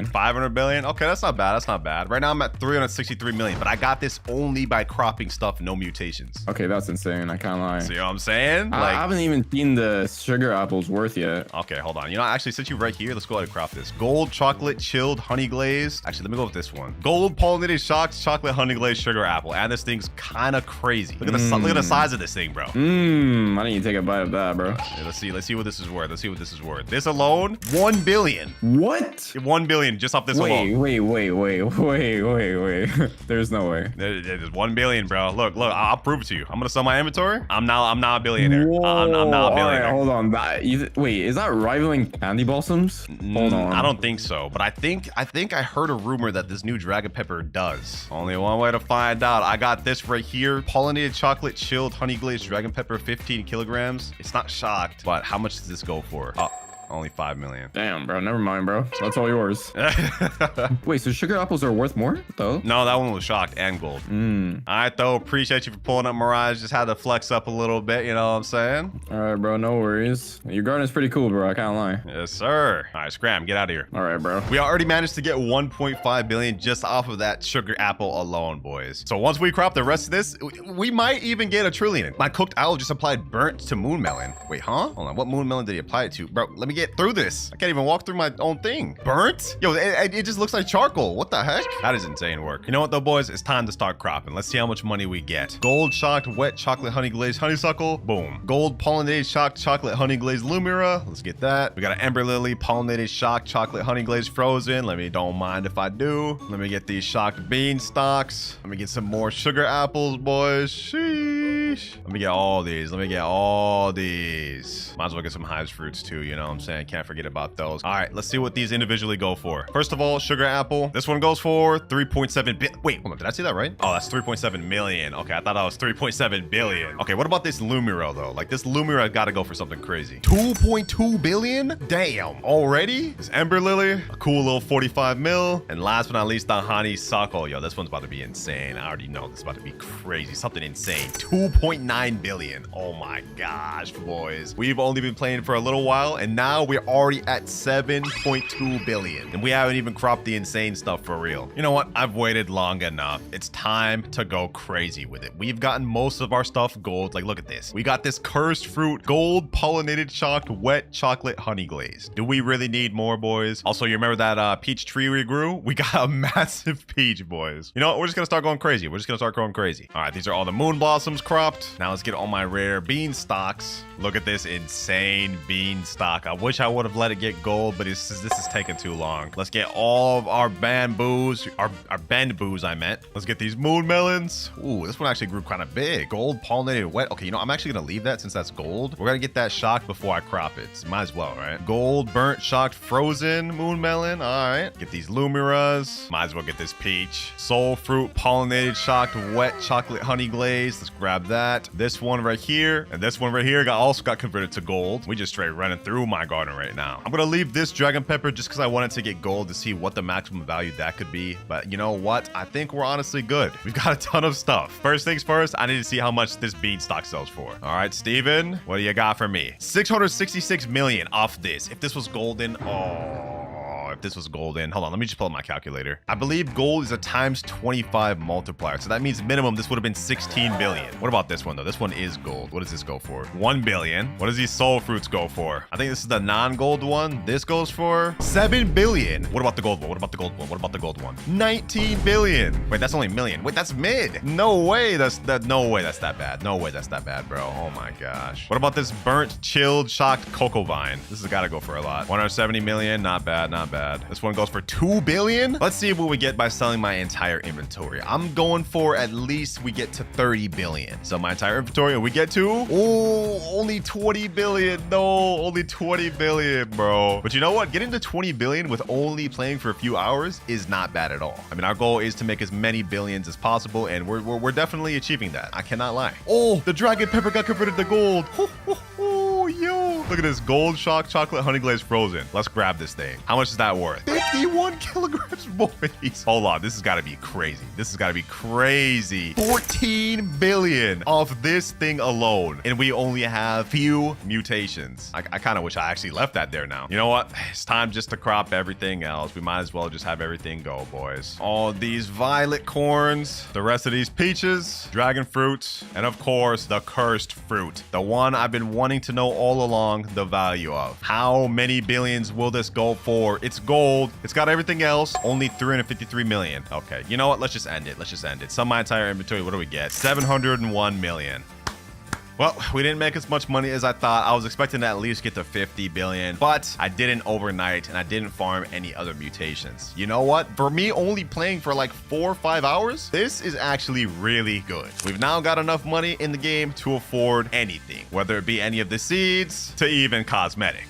500 billion? Okay, that's not bad. That's not bad. Right now I'm at 363 million, but I got this only by cropping stuff, no mutations. Okay, that's insane. I can't lie. See what I'm saying? I haven't even seen the sugar apples worth yet. Okay, hold on. You know, actually, since you're right here, let's go ahead and crop this. Gold chocolate chilled honey glazed. Actually, let me go with this one. Gold pollinated shocks chocolate honey glazed sugar apple. And this thing's kind of crazy. Look at the size of this thing, bro. I need to take a bite of that, bro. Okay, let's see what this is worth. Let's see what this is worth. This alone, 1 billion. What? 1 billion just off this alone. Wait. There's no way. There's 1 billion, bro. Look, I'll prove it to you. I'm gonna sell my inventory. I'm not a billionaire. I'm not a billionaire. Right, hold on. Wait, is that rivaling candy blossoms? Hold on. I don't think so, but I think I heard a rumor that this new dragon pepper does. Only one way to find out. I got this right here. Pollinated chocolate chilled honey glazed dragon pepper, 15 kilograms. It's not shocked, but how much does this go for? Only 5 million. Damn, bro. Never mind, bro. That's all yours. Wait, so sugar apples are worth more, though? No, that one was shocked and gold. All right, though. Appreciate you for pulling up, Mirage. Just had to flex up a little bit, you know what I'm saying? All right, bro. No worries. Your garden is pretty cool, bro. I can't lie. Yes, sir. All right, Scram, get out of here. All right, bro. We already managed to get 1.5 billion just off of that sugar apple alone, boys. So once we crop the rest of this, we might even get $1 trillion. My cooked owl just applied burnt to moon melon. Wait, huh? Hold on. What moon melon did he apply it to? Bro, let me get through this. I can't even walk through my own thing. Burnt? Yo, it just looks like charcoal. What the heck? That is insane work. You know what though, boys? It's time to start cropping. Let's see how much money we get. Gold shocked wet chocolate honey glazed honeysuckle. Boom. Gold pollinated shocked chocolate honey glazed lumira. Let's get that. We got an ember lily pollinated shocked chocolate honey glazed frozen. Don't mind if I do. Let me get these shocked bean stalks. Let me get some more sugar apples, boys. Sheesh. Let me get all these. Might as well get some hives fruits too, you know what I'm saying? Can't forget about those. All right, let's see what these individually go for. First of all, sugar apple. This one goes for 3.7 billion. Wait, hold on. Did I say that right? Oh, that's 3.7 million. Okay, I thought that was 3.7 billion. Okay, what about this Lumira though? Like this Lumira got to go for something crazy. 2.2 billion? Damn. Already? This Ember Lily, a cool little 45 mil. And last but not least, the Honeysuckle. Yo, this one's about to be insane. I already know this is about to be crazy. Something insane. 2.9 billion. Oh my gosh, boys. We've only been playing for a little while and now we're already at 7.2 billion. And we haven't even cropped the insane stuff for real. You know what? I've waited long enough. It's time to go crazy with it. We've gotten most of our stuff gold. Like, look at this. We got this cursed fruit, gold pollinated shocked wet chocolate honey glaze. Do we really need more, boys? Also, you remember that peach tree we grew? We got a massive peach, boys. You know what? We're just gonna start going crazy. We're just gonna start going crazy. All right, these are all the moon blossoms cropped. Now let's get all my rare bean stalks. Look at this insane bean stock. I wish I would have let it get gold, but this is taking too long. Let's get all of our bamboos, our bamboos, I meant. Let's get these moon melons. Ooh, this one actually grew kind of big. Gold pollinated wet. Okay, you know, I'm actually gonna leave that since that's gold. We're gonna get that shocked before I crop it. So might as well, right? Gold burnt shocked frozen moon melon. All right. Get these lumiras. Might as well get this peach. Soul fruit pollinated shocked wet chocolate honey glaze. Let's grab that. This one right here and this one right here also got converted to gold. We just straight running through my garden right now. I'm gonna leave this dragon pepper just because I wanted to get gold to see what the maximum value that could be. But you know what? I think we're honestly good. We've got a ton of stuff. First things first, I need to see how much this beanstalk sells for. All right, Steven, what do you got for me? 666 million off this. If this was golden, oh, if this was golden. Hold on, let me just pull up my calculator. I believe gold is a times 25 multiplier. So that means minimum this would have been 16 billion. What about this one though? This one is gold. What does this go for? 1 billion. What does these soul fruits go for? I think this is the non-gold one. This goes for 7 billion. What about the gold one? What about the gold one? What about the gold one? 19 billion. Wait, that's only million. Wait, that's mid. No way that's that bad. No way that's that bad, bro. Oh my gosh. What about this burnt, chilled, shocked cocoa vine? This has got to go for a lot. 170 million. Not bad, not bad. This one goes for 2 billion. Let's see what we get by selling my entire inventory. I'm going for at least we get to 30 billion. So my entire inventory, and we get to, oh, only 20 billion. No, only 20 billion, bro. But you know what? Getting to 20 billion with only playing for a few hours is not bad at all. I mean, our goal is to make as many billions as possible, and we're definitely achieving that. I cannot lie. Oh, the dragon pepper got converted to gold. Oh, yo. Look at this gold shock chocolate honey glazed frozen. Let's grab this thing. How much is that worth? 51 kilograms, boys. Hold on. This has got to be crazy. This has got to be crazy. 14 billion off this thing alone. And we only have few mutations. I kind of wish I actually left that there now. You know what? It's time just to crop everything else. We might as well just have everything go, boys. All these violet corns, the rest of these peaches, dragon fruits, and of course, the cursed fruit. The one I've been wanting to know all along the value of. How many billions will this go for? It's gold. It's got everything else. Only 353 million. Okay, you know what? Let's just end it. Let's just end it. Sum my entire inventory. What do we get? 701 million. Well, we didn't make as much money as I thought. I was expecting to at least get to 50 billion, but I didn't overnight and I didn't farm any other mutations. You know what? For me, only playing for like 4 or 5 hours, this is actually really good. We've now got enough money in the game to afford anything, whether it be any of the seeds to even cosmetics.